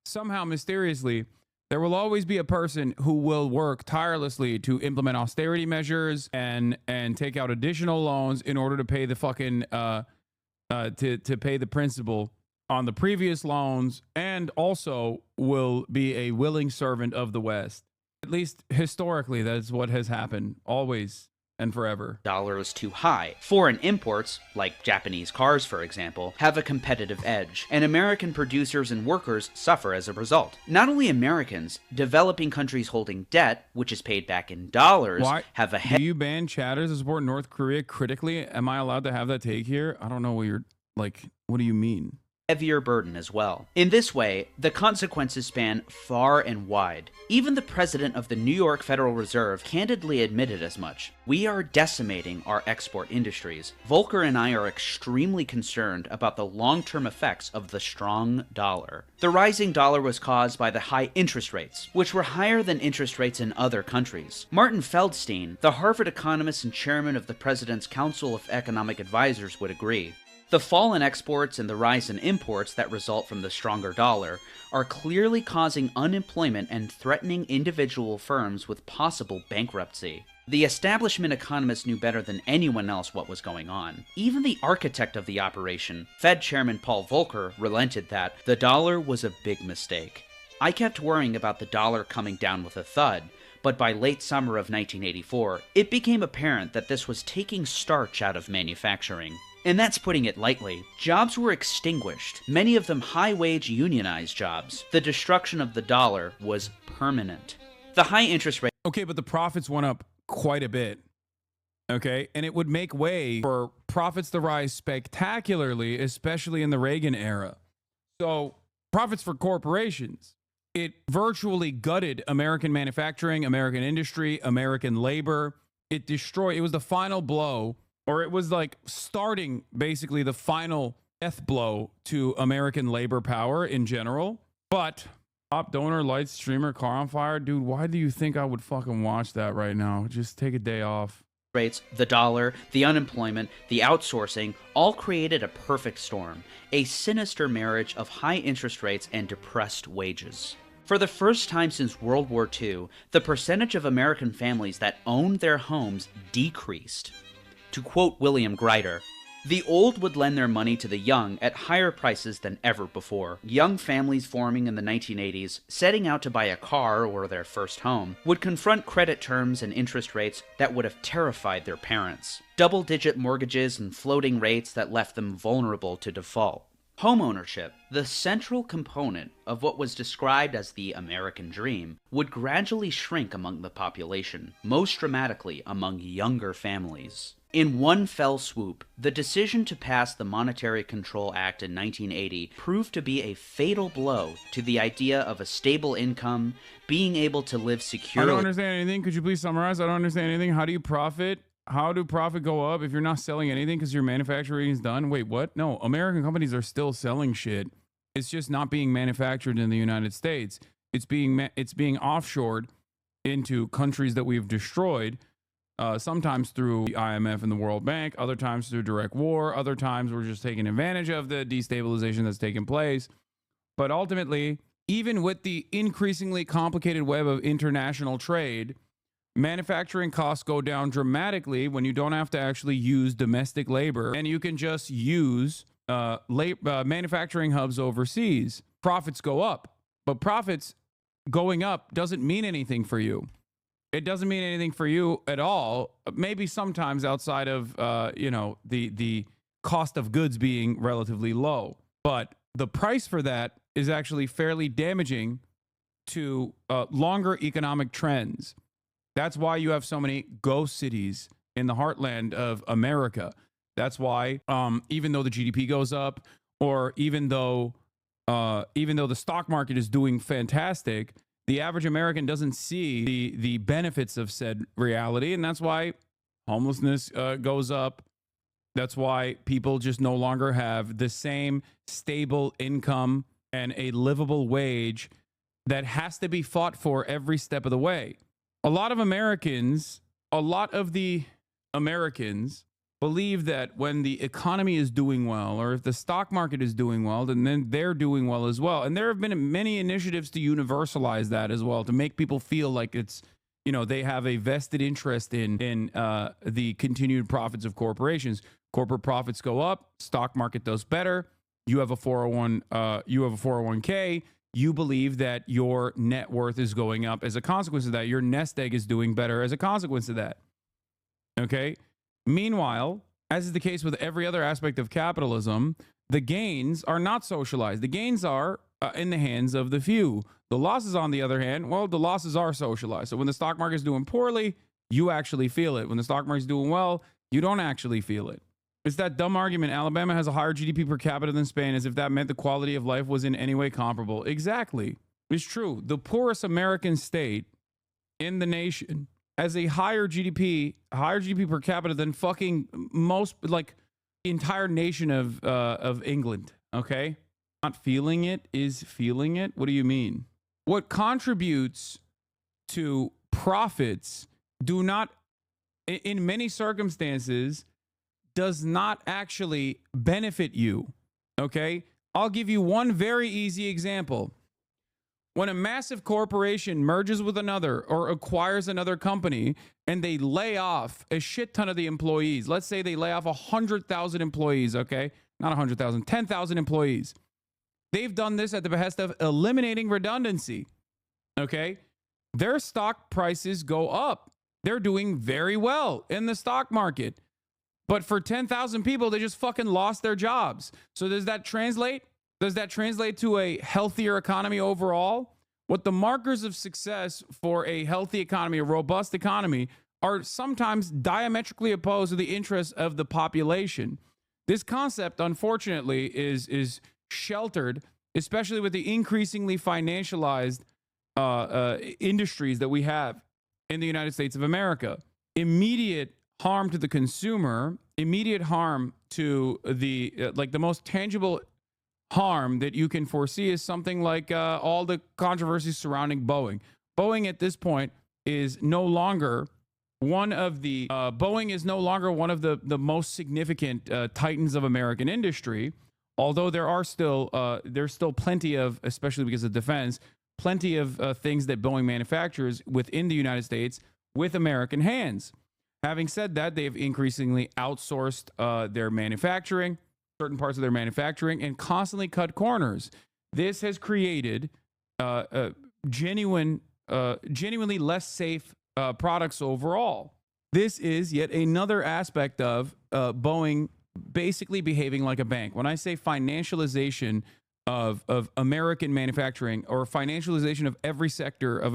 Somehow, mysteriously, there will always be a person who will work tirelessly to implement austerity measures and take out additional loans in order to pay the fucking to pay the principal on the previous loans, and also will be a willing servant of the West. At least historically, that's what has happened always and forever. Dollar is too high. Foreign imports, like Japanese cars for example, have a competitive edge, and American producers and workers suffer as a result. Not only Americans, developing countries holding debt, which is paid back in dollars, have a Do you ban chatters to support North Korea critically? Am I allowed to have that take here? I don't know what you're, like, what do you mean? Heavier burden as well. In this way, the consequences span far and wide. Even the president of the New York Federal Reserve candidly admitted as much. We are decimating our export industries. Volker and I are extremely concerned about the long-term effects of the strong dollar. The rising dollar was caused by the high interest rates, which were higher than interest rates in other countries. Martin Feldstein, the Harvard economist and chairman of the President's Council of Economic Advisors, would agree. The fall in exports and the rise in imports that result from the stronger dollar are clearly causing unemployment and threatening individual firms with possible bankruptcy. The establishment economists knew better than anyone else what was going on. Even the architect of the operation, Fed Chairman Paul Volcker, relented that the dollar was a big mistake. I kept worrying about the dollar coming down with a thud, but by late summer of 1984, it became apparent that this was taking starch out of manufacturing. And that's putting it lightly. Jobs were extinguished, many of them high-wage unionized jobs. The destruction of the dollar was permanent. The high interest rate... Okay, but the profits went up quite a bit. Okay, and it would make way for profits to rise spectacularly, especially in the Reagan era. So, profits for corporations. It virtually gutted American manufacturing, American industry, American labor. It destroyed... It was the final blow, or it was like starting basically the final death blow to American labor power in general. But top donor, light streamer, car on fire. Dude, why do you think I would fucking watch that right now? Just take a day off. Rates, the dollar, the unemployment, the outsourcing, all created a perfect storm. A sinister marriage of high interest rates and depressed wages. For the first time since World War II, the percentage of American families that owned their homes decreased. To quote William Greider, "The old would lend their money to the young at higher prices than ever before. Young families forming in the 1980s, setting out to buy a car or their first home, would confront credit terms and interest rates that would have terrified their parents. Double-digit mortgages and floating rates that left them vulnerable to default. Homeownership, the central component of what was described as the American dream, would gradually shrink among the population, most dramatically among younger families. In one fell swoop, the decision to pass the Monetary Control Act in 1980 proved to be a fatal blow to the idea of a stable income, being able to live securely." I don't understand anything. Could you please summarize? I don't understand anything. How do you profit? How do profit go up if you're not selling anything because your manufacturing is done? Wait, what? No, American companies are still selling shit. It's just not being manufactured in the United States. It's being offshored into countries that we've destroyed. Sometimes through the IMF and the World Bank, other times through direct war, other times we're just taking advantage of the destabilization that's taken place. But ultimately, even with the increasingly complicated web of international trade, manufacturing costs go down dramatically when you don't have to actually use domestic labor and you can just use manufacturing hubs overseas. Profits go up, but profits going up doesn't mean anything for you. it doesn't mean anything for you at all. Maybe sometimes outside of, the cost of goods being relatively low. But the price for that is actually fairly damaging to longer economic trends. That's why you have so many ghost cities in the heartland of America. That's why, even though the GDP goes up, or even though the stock market is doing fantastic, the average American doesn't see the benefits of said reality, and that's why homelessness goes up. That's why people just no longer have the same stable income and a livable wage that has to be fought for every step of the way. A lot of the Americans believe that when the economy is doing well, or if the stock market is doing well, then they're doing well as well. And there have been many initiatives to universalize that as well, to make people feel like it's, they have a vested interest in the continued profits of corporations. Corporate profits go up, stock market does better. You have a 401k. You believe that your net worth is going up as a consequence of that. Your nest egg is doing better as a consequence of that. Okay. Meanwhile, as is the case with every other aspect of capitalism, the gains are not socialized. The gains are in the hands of the few. The losses, on the other hand, well, the losses are socialized. So when the stock market is doing poorly, you actually feel it. When the stock market is doing well, you don't actually feel it. It's that dumb argument, Alabama has a higher GDP per capita than Spain, as if that meant the quality of life was in any way comparable. Exactly. It's true. The poorest American state in the nation has a higher GDP per capita than fucking most, like, the entire nation of England. Okay? Not feeling it is feeling it. What do you mean? What contributes to profits do not, in many circumstances, does not actually benefit you. Okay? I'll give you one very easy example. When a massive corporation merges with another or acquires another company and they lay off a shit ton of the employees, let's say they lay off 100,000 employees, okay? Not 100,000, 10,000 employees. They've done this at the behest of eliminating redundancy, okay? Their stock prices go up. They're doing very well in the stock market. But for 10,000 people, they just fucking lost their jobs. So does that translate? Does that translate to a healthier economy overall? What the markers of success for a healthy economy, a robust economy, are sometimes diametrically opposed to the interests of the population. This concept, unfortunately, is sheltered, especially with the increasingly financialized industries that we have in the United States of America. Immediate harm to the consumer, immediate harm to the the most tangible harm that you can foresee is something like all the controversies surrounding Boeing. Boeing at this point is no longer one of the most significant titans of American industry, although there's still plenty of, especially because of defense, plenty of things that Boeing manufactures within the United States with American hands. Having said that, they've increasingly outsourced their manufacturing, certain parts of their manufacturing, and constantly cut corners. This has created genuinely less safe products overall. This is yet another aspect of Boeing basically behaving like a bank. When I say financialization of American manufacturing, or financialization of every sector of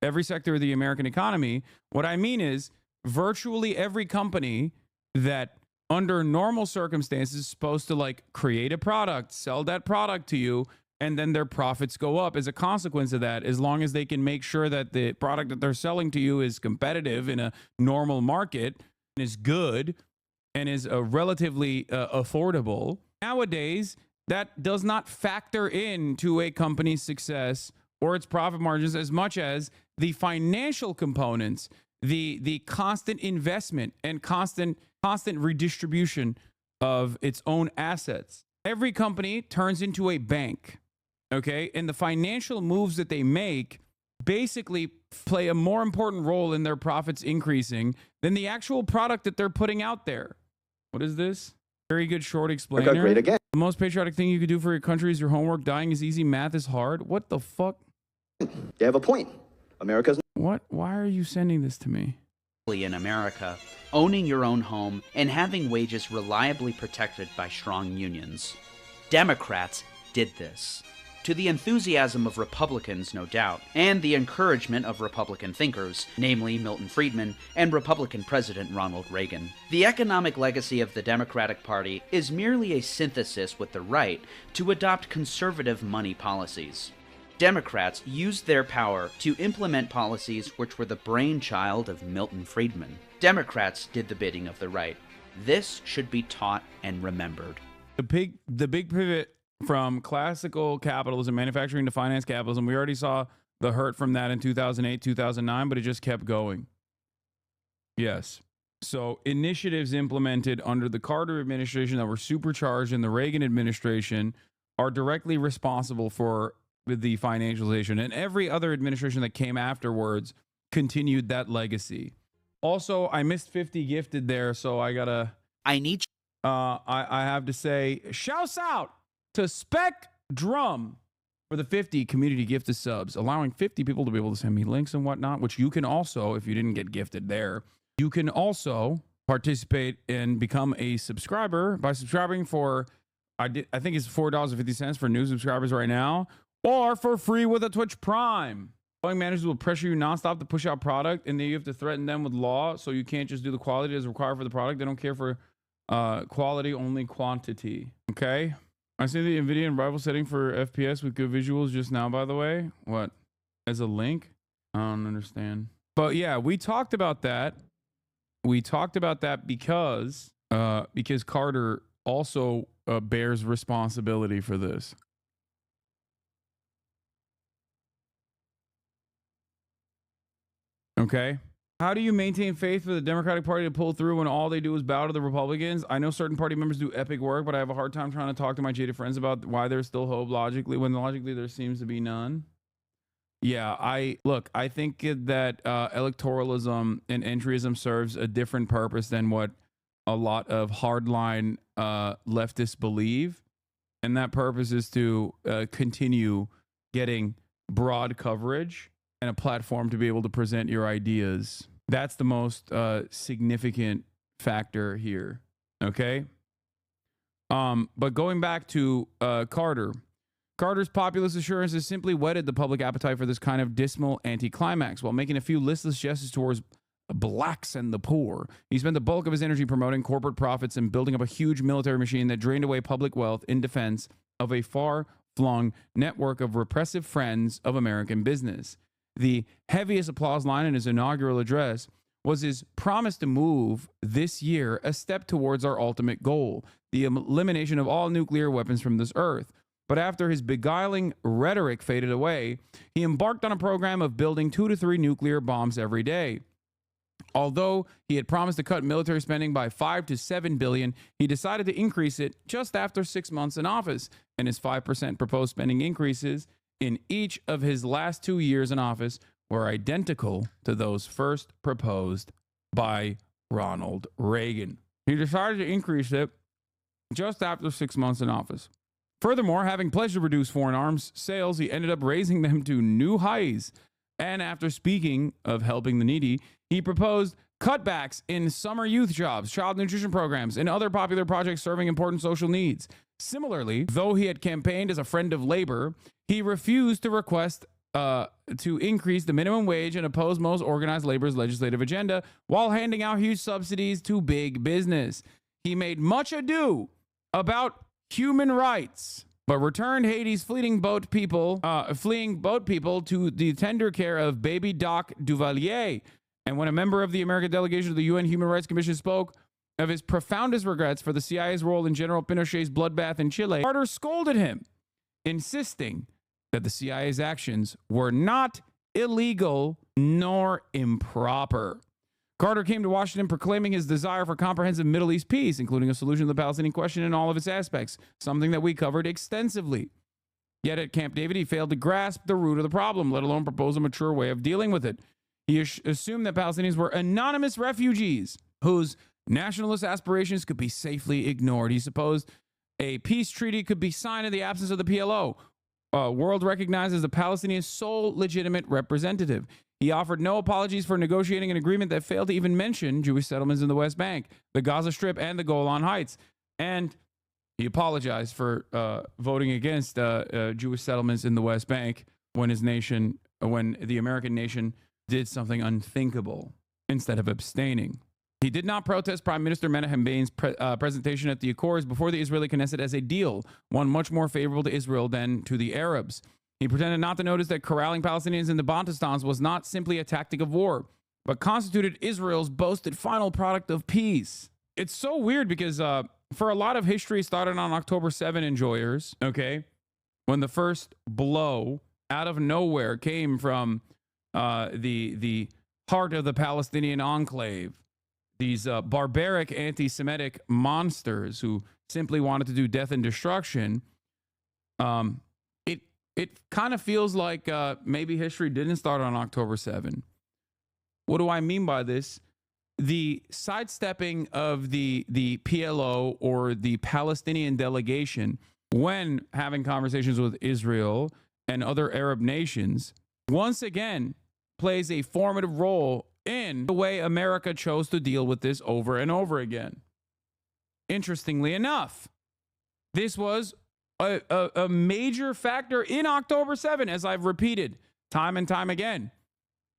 every sector of the American economy, what I mean is virtually every company that under normal circumstances is supposed to create a product, sell that product to you, and then their profits go up as a consequence of that, as long as they can make sure that the product that they're selling to you is competitive in a normal market and is good and is relatively affordable. Nowadays, that does not factor into a company's success or its profit margins as much as the financial components, the constant investment and constant redistribution of its own assets. Every company turns into a bank, okay? And the financial moves that they make basically play a more important role in their profits increasing than the actual product that they're putting out there. What is this? Very good short explainer. Great again. The most patriotic thing you could do for your country is your homework. Dying is easy. Math is hard. What the fuck? You have a point. America's... What? Why are you sending this to me? In America, owning your own home and having wages reliably protected by strong unions. Democrats did this. To the enthusiasm of Republicans, no doubt, and the encouragement of Republican thinkers, namely Milton Friedman and Republican President Ronald Reagan. The economic legacy of the Democratic Party is merely a synthesis with the right to adopt conservative money policies. Democrats used their power to implement policies which were the brainchild of Milton Friedman. Democrats did the bidding of the right. This should be taught and remembered. The big pivot from classical capitalism, manufacturing to finance capitalism, we already saw the hurt from that in 2008, 2009, but it just kept going. Yes. So initiatives implemented under the Carter administration that were supercharged in the Reagan administration are directly responsible for the financialization, and every other administration that came afterwards continued that legacy. Also, I missed 50 gifted there, so I have to say, shouts out to Spec Drum for the 50 community gifted subs, allowing 50 people to be able to send me links and whatnot, which you can also, if you didn't get gifted there, you can also participate and become a subscriber by subscribing for, I think it's $4.50 for new subscribers right now, or for free with a Twitch Prime. Following managers will pressure you nonstop to push out product, and then you have to threaten them with law, so you can't just do the quality as required for the product. They don't care for quality, only quantity. Okay? I see the NVIDIA and rival setting for FPS with good visuals just now, by the way. What? As a link? I don't understand. But yeah, we talked about that. We talked about that because Carter also bears responsibility for this. Okay. How do you maintain faith for the Democratic Party to pull through when all they do is bow to the Republicans? I know certain party members do epic work, but I have a hard time trying to talk to my jaded friends about why there's still hope logically, when logically there seems to be none. Yeah, I think that electoralism and entryism serves a different purpose than what a lot of hardline leftists believe. And that purpose is to continue getting broad coverage and a platform to be able to present your ideas. That's the most significant factor here. Okay. But going back to Carter's populist assurance has simply whetted the public appetite for this kind of dismal anticlimax while making a few listless gestures towards blacks and the poor. He spent the bulk of his energy promoting corporate profits and building up a huge military machine that drained away public wealth in defense of a far-flung network of repressive friends of American business. The heaviest applause line in his inaugural address was his promise to move this year a step towards our ultimate goal, the elimination of all nuclear weapons from this earth. But after his beguiling rhetoric faded away, he embarked on a program of building 2 to 3 nuclear bombs every day. Although he had promised to cut military spending by $5 to $7 billion, he decided to increase it just after 6 months in office, and his 5% proposed spending increases in each of his last 2 years in office were identical to those first proposed by Ronald Reagan. He decided to increase it just after 6 months in office. Furthermore, having pledged to reduce foreign arms sales, he ended up raising them to new highs. And after speaking of helping the needy, he proposed cutbacks in summer youth jobs, child nutrition programs, and other popular projects serving important social needs. Similarly, though he had campaigned as a friend of labor, he refused to request to increase the minimum wage and oppose most organized labor's legislative agenda while handing out huge subsidies to big business. He made much ado about human rights, but returned Haiti's fleeing boat people to the tender care of baby Doc Duvalier. And when a member of the American delegation to the UN Human Rights Commission spoke of his profoundest regrets for the CIA's role in General Pinochet's bloodbath in Chile, Carter scolded him, insisting that the CIA's actions were not illegal nor improper. Carter came to Washington proclaiming his desire for comprehensive Middle East peace, including a solution to the Palestinian question in all of its aspects, something that we covered extensively. Yet at Camp David, he failed to grasp the root of the problem, let alone propose a mature way of dealing with it. He assumed that Palestinians were anonymous refugees whose nationalist aspirations could be safely ignored. He supposed a peace treaty could be signed in the absence of the PLO, world recognized as the Palestinian sole legitimate representative. He offered no apologies for negotiating an agreement that failed to even mention Jewish settlements in the West Bank, the Gaza Strip, and the Golan Heights. And he apologized for voting against Jewish settlements in the West Bank when the American nation did something unthinkable instead of abstaining. He did not protest Prime Minister Menachem Beghin's presentation at the Accords before the Israeli Knesset as a deal, one much more favorable to Israel than to the Arabs. He pretended not to notice that corralling Palestinians in the Bantustans was not simply a tactic of war, but constituted Israel's boasted final product of peace. It's so weird because for a lot of history started on October 7 enjoyers, okay, when the first blow out of nowhere came from the heart of the Palestinian enclave, these barbaric anti-Semitic monsters who simply wanted to do death and destruction. It kind of feels like maybe history didn't start on October 7. What do I mean by this? The sidestepping of the PLO or the Palestinian delegation when having conversations with Israel and other Arab nations once again plays a formative role in the way America chose to deal with this over and over again. Interestingly enough, this was a major factor in October 7, as I've repeated time and time again.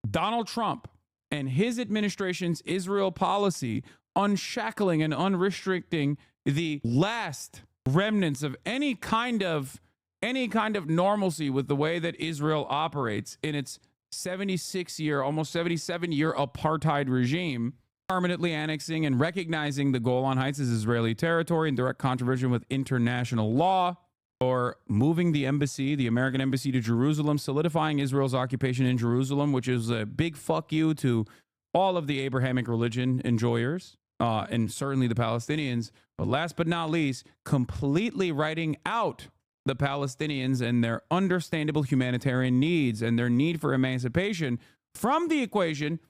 Donald Trump and his administration's Israel policy unshackling and unrestricting the last remnants of any kind of normalcy with the way that Israel operates in its 76-year, almost 77-year apartheid regime, permanently annexing and recognizing the Golan Heights as Israeli territory in direct contravention with international law, or moving the embassy, the American embassy, to Jerusalem, solidifying Israel's occupation in Jerusalem, which is a big fuck you to all of the Abrahamic religion enjoyers, and certainly the Palestinians. But last but not least, completely writing out the Palestinians and their understandable humanitarian needs and their need for emancipation from the equation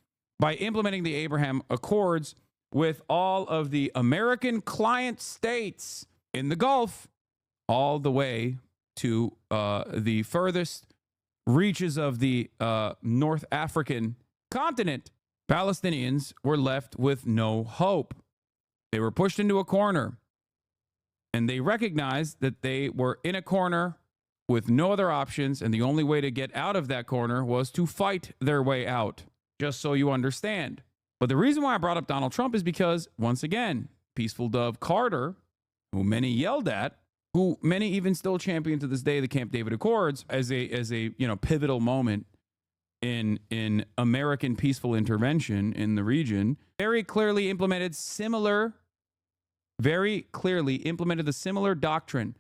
by implementing the Abraham Accords with all of the American client states in the Gulf, all the way to the furthest reaches of the North African continent. Palestinians were left with no hope. They were pushed into a corner, and they recognized that they were in a corner with no other options, and the only way to get out of that corner was to fight their way out, just so you understand. But the reason why I brought up Donald Trump is because, once again, Peaceful Dove Carter, who many yelled at, who many even still champion to this day, the Camp David Accords as a pivotal moment in American peaceful intervention in the region, very clearly implemented the similar doctrine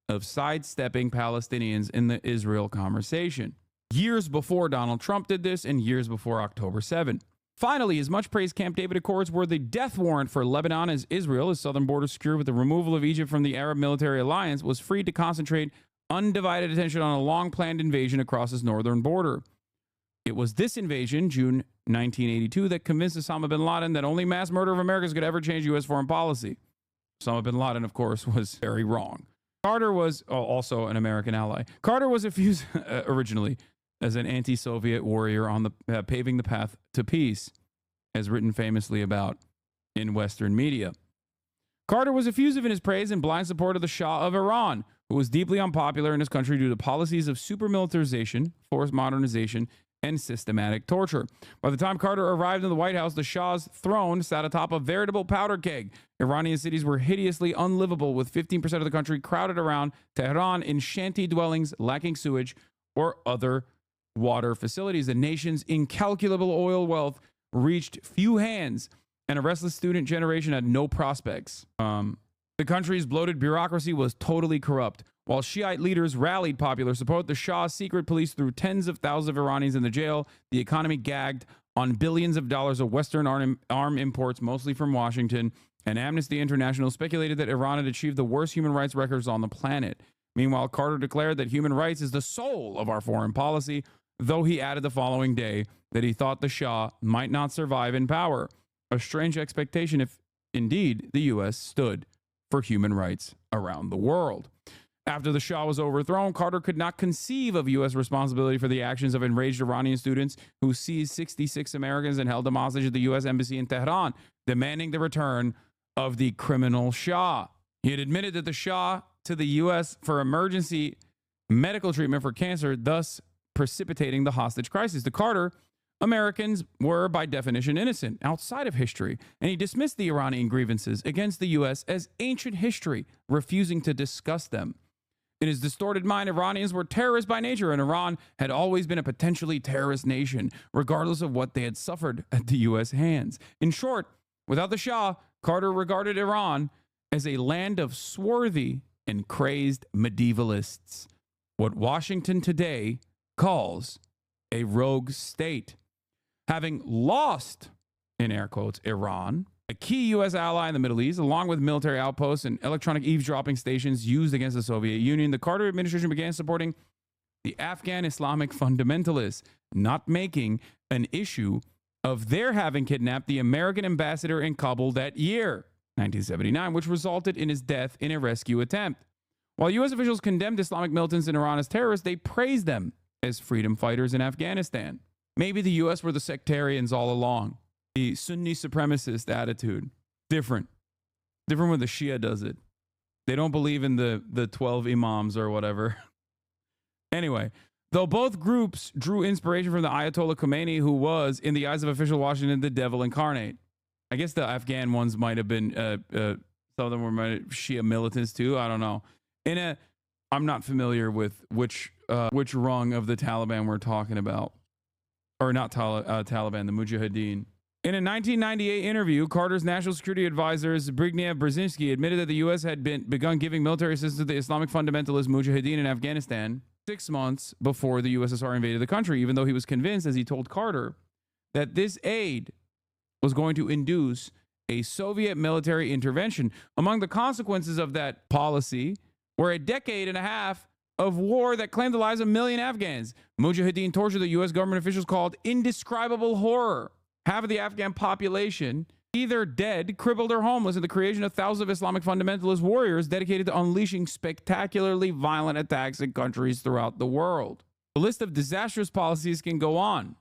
of sidestepping Palestinians in the Israel conversation. Years before Donald Trump did this and years before October 7. Finally, his much praised Camp David Accords were the death warrant for Lebanon, as Israel, his southern border secured with the removal of Egypt from the Arab military alliance, was free to concentrate undivided attention on a long-planned invasion across his northern border. It was this invasion, June 1982, that convinced Osama bin Laden that only mass murder of Americans could ever change U.S. foreign policy. Osama bin Laden, of course, was very wrong. Carter was also an American ally. Carter was accused originally as an anti-Soviet warrior on the paving the path to peace, as written famously about in Western media. Carter was effusive in his praise and blind support of the Shah of Iran, who was deeply unpopular in his country due to policies of supermilitarization, forced modernization, and systematic torture. By the time Carter arrived in the White House, the Shah's throne sat atop a veritable powder keg. Iranian cities were hideously unlivable, with 15% of the country crowded around Tehran in shanty dwellings lacking sewage or other water facilities. The nation's incalculable oil wealth reached few hands, and a restless student generation had no prospects. The country's bloated bureaucracy was totally corrupt. While Shiite leaders rallied popular support, the Shah's secret police threw tens of thousands of Iranians in the jail. The economy gagged on billions of dollars of Western arm imports, mostly from Washington, and Amnesty International speculated that Iran had achieved the worst human rights records on the planet. Meanwhile, Carter declared that human rights is the soul of our foreign policy, though he added the following day that he thought the Shah might not survive in power. A strange expectation if, indeed, the U.S. stood for human rights around the world. After the Shah was overthrown, Carter could not conceive of U.S. responsibility for the actions of enraged Iranian students who seized 66 Americans and held them hostage at the U.S. Embassy in Tehran, demanding the return of the criminal Shah. He had admitted that the Shah to the U.S. for emergency medical treatment for cancer, thus precipitating the hostage crisis. To Carter, Americans were by definition innocent outside of history, and he dismissed the Iranian grievances against the U.S. as ancient history, refusing to discuss them. In his distorted mind, Iranians were terrorists by nature, and Iran had always been a potentially terrorist nation, regardless of what they had suffered at the U.S. hands. In short, without the Shah, Carter regarded Iran as a land of swarthy and crazed medievalists, what Washington today calls a rogue state. Having lost, in air quotes, Iran, a key U.S. ally in the Middle East, along with military outposts and electronic eavesdropping stations used against the Soviet Union, the Carter administration began supporting the Afghan Islamic fundamentalists, not making an issue of their having kidnapped the American ambassador in Kabul that year, 1979, which resulted in his death in a rescue attempt. While U.S. officials condemned Islamic militants in Iran as terrorists, they praised them as freedom fighters in Afghanistan. Maybe the U.S. were the sectarians all along. The Sunni supremacist attitude. Different when the Shia does it. They don't believe in the 12 imams or whatever. Anyway, though both groups drew inspiration from the Ayatollah Khomeini, who was, in the eyes of official Washington, the devil incarnate. I guess the Afghan ones might have been, some of them were Shia militants too. I don't know. I'm not familiar with which rung of the Taliban we're talking about. Or not Taliban, the Mujahideen. In a 1998 interview, Carter's national security advisor, Zbigniew Brzezinski, admitted that the U.S. had begun giving military assistance to the Islamic fundamentalist Mujahideen in Afghanistan 6 months before the USSR invaded the country, even though he was convinced, as he told Carter, that this aid was going to induce a Soviet military intervention. Among the consequences of that policy were a decade and a half of war that claimed the lives of 1 million Afghans. Mujahideen torture the U.S. government officials called indescribable horror. Half of the Afghan population either dead, crippled, or homeless in the creation of thousands of Islamic fundamentalist warriors dedicated to unleashing spectacularly violent attacks in countries throughout the world. The list of disastrous policies can go on.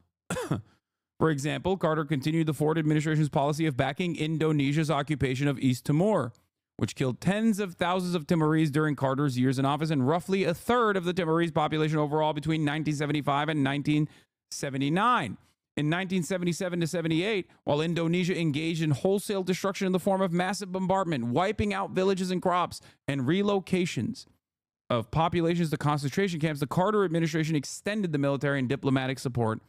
For example, Carter continued the Ford administration's policy of backing Indonesia's occupation of East Timor, which killed tens of thousands of Timorese during Carter's years in office and roughly a third of the Timorese population overall between 1975 and 1979. In 1977 to 78, while Indonesia engaged in wholesale destruction in the form of massive bombardment, wiping out villages and crops, and relocations of populations to concentration camps, the Carter administration extended the military and diplomatic support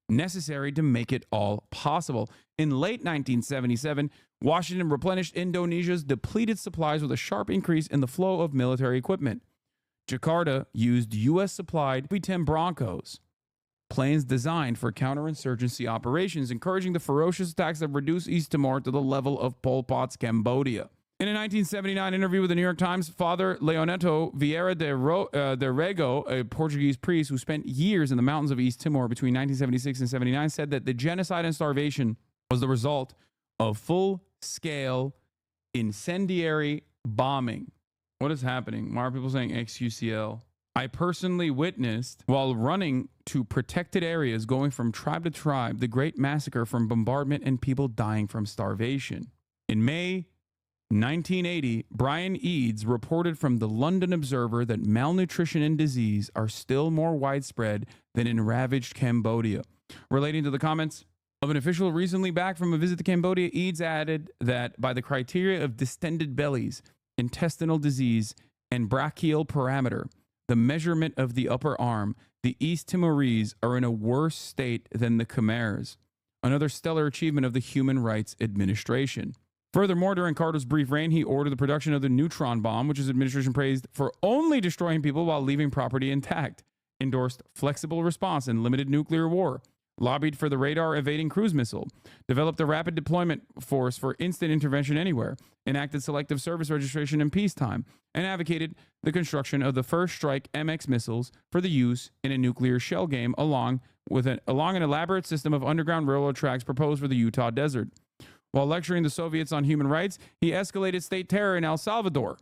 necessary to make it all possible. In late 1977, Washington replenished Indonesia's depleted supplies with a sharp increase in the flow of military equipment. Jakarta used U.S.-supplied B-10 Broncos, planes designed for counterinsurgency operations, encouraging the ferocious attacks that reduced East Timor to the level of Pol Pot's Cambodia. In a 1979 interview with the New York Times, Father Leoneto Vieira de Rego, a Portuguese priest who spent years in the mountains of East Timor between 1976 and 79, said that the genocide and starvation was the result of full-scale incendiary bombing. What is happening? Why are people saying XUCL? I personally witnessed, while running to protected areas, going from tribe to tribe, the great massacre from bombardment and people dying from starvation. In May 1980, Brian Eads reported from the London Observer that malnutrition and disease are still more widespread than in ravaged Cambodia. Relating to the comments of an official recently back from a visit to Cambodia, Eads added that by the criteria of distended bellies, intestinal disease, and brachial parameter, the measurement of the upper arm, the East Timorese are in a worse state than the Khmers, another stellar achievement of the Human Rights Administration. Furthermore, during Carter's brief reign, he ordered the production of the neutron bomb, which his administration praised for only destroying people while leaving property intact, endorsed flexible response and limited nuclear war, lobbied for the radar-evading cruise missile, developed a rapid deployment force for instant intervention anywhere, enacted selective service registration in peacetime, and advocated the construction of the first strike MX missiles for the use in a nuclear shell game along an elaborate system of underground railroad tracks proposed for the Utah desert. While lecturing the Soviets on human rights, he escalated state terror in El Salvador,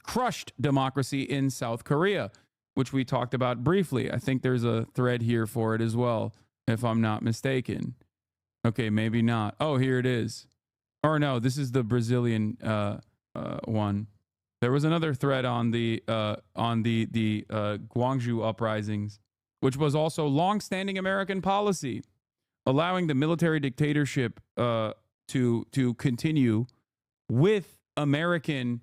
crushed democracy in South Korea, which we talked about briefly. I think there's a thread here for it as well, if I'm not mistaken. Okay, maybe not. Oh, here it is. Or no, this is the Brazilian one. There was another thread on the Gwangju uprisings, which was also long-standing American policy, allowing the military dictatorship to continue with American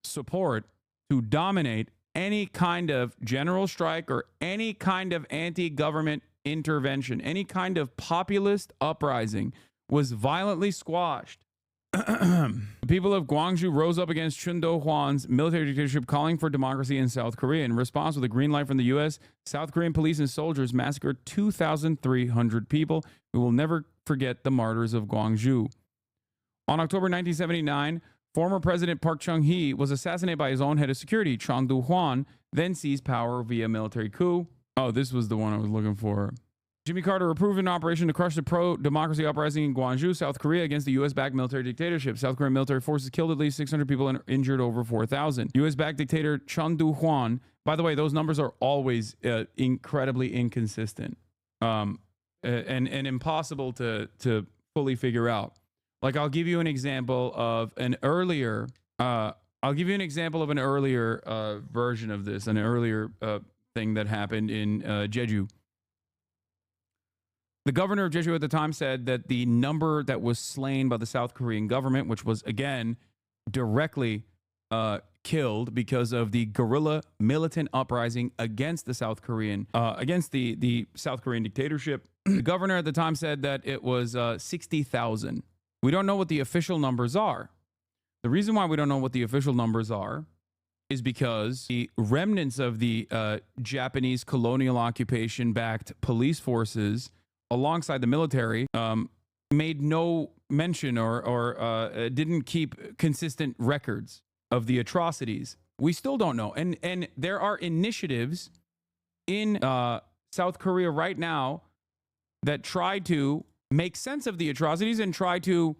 support to dominate any kind of general strike or any kind of anti-government intervention. Any kind of populist uprising was violently squashed. The people of Gwangju rose up against Chun Do-hwan's military dictatorship, calling for democracy in South Korea. In response, with a green light from the U.S., South Korean police and soldiers massacred 2,300 people. We will never forget the martyrs of Gwangju. On October 1979, former President Park Chung-hee was assassinated by his own head of security, Chang Do-hwan, then seized power via military coup. Oh, this was the one I was looking for. Jimmy Carter approved an operation to crush the pro-democracy uprising in Gwangju, South Korea, against the U.S.-backed military dictatorship. South Korean military forces killed at least 600 people and injured over 4,000. U.S.-backed dictator Chun Do-hwan, by the way, those numbers are always incredibly inconsistent and impossible to fully figure out. Like, I'll give you an example of an earlier version of this, an earlier thing that happened in Jeju. The governor of Jeju at the time said that the number that was slain by the South Korean government, which was, again, directly killed because of the guerrilla militant uprising against the South Korean, against the South Korean dictatorship. The governor at the time said that it was 60,000. We don't know what the official numbers are. The reason why we don't know what the official numbers are is because the remnants of the Japanese colonial occupation-backed police forces alongside the military made no mention or didn't keep consistent records of the atrocities. We still don't know. And there are initiatives in South Korea right now that try to make sense of the atrocities and try to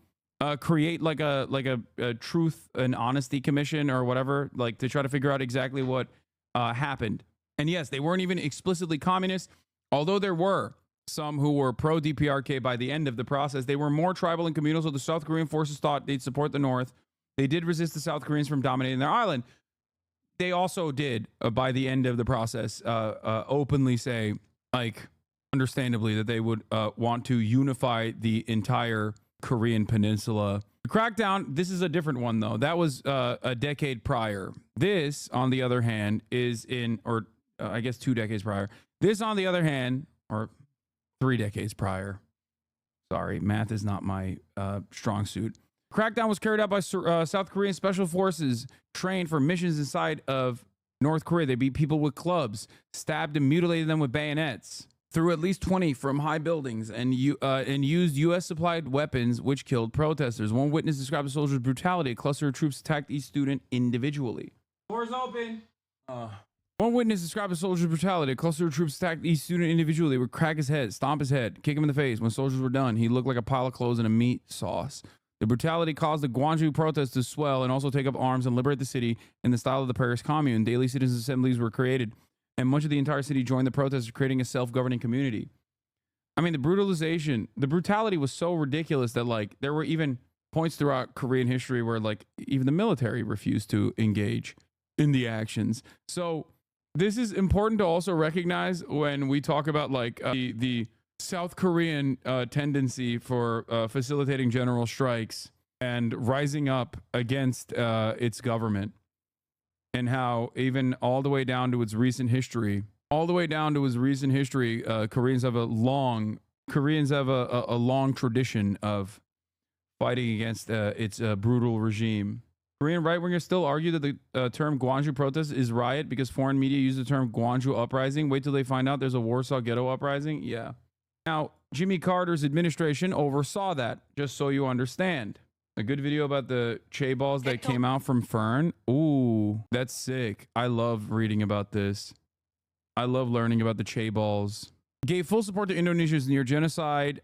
create like a truth and honesty commission or whatever, like to try to figure out exactly what happened. And yes, they weren't even explicitly communist, although there were some who were pro-DPRK by the end of the process. They were more tribal and communal, so the South Korean forces thought they'd support the North. They did resist the South Koreans from dominating their island. They also did, by the end of the process, openly say, like, understandably, that they would want to unify the entire Korean peninsula. The crackdown, this is a different one, though. That was a decade prior. This, on the other hand, is in, or I guess 2 decades prior. This, on the other hand, or 3 decades prior. Sorry, math is not my strong suit. Crackdown was carried out by South Korean special forces trained for missions inside of North Korea. They beat people with clubs, stabbed and mutilated them with bayonets, threw at least 20 from high buildings, and used U.S.-supplied weapons, which killed protesters. One witness described the soldiers' brutality. A cluster of troops attacked each student individually. Doors open. One witness described the soldiers' brutality. A cluster of troops attacked each student individually. They would crack his head, stomp his head, kick him in the face. When soldiers were done, he looked like a pile of clothes and a meat sauce. The brutality caused the Gwangju protests to swell and also take up arms and liberate the city in the style of the Paris Commune. Daily citizens' assemblies were created, and much of the entire city joined the protests, creating a self-governing community. I mean, the brutality was so ridiculous that, like, there were even points throughout Korean history where, like, even the military refused to engage in the actions. So this is important to also recognize when we talk about, like, the South Korean tendency for facilitating general strikes and rising up against its government, and how even all the way down to its recent history, Koreans have a long tradition of fighting against its brutal regime. Korean right-wingers still argue that the term Gwangju protest is riot because foreign media use the term Gwangju uprising. Wait till they find out there's a Warsaw Ghetto uprising. Yeah. Now, Jimmy Carter's administration oversaw that, just so you understand. A good video about the chaeballs that came out from Fern. Ooh, that's sick. I love reading about this. I love learning about the chaeballs. Gave full support to Indonesia's near genocide.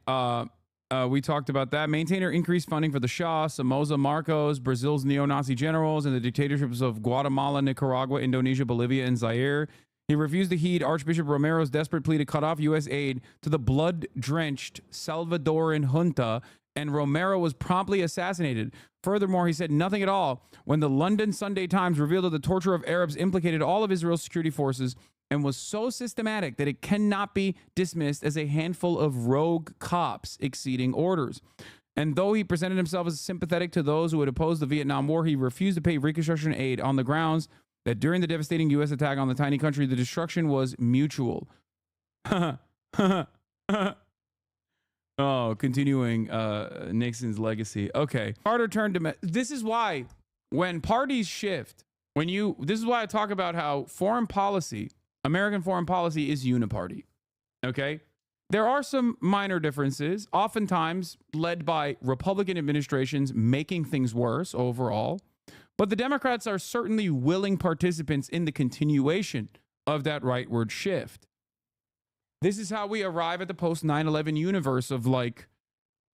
We talked about that. Maintain or increase funding for the Shah, Somoza Marcos, Brazil's neo-Nazi generals, and the dictatorships of Guatemala, Nicaragua, Indonesia, Bolivia, and Zaire. He refused to heed Archbishop Romero's desperate plea to cut off U.S. aid to the blood-drenched Salvadoran junta, and Romero was promptly assassinated. Furthermore, he said nothing at all when the London Sunday Times revealed that the torture of Arabs implicated all of Israel's security forces and was so systematic that it cannot be dismissed as a handful of rogue cops exceeding orders. And though he presented himself as sympathetic to those who had opposed the Vietnam War, he refused to pay reconstruction aid on the grounds that during the devastating U.S. attack on the tiny country, the destruction was mutual. Oh, continuing Nixon's legacy. Okay. Carter turned to... This is why when parties shift, this is why I talk about how foreign policy, American foreign policy is uniparty. Okay? There are some minor differences, oftentimes led by Republican administrations making things worse overall. But the Democrats are certainly willing participants in the continuation of that rightward shift. This is how we arrive at the post-9/11 universe of like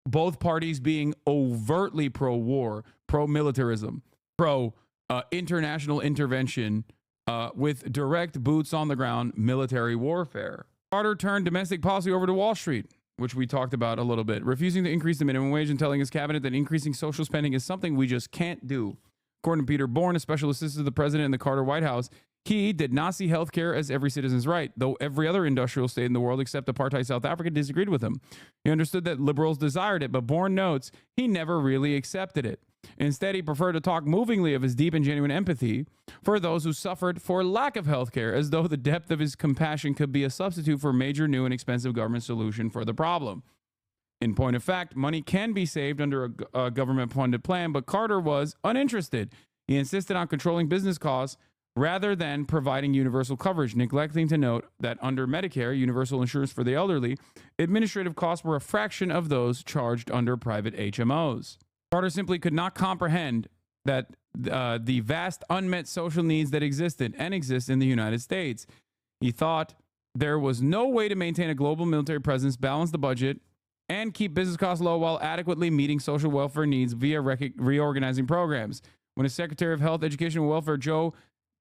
both parties being overtly pro-war, pro-militarism, pro-international intervention with direct boots-on-the-ground military warfare. Carter turned domestic policy over to Wall Street, which we talked about a little bit, refusing to increase the minimum wage and telling his cabinet that increasing social spending is something we just can't do. According to Peter Bourne, a special assistant to the president in the Carter White House, he did not see health care as every citizen's right, though every other industrial state in the world except apartheid South Africa disagreed with him. He understood that liberals desired it, but Bourne notes he never really accepted it. Instead, he preferred to talk movingly of his deep and genuine empathy for those who suffered for lack of health care, as though the depth of his compassion could be a substitute for a major new and expensive government solution for the problem. In point of fact, money can be saved under a government-funded plan, but Carter was uninterested. He insisted on controlling business costs rather than providing universal coverage, neglecting to note that under Medicare, universal insurance for the elderly, administrative costs were a fraction of those charged under private HMOs. Carter simply could not comprehend that the vast unmet social needs that existed and exist in the United States. He thought there was no way to maintain a global military presence, balance the budget, and keep business costs low while adequately meeting social welfare needs via reorganizing programs. When his Secretary of Health, Education, and Welfare, Joe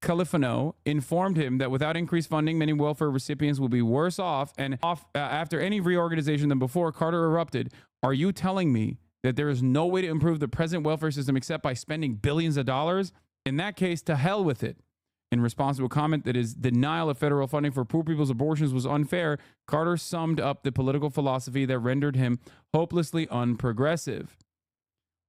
Califano, informed him that without increased funding, many welfare recipients will be worse off, and after any reorganization than before, Carter erupted, "Are you telling me that there is no way to improve the present welfare system except by spending billions of dollars? In that case, to hell with it." In response to a comment that his denial of federal funding for poor people's abortions was unfair, Carter summed up the political philosophy that rendered him hopelessly unprogressive.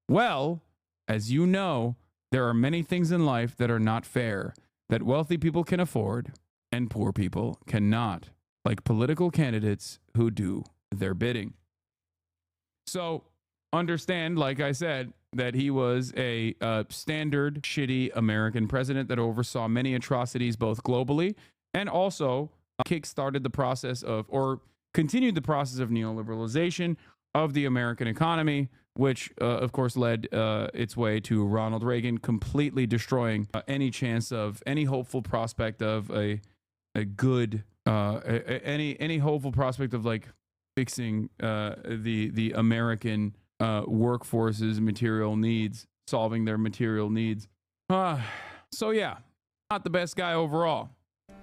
Well, as you know, there are many things in life that are not fair, that wealthy people can afford and poor people cannot, like political candidates who do their bidding. So understand, like I said, that he was a standard shitty American president that oversaw many atrocities both globally and also kick-started the process of, or continued the process of neoliberalization of the American economy, which of course led its way to Ronald Reagan completely destroying any chance of any hopeful prospect of a good any hopeful prospect of like fixing the American workforce's material needs, solving their material needs. So yeah, not the best guy overall.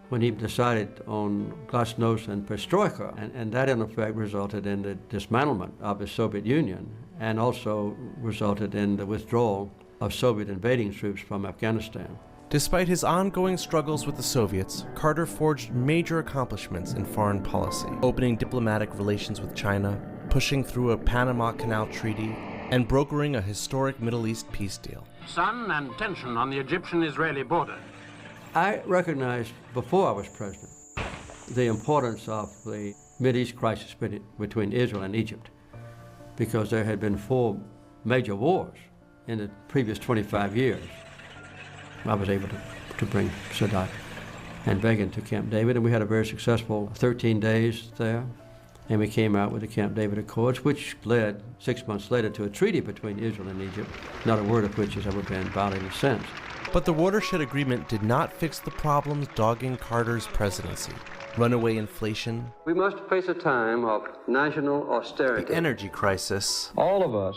When he decided on glasnost and perestroika, and that in effect resulted in the dismantlement of the Soviet Union and also resulted in the withdrawal of Soviet invading troops from Afghanistan. Despite his ongoing struggles with the Soviets, Carter forged major accomplishments in foreign policy, opening diplomatic relations with China, pushing through a Panama Canal Treaty, and brokering a historic Middle East peace deal. Sun and tension on the Egyptian-Israeli border. I recognized before I was president the importance of the Mideast crisis between Israel and Egypt, because there had been 4 major wars in the previous 25 years. I was able to bring Sadat and Begin to Camp David, and we had a very successful 13 days there. And we came out with the Camp David Accords, which led 6 months later to a treaty between Israel and Egypt, not a word of which has ever been violated since. But the Watershed Agreement did not fix the problems dogging Carter's presidency. runaway inflation, We must face a time of national austerity. the energy crisis, All of us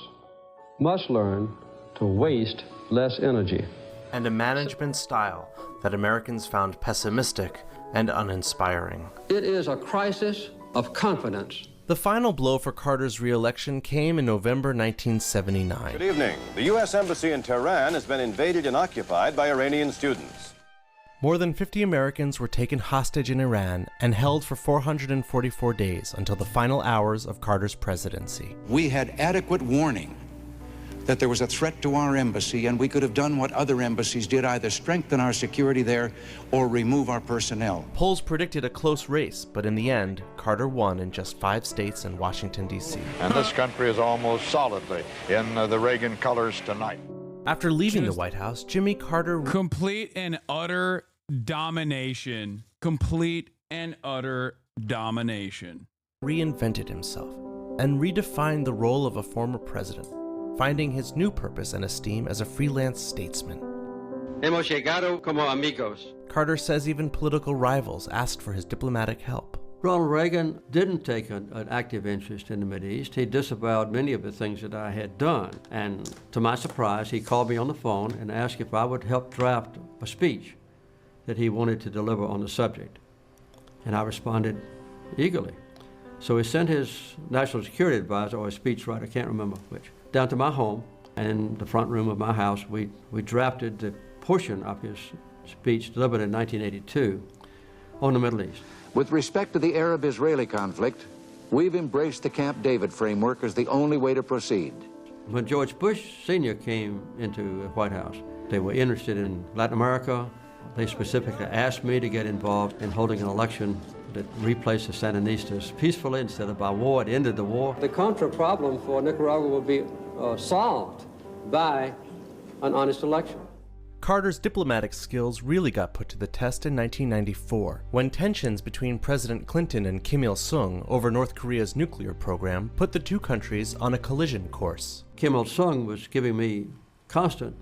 must learn to waste less energy. and a management style that Americans found pessimistic and uninspiring. It is a crisis of confidence. The final blow for Carter's re-election came in November 1979. Good evening. The U.S. Embassy in Tehran has been invaded and occupied by Iranian students. More than 50 Americans were taken hostage in Iran and held for 444 days until the final hours of Carter's presidency. We had adequate warning that there was a threat to our embassy, and we could have done what other embassies did, either strengthen our security there or remove our personnel. Polls predicted a close race, but in the end, Carter won in just 5 states and Washington, D.C. And this country is almost solidly in the Reagan colors tonight. After leaving the White House, Jimmy Carter... Complete and utter domination. Complete and utter domination. ...reinvented himself and redefined the role of a former president, finding his new purpose and esteem as a freelance statesman. Hemos llegado como amigos. Carter says even political rivals asked for his diplomatic help. Ronald Reagan didn't take an active interest in the Mideast. He disavowed many of the things that I had done. And to my surprise, he called me on the phone and asked if I would help draft a speech that he wanted to deliver on the subject. And I responded eagerly. So he sent his national security advisor, or his speechwriter, I can't remember which, down to my home, and in the front room of my house, we drafted the portion of his speech delivered in 1982 on the Middle East. With respect to the Arab-Israeli conflict, we've embraced the Camp David framework as the only way to proceed. When George Bush Sr. came into the White House, they were interested in Latin America. They specifically asked me to get involved in holding an election that replaced the Sandinistas peacefully instead of by war. It ended the war. The Contra problem for Nicaragua will be solved by an honest election. Carter's diplomatic skills really got put to the test in 1994, when tensions between President Clinton and Kim Il-sung over North Korea's nuclear program put the two countries on a collision course. Kim Il-sung was giving me constant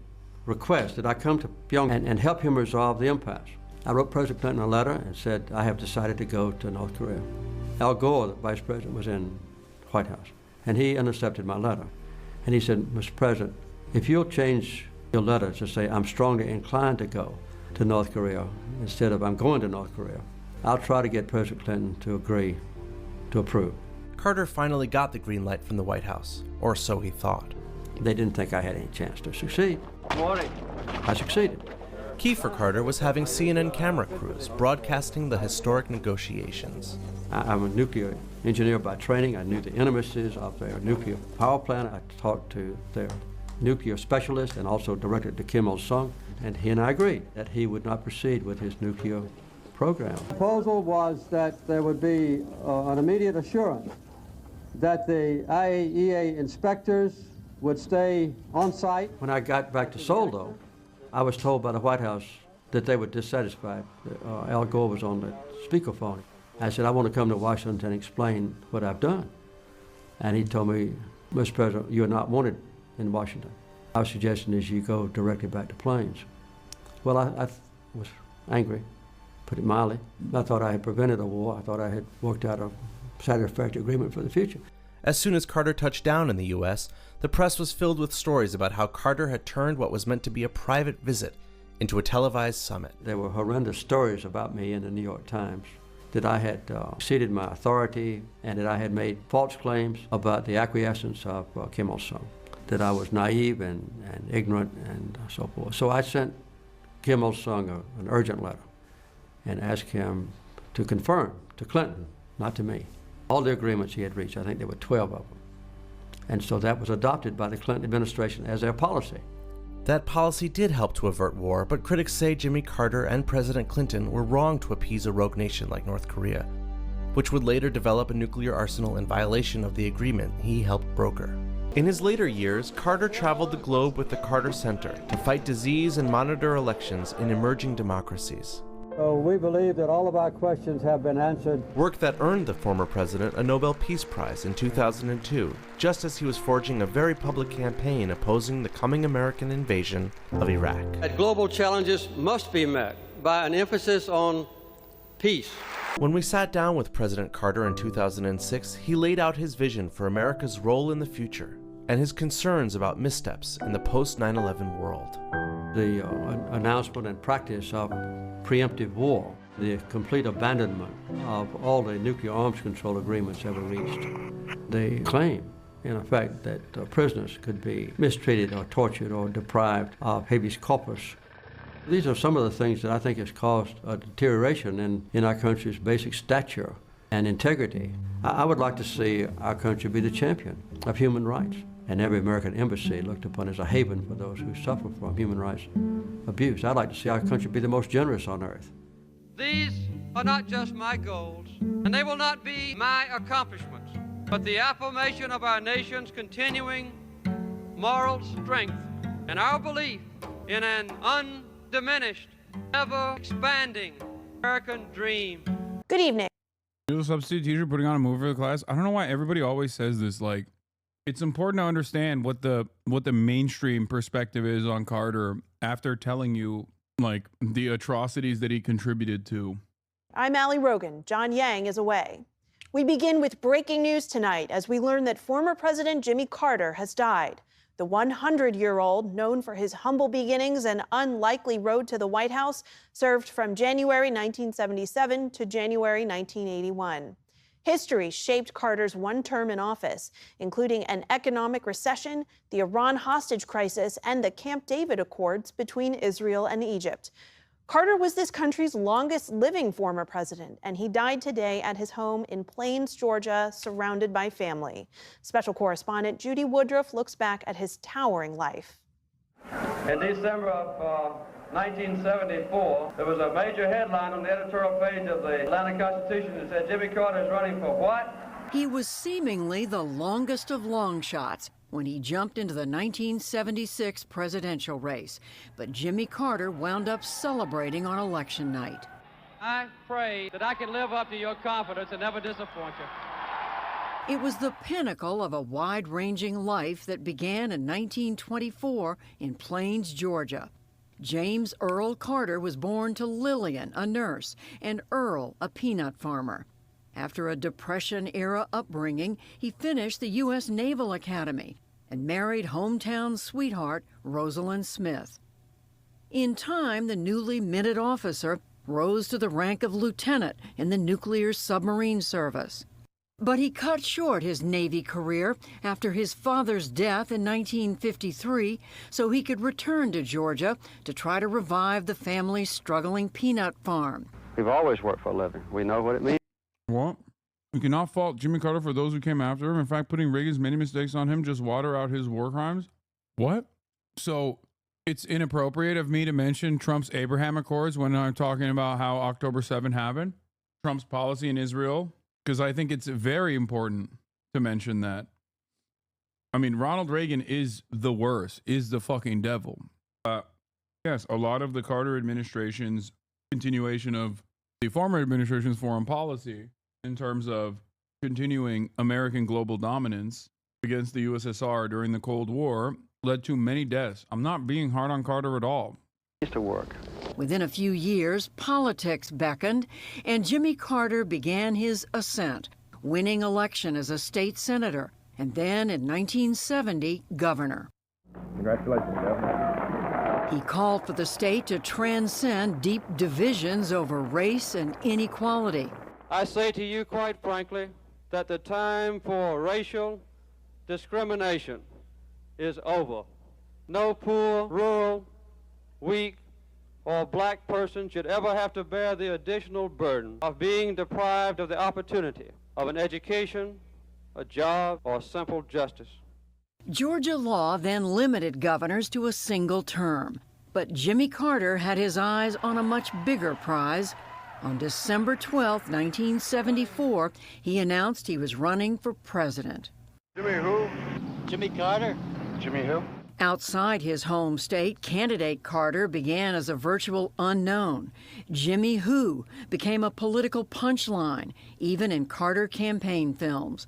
requests that I come to Pyongyang and help him resolve the impasse. I wrote President Clinton a letter and said, I have decided to go to North Korea. Al Gore, the vice president, was in the White House, and he intercepted my letter. And he said, Mr. President, if you'll change your letter to say I'm strongly inclined to go to North Korea instead of I'm going to North Korea, I'll try to get President Clinton to agree to approve. Carter finally got the green light from the White House, or so he thought. They didn't think I had any chance to succeed. Morning. I succeeded. Key for Carter was having CNN camera crews broadcasting the historic negotiations. I'm a nuclear engineer by training. I knew the intricacies of their nuclear power plant. I talked to their nuclear specialist and also directed to Kim Il-sung, and he and I agreed that he would not proceed with his nuclear program. The proposal was that there would be an immediate assurance that the IAEA inspectors would stay on site. When I got back to Seoul, though, I was told by the White House that they were dissatisfied. Al Gore was on the speakerphone. I said, I want to come to Washington and explain what I've done. And he told me, Mr. President, you're not wanted in Washington. Our suggestion is you go directly back to Plains. Well, I was angry, put it mildly. I thought I had prevented a war. I thought I had worked out a satisfactory agreement for the future. As soon as Carter touched down in the U.S., the press was filled with stories about how Carter had turned what was meant to be a private visit into a televised summit. There were horrendous stories about me in the New York Times, that I had exceeded my authority and that I had made false claims about the acquiescence of Kim Il-sung, that I was naive and ignorant and so forth. So I sent Kim Il-sung an urgent letter and asked him to confirm to Clinton, not to me, all the agreements he had reached. I think there were 12 of them. And so that was adopted by the Clinton administration as their policy. That policy did help to avert war, but critics say Jimmy Carter and President Clinton were wrong to appease a rogue nation like North Korea, which would later develop a nuclear arsenal in violation of the agreement he helped broker. In his later years, Carter traveled the globe with the Carter Center to fight disease and monitor elections in emerging democracies. So we believe that all of our questions have been answered. Work that earned the former president a Nobel Peace Prize in 2002, just as he was forging a very public campaign opposing the coming American invasion of Iraq. That global challenges must be met by an emphasis on peace. When we sat down with President Carter in 2006, he laid out his vision for America's role in the future and his concerns about missteps in the post-9/11 world. The announcement and practice of preemptive war, the complete abandonment of all the nuclear arms control agreements ever reached, the claim, in effect, that prisoners could be mistreated or tortured or deprived of habeas corpus. These are some of the things that I think has caused a deterioration in our country's basic stature and integrity. I would like to see our country be the champion of human rights, and every American embassy looked upon as a haven for those who suffer from human rights abuse. I'd like to see our country be the most generous on earth. These are not just my goals, and they will not be my accomplishments, but the affirmation of our nation's continuing moral strength and our belief in an undiminished, ever-expanding American dream. Good evening. You're the substitute teacher putting on a movie for the class. I don't know why everybody always says this. Like, it's important to understand what the mainstream perspective is on Carter after telling you, like, the atrocities that he contributed to. I'm Allie Rogan. John Yang is away. We begin with breaking news tonight as we learn that former President Jimmy Carter has died. The 100-year-old, known for his humble beginnings and unlikely road to the White House, served from January 1977 to January 1981. History shaped Carter's one term in office, including an economic recession, the Iran hostage crisis, and the Camp David Accords between Israel and Egypt. Carter was this country's longest living former president, and he died today at his home in Plains, Georgia, surrounded by family. Special correspondent Judy Woodruff looks back at his towering life. In December of 1974, there was a major headline on the editorial page of the Atlanta Constitution that said Jimmy Carter is running for what? He was seemingly the longest of long shots when he jumped into the 1976 presidential race. But Jimmy Carter wound up celebrating on election night. I pray that I can live up to your confidence and never disappoint you. It was the pinnacle of a wide-ranging life that began in 1924 in Plains, Georgia. James Earl Carter was born to Lillian, a nurse, and Earl, a peanut farmer. After a Depression-era upbringing, he finished the U.S. Naval Academy and married hometown sweetheart Rosalind Smith. In time, the newly minted officer rose to the rank of lieutenant in the nuclear submarine service. But he cut short his Navy career after his father's death in 1953 so he could return to Georgia to try to revive the family's struggling peanut farm. We've always worked for a living. We know what it means. What? We cannot fault Jimmy Carter for those who came after him. In fact, putting Reagan's many mistakes on him just water out his war crimes. What? So it's inappropriate of me to mention Trump's Abraham Accords when I'm talking about how October 7 happened, Trump's policy in Israel, because I think it's very important to mention that. I mean, Ronald Reagan is the worst, is the fucking devil. Yes, a lot of the Carter administration's continuation of the former administration's foreign policy in terms of continuing American global dominance against the USSR during the Cold War led to many deaths. I'm not being hard on Carter at all. Used to work. Within a few years, politics beckoned, and Jimmy Carter began his ascent, winning election as a state senator, and then in 1970, governor. Congratulations, Governor. He called for the state to transcend deep divisions over race and inequality. I say to you quite frankly that the time for racial discrimination is over. No poor, rural, weak, or black person should ever have to bear the additional burden of being deprived of the opportunity of an education, a job, or simple justice. Georgia law then limited governors to a single term, but Jimmy Carter had his eyes on a much bigger prize. On December 12, 1974, he announced he was running for president. Jimmy who? Jimmy Carter. Jimmy who? Outside his home state, candidate Carter began as a virtual unknown. Jimmy Who became a political punchline, even in Carter campaign films.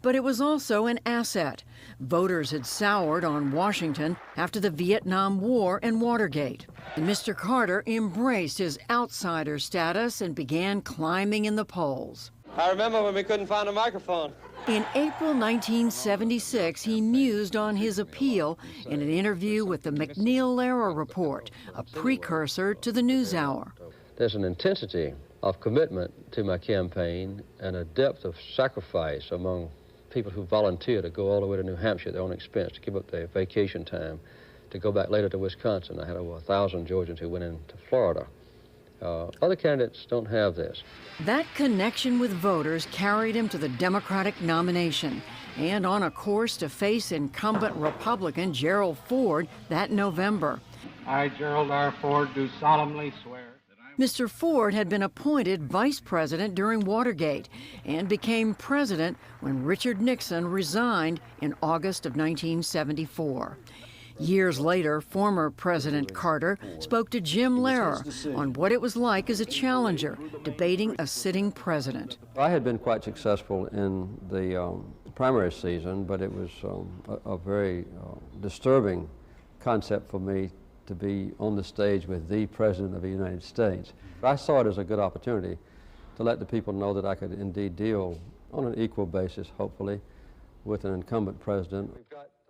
But it was also an asset. Voters had soured on Washington after the Vietnam War and Watergate. And Mr. Carter embraced his outsider status and began climbing in the polls. I remember when we couldn't find a microphone. In April 1976, he mused on his appeal in an interview with the McNeil-Lehrer Report, a precursor to the NewsHour. There's an intensity of commitment to my campaign and a depth of sacrifice among people who volunteer to go all the way to New Hampshire at their own expense, to give up their vacation time, to go back later to Wisconsin. I had over 1,000 Georgians who went into Florida. Other candidates don't have this. That connection with voters carried him to the Democratic nomination and on a course to face incumbent Republican Gerald Ford that November. I, Gerald R. Ford, do solemnly swear. Mr. Ford had been appointed vice president during Watergate and became president when Richard Nixon resigned in August of 1974. Years later, former President Carter spoke to Jim Lehrer on what it was like as a challenger, debating a sitting president. I had been quite successful in the primary season, but it was a very disturbing concept for me to be on the stage with the President of the United States. I saw it as a good opportunity to let the people know that I could indeed deal on an equal basis, hopefully, with an incumbent president.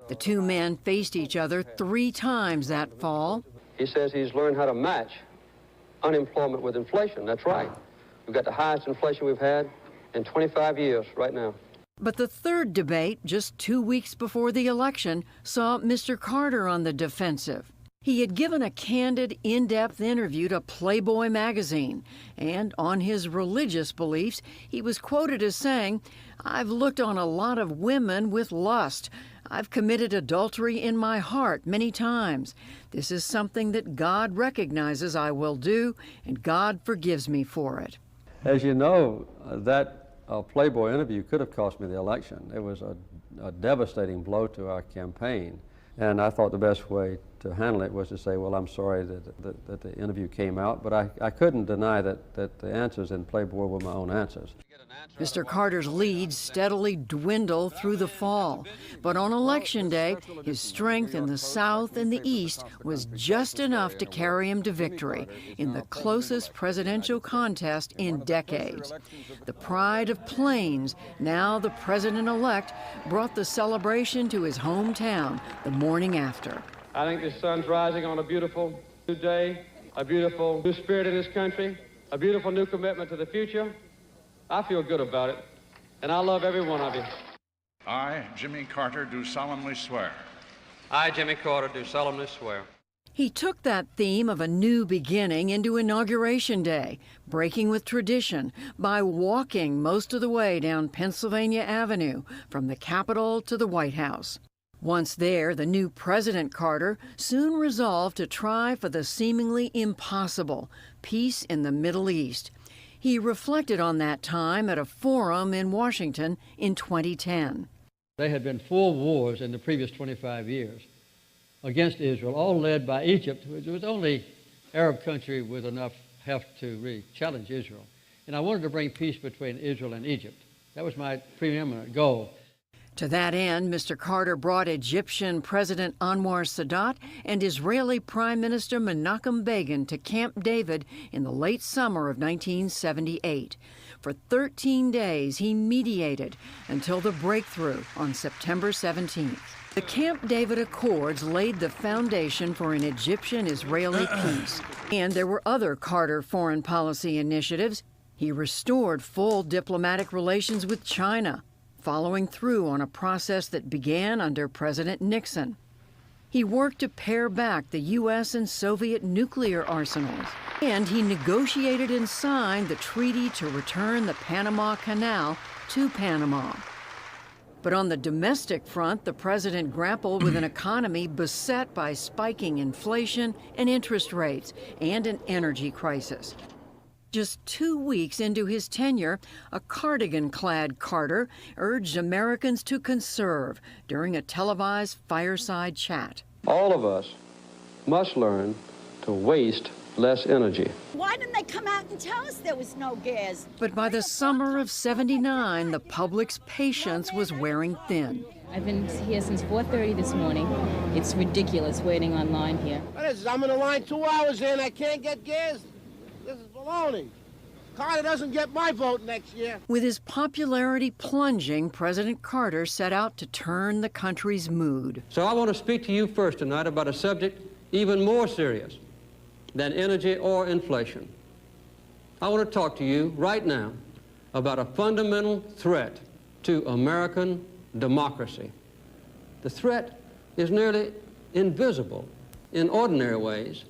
The two men faced each other 3 times that fall. He says he's learned how to match unemployment with inflation. That's right. We've got the highest inflation we've had in 25 years right now. But the third debate, just 2 weeks before the election, saw Mr. Carter on the defensive. He had given a candid, in-depth interview to Playboy magazine, and on his religious beliefs, he was quoted as saying, "I've looked on a lot of women with lust. I've committed adultery in my heart many times. This is something that God recognizes I will do, and God forgives me for it." As you know, that Playboy interview could have cost me the election. It was a devastating blow to our campaign. And I thought the best way to handle it was to say, well, I'm sorry that the interview came out, but I couldn't deny that the answers in Playboy were my own answers. Mr. Carter's lead steadily dwindled through the fall, but on Election Day, his strength in the South and the East was just enough to carry him to victory in the closest presidential contest in decades. The pride of Plains, now the president-elect, brought the celebration to his hometown the morning after. I think the sun's rising on a beautiful new day, a beautiful new spirit in this country, a beautiful new commitment to the future. I feel good about it, and I love every one of you. I, Jimmy Carter, do solemnly swear. I, Jimmy Carter, do solemnly swear. He took that theme of a new beginning into Inauguration Day, breaking with tradition by walking most of the way down Pennsylvania Avenue from the Capitol to the White House. Once there, the new President Carter soon resolved to try for the seemingly impossible, peace in the Middle East. He reflected on that time at a forum in Washington in 2010. There had been 4 wars in the previous 25 years against Israel, all led by Egypt, which was the only Arab country with enough heft to really challenge Israel. And I wanted to bring peace between Israel and Egypt. That was my preeminent goal. To that end, Mr. Carter brought Egyptian President Anwar Sadat and Israeli Prime Minister Menachem Begin to Camp David in the late summer of 1978. For 13 days, he mediated until the breakthrough on September 17th. The Camp David Accords laid the foundation for an Egyptian-Israeli peace. And there were other Carter foreign policy initiatives. He restored full diplomatic relations with China, following through on a process that began under President Nixon. He worked to pare back the U.S. and Soviet nuclear arsenals, and he negotiated and signed the treaty to return the Panama Canal to Panama. But on the domestic front, the president grappled with an economy beset by spiking inflation and interest rates and an energy crisis. Just 2 weeks into his tenure, a cardigan-clad Carter urged Americans to conserve during a televised fireside chat. All of us must learn to waste less energy. Why didn't they come out and tell us there was no gas? But by the summer of '79, the public's patience was wearing thin. I've been here since 4:30 this morning. It's ridiculous waiting online here. I'm in a line 2 hours in, I can't get gas. This is baloney. Carter doesn't get my vote next year. With his popularity plunging, President Carter set out to turn the country's mood. So I want to speak to you first tonight about a subject even more serious than energy or inflation. I want to talk to you right now about a fundamental threat to American democracy. The threat is nearly invisible in ordinary ways.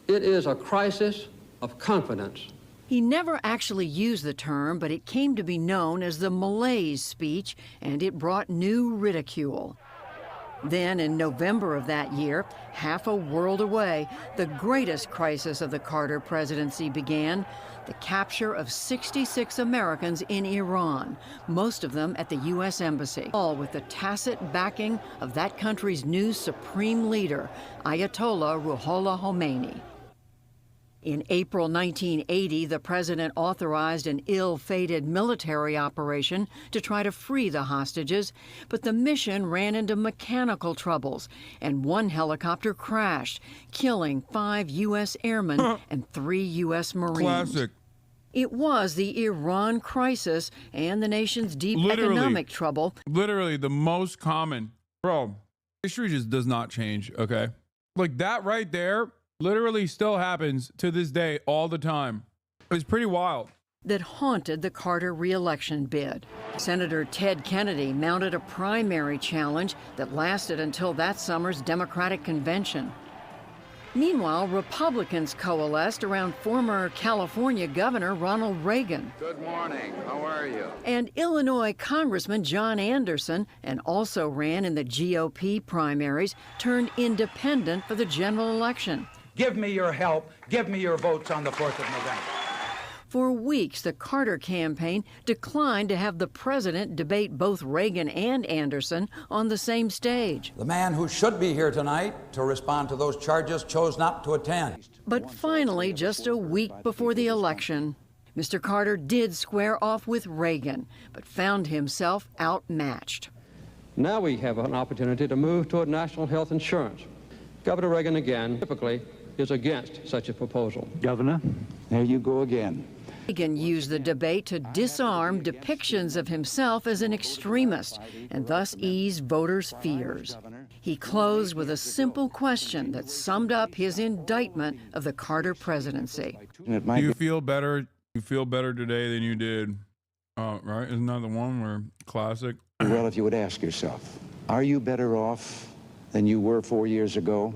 It is a crisis of confidence. He never actually used the term, but it came to be known as the malaise speech, and it brought new ridicule. Then, in November of that year, half a world away, the greatest crisis of the Carter presidency began: the capture of 66 Americans in Iran, most of them at the U.S. Embassy, all with the tacit backing of that country's new supreme leader, Ayatollah Ruhollah Khomeini. In April 1980, the president authorized an ill-fated military operation to try to free the hostages, but the mission ran into mechanical troubles, and one helicopter crashed, killing 5 U.S. airmen and 3 U.S. Marines. Classic. It was the Iran crisis and the nation's deep economic trouble. Literally the most common. Bro, history just does not change, okay? Like that right there literally still happens to this day all the time. It's pretty wild. That haunted the Carter re-election bid. Senator Ted Kennedy mounted a primary challenge that lasted until that summer's Democratic convention. Meanwhile, Republicans coalesced around former California Governor Ronald Reagan. Good morning. How are you? And Illinois Congressman John Anderson, and also ran in the GOP primaries, turned independent for the general election. Give me your help. Give me your votes on the 4th of November. For weeks, the Carter campaign declined to have the president debate both Reagan and Anderson on the same stage. The man who should be here tonight to respond to those charges chose not to attend. But finally, just a week before the election, Mr. Carter did square off with Reagan, but found himself outmatched. Now we have an opportunity to move toward national health insurance. Governor Reagan, again, typically is against such a proposal. Governor, there you go again. Reagan used the debate to disarm depictions of himself as an extremist and thus ease voters' fears. He closed with a simple question that summed up his indictment of the Carter presidency. Do you feel better? You feel better today than you did, right? Isn't that the one where classic? Well, if you would ask yourself, are you better off than you were 4 years ago?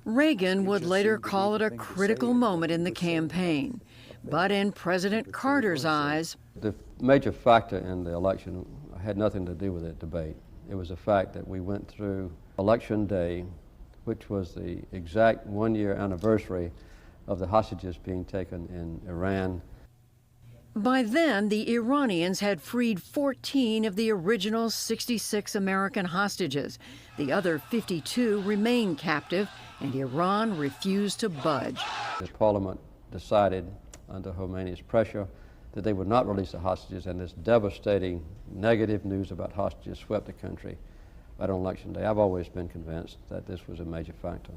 Reagan would later call it a critical moment in the campaign. But in President Carter's eyes, the major factor in the election had nothing to do with that debate. It was the fact that we went through Election Day, which was the exact 1-year anniversary of the hostages being taken in Iran. By then, the Iranians had freed 14 of the original 66 American hostages. The other 52 remained captive, and Iran refused to budge. The parliament decided, under Khomeini's pressure, that they would not release the hostages, and this devastating negative news about hostages swept the country right on Election Day. I've always been convinced that this was a major factor.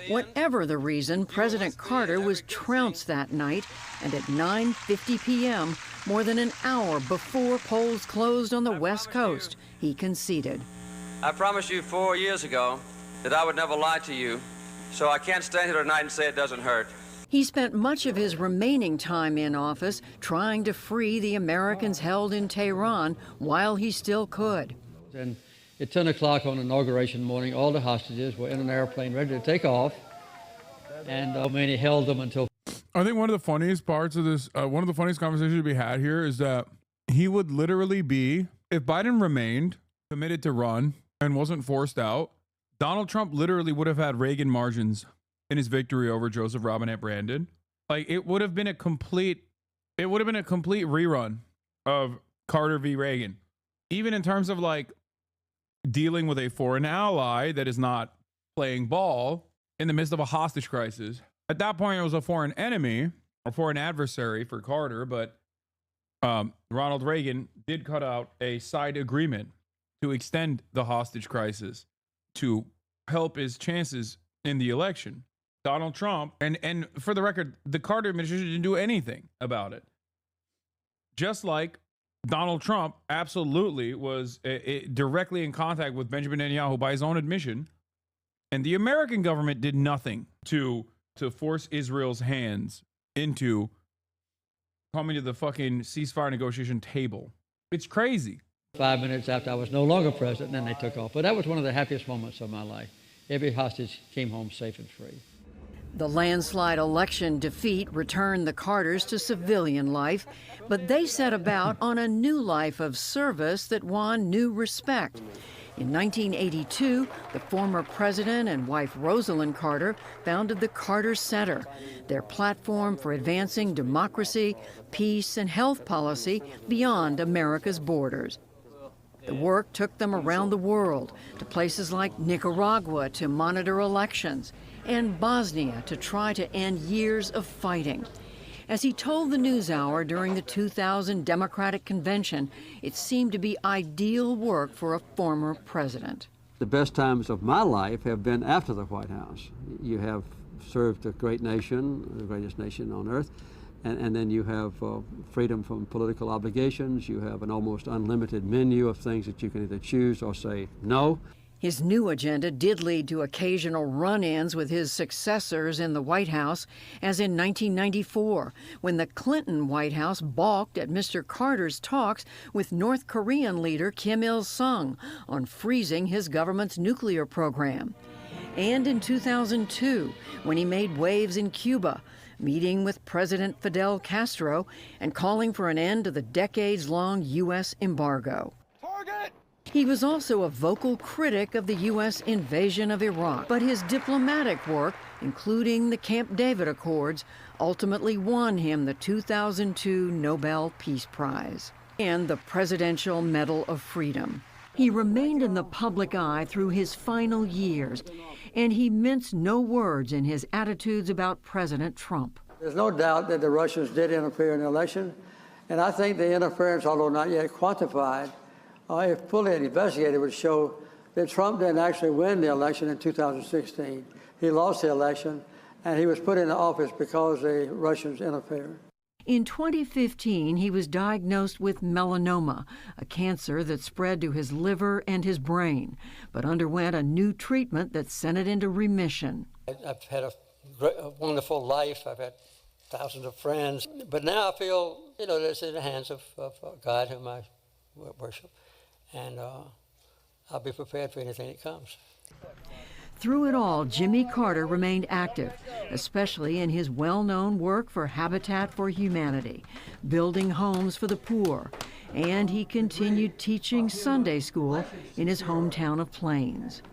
Whatever the reason, President Carter was trounced that night, and at 9:50 p.m., more than an hour before polls closed on the West Coast, he conceded. I promised you 4 years ago that I would never lie to you, so I can't stand here tonight and say it doesn't hurt. He spent much of his remaining time in office trying to free the Americans held in Tehran while he still could. And at 10 o'clock on inauguration morning, all the hostages were in an airplane ready to take off, and Khomeini held them until... I think one of the funniest parts of this, one of the funniest conversations to be had here is that he would literally be, if Biden remained committed to run and wasn't forced out, Donald Trump literally would have had Reagan margins in his victory over Joseph Robinette Brandon. Like, it would have been a complete rerun of Carter v. Reagan. Even in terms of, like, dealing with a foreign ally that is not playing ball in the midst of a hostage crisis. At that point, it was a foreign enemy, a foreign adversary for Carter, but Ronald Reagan did cut out a side agreement to extend the hostage crisis to help his chances in the election. Donald Trump, and for the record, the Carter administration didn't do anything about it. Just like Donald Trump absolutely was directly in contact with Benjamin Netanyahu by his own admission, and the American government did nothing to force Israel's hands into coming to the fucking ceasefire negotiation table. It's crazy. 5 minutes after I was no longer president, then they took off. But that was one of the happiest moments of my life. Every hostage came home safe and free. The landslide election defeat returned the Carters to civilian life, but they set about on a new life of service that won new respect. In 1982, the former president and wife Rosalind Carter founded the Carter Center, their platform for advancing democracy, peace, and health policy beyond America's borders. The work took them around the world, to places like Nicaragua to monitor elections, and Bosnia to try to end years of fighting. As he told the NewsHour during the 2000 Democratic Convention, it seemed to be ideal work for a former president. The best times of my life have been after the White House. You have served a great nation, the greatest nation on earth, and then you have freedom from political obligations. You have an almost unlimited menu of things that you can either choose or say no. His new agenda did lead to occasional run-ins with his successors in the White House, as in 1994, when the Clinton White House balked at Mr. Carter's talks with North Korean leader Kim Il-sung on freezing his government's nuclear program. And in 2002, when he made waves in Cuba, meeting with President Fidel Castro and calling for an end to the decades-long U.S. embargo. He was also a vocal critic of the U.S. invasion of Iraq, but his diplomatic work, including the Camp David Accords, ultimately won him the 2002 Nobel Peace Prize and the Presidential Medal of Freedom. He remained in the public eye through his final years, and he minced no words in his attitudes about President Trump. There's no doubt that the Russians did interfere in the election, and I think the interference, although not yet quantified, if fully investigated, would show that Trump didn't actually win the election in 2016. He lost the election, and he was put into office because the Russians interfered. In 2015, he was diagnosed with melanoma, a cancer that spread to his liver and his brain, but underwent a new treatment that sent it into remission. I've had a wonderful life. I've had thousands of friends. But now I feel, that it's in the hands of God, whom I worship. And I'll be prepared for anything that comes. Through it all, Jimmy Carter remained active, especially in his well-known work for Habitat for Humanity, building homes for the poor, and he continued teaching Sunday school in his hometown of Plains.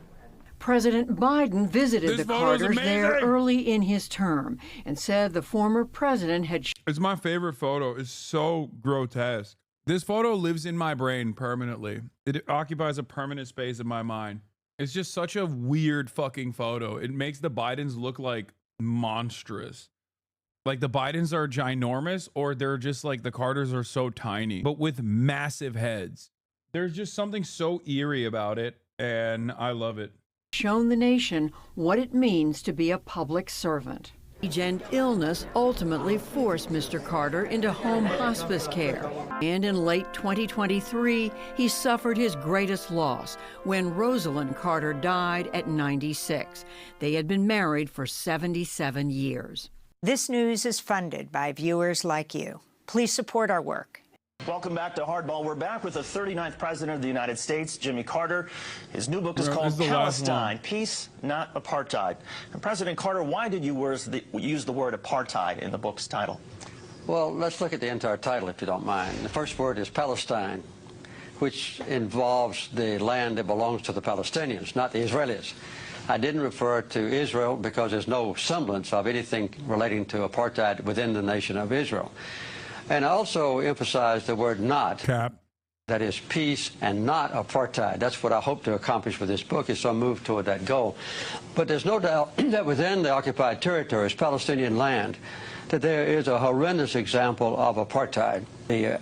President Biden visited the Carters there early in his term and said the former president had... It's my favorite photo. It's so grotesque. This photo lives in my brain permanently. It occupies a permanent space in my mind. It's just such a weird fucking photo. It makes the Bidens look like monstrous. Like the Bidens are ginormous, or they're just like the Carters are so tiny, but with massive heads. There's just something so eerie about it, and I love it. Shown the nation what it means to be a public servant. Age and illness ultimately forced Mr. Carter into home hospice care. And in late 2023, he suffered his greatest loss when Rosalind Carter died at 96. They had been married for 77 years. This news is funded by viewers like you. Please support our work. Welcome back to Hardball. We're back with the 39th President of the United States, Jimmy Carter. His new book is called Palestine, Peace, Not Apartheid. And President Carter, why did you use the word apartheid in the book's title? Well, let's look at the entire title, if you don't mind. The first word is Palestine, which involves the land that belongs to the Palestinians, not the Israelis. I didn't refer to Israel because there's no semblance of anything relating to apartheid within the nation of Israel. And I also emphasized the word not. Cap. That is peace and not apartheid. That's what I hope to accomplish with this book, is some move toward that goal. But there's no doubt that within the occupied territories, Palestinian land, that there is a horrendous example of apartheid. The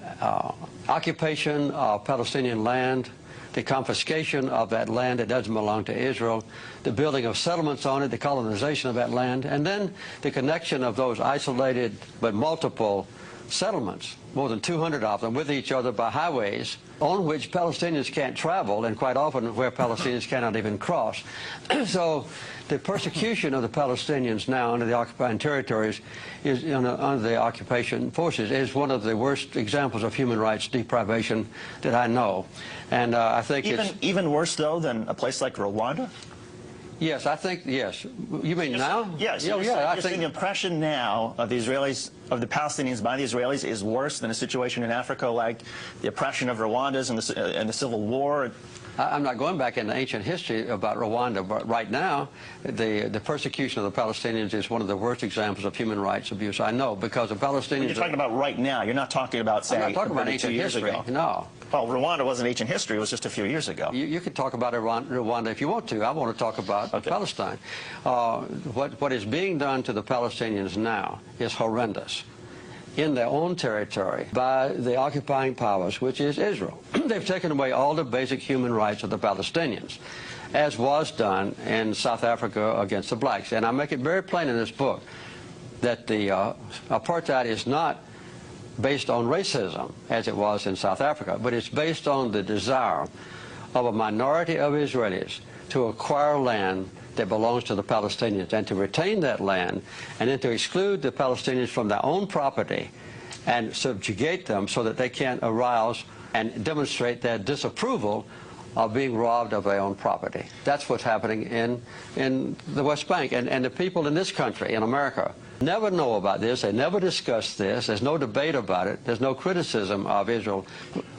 occupation of Palestinian land, the confiscation of that land that doesn't belong to Israel, the building of settlements on it, the colonization of that land, and then the connection of those isolated but multiple settlements, more than 200 of them, with each other by highways on which Palestinians can't travel, and quite often where Palestinians cannot even cross. So the persecution of the Palestinians now under the occupied territories is under the occupation forces is one of the worst examples of human rights deprivation that I know. And I think even worse, though, than a place like Rwanda? Yes, I think, yes. You mean now? Yes. I think the impression now of the Israelis, of the Palestinians by the Israelis, is worse than a situation in Africa like the oppression of Rwandans and the Civil War. I'm not going back into ancient history about Rwanda, but right now, the persecution of the Palestinians is one of the worst examples of human rights abuse I know, because the Palestinians... When you're talking about right now, you're not talking about, say, I'm not talking about ancient history, no. Well, Rwanda wasn't ancient history, it was just a few years ago. You can talk about Rwanda if you want to. I want to talk about Palestine. What is being done to the Palestinians now is horrendous in their own territory by the occupying powers, which is Israel. They've taken away all the basic human rights of the Palestinians, as was done in South Africa against the blacks. And I make it very plain in this book that the apartheid is not based on racism, as it was in South Africa, but it's based on the desire of a minority of Israelis to acquire land that belongs to the Palestinians and to retain that land, and then to exclude the Palestinians from their own property and subjugate them so that they can't arouse and demonstrate their disapproval of being robbed of their own property. That's what's happening in the West Bank. And the people in this country, in America, never know about this. They never discuss this. There's no debate about it. There's no criticism of Israel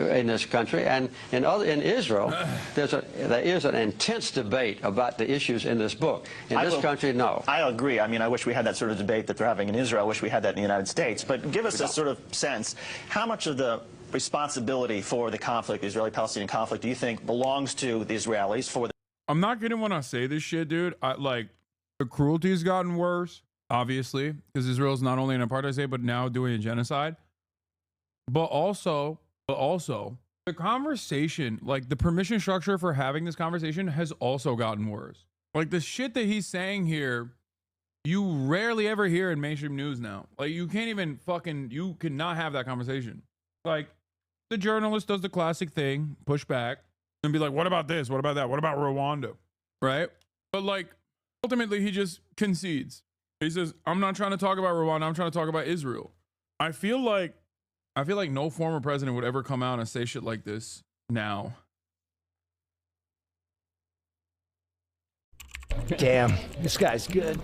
in this country. And in Israel, there is an intense debate about the issues in this book. In this country, no. I agree. I mean, I wish we had that sort of debate that they're having in Israel. I wish we had that in the United States. But give us a sort of sense, how much of the responsibility for the conflict, the Israeli-Palestinian conflict, do you think belongs to the Israelis? I'm not kidding when I say this shit, dude. The cruelty has gotten worse, obviously, because Israel's not only an apartheid state, but now doing a genocide. But also, the conversation, like the permission structure for having this conversation has also gotten worse. Like the shit that he's saying here, you rarely ever hear in mainstream news now. Like you can't even you cannot have that conversation. Like the journalist does the classic thing, push back and be like, what about this? What about that? What about Rwanda? Right? But like ultimately he just concedes. He says, I'm not trying to talk about Rwanda. I'm trying to talk about Israel. I feel like no former president would ever come out and say shit like this now. Damn, this guy's good.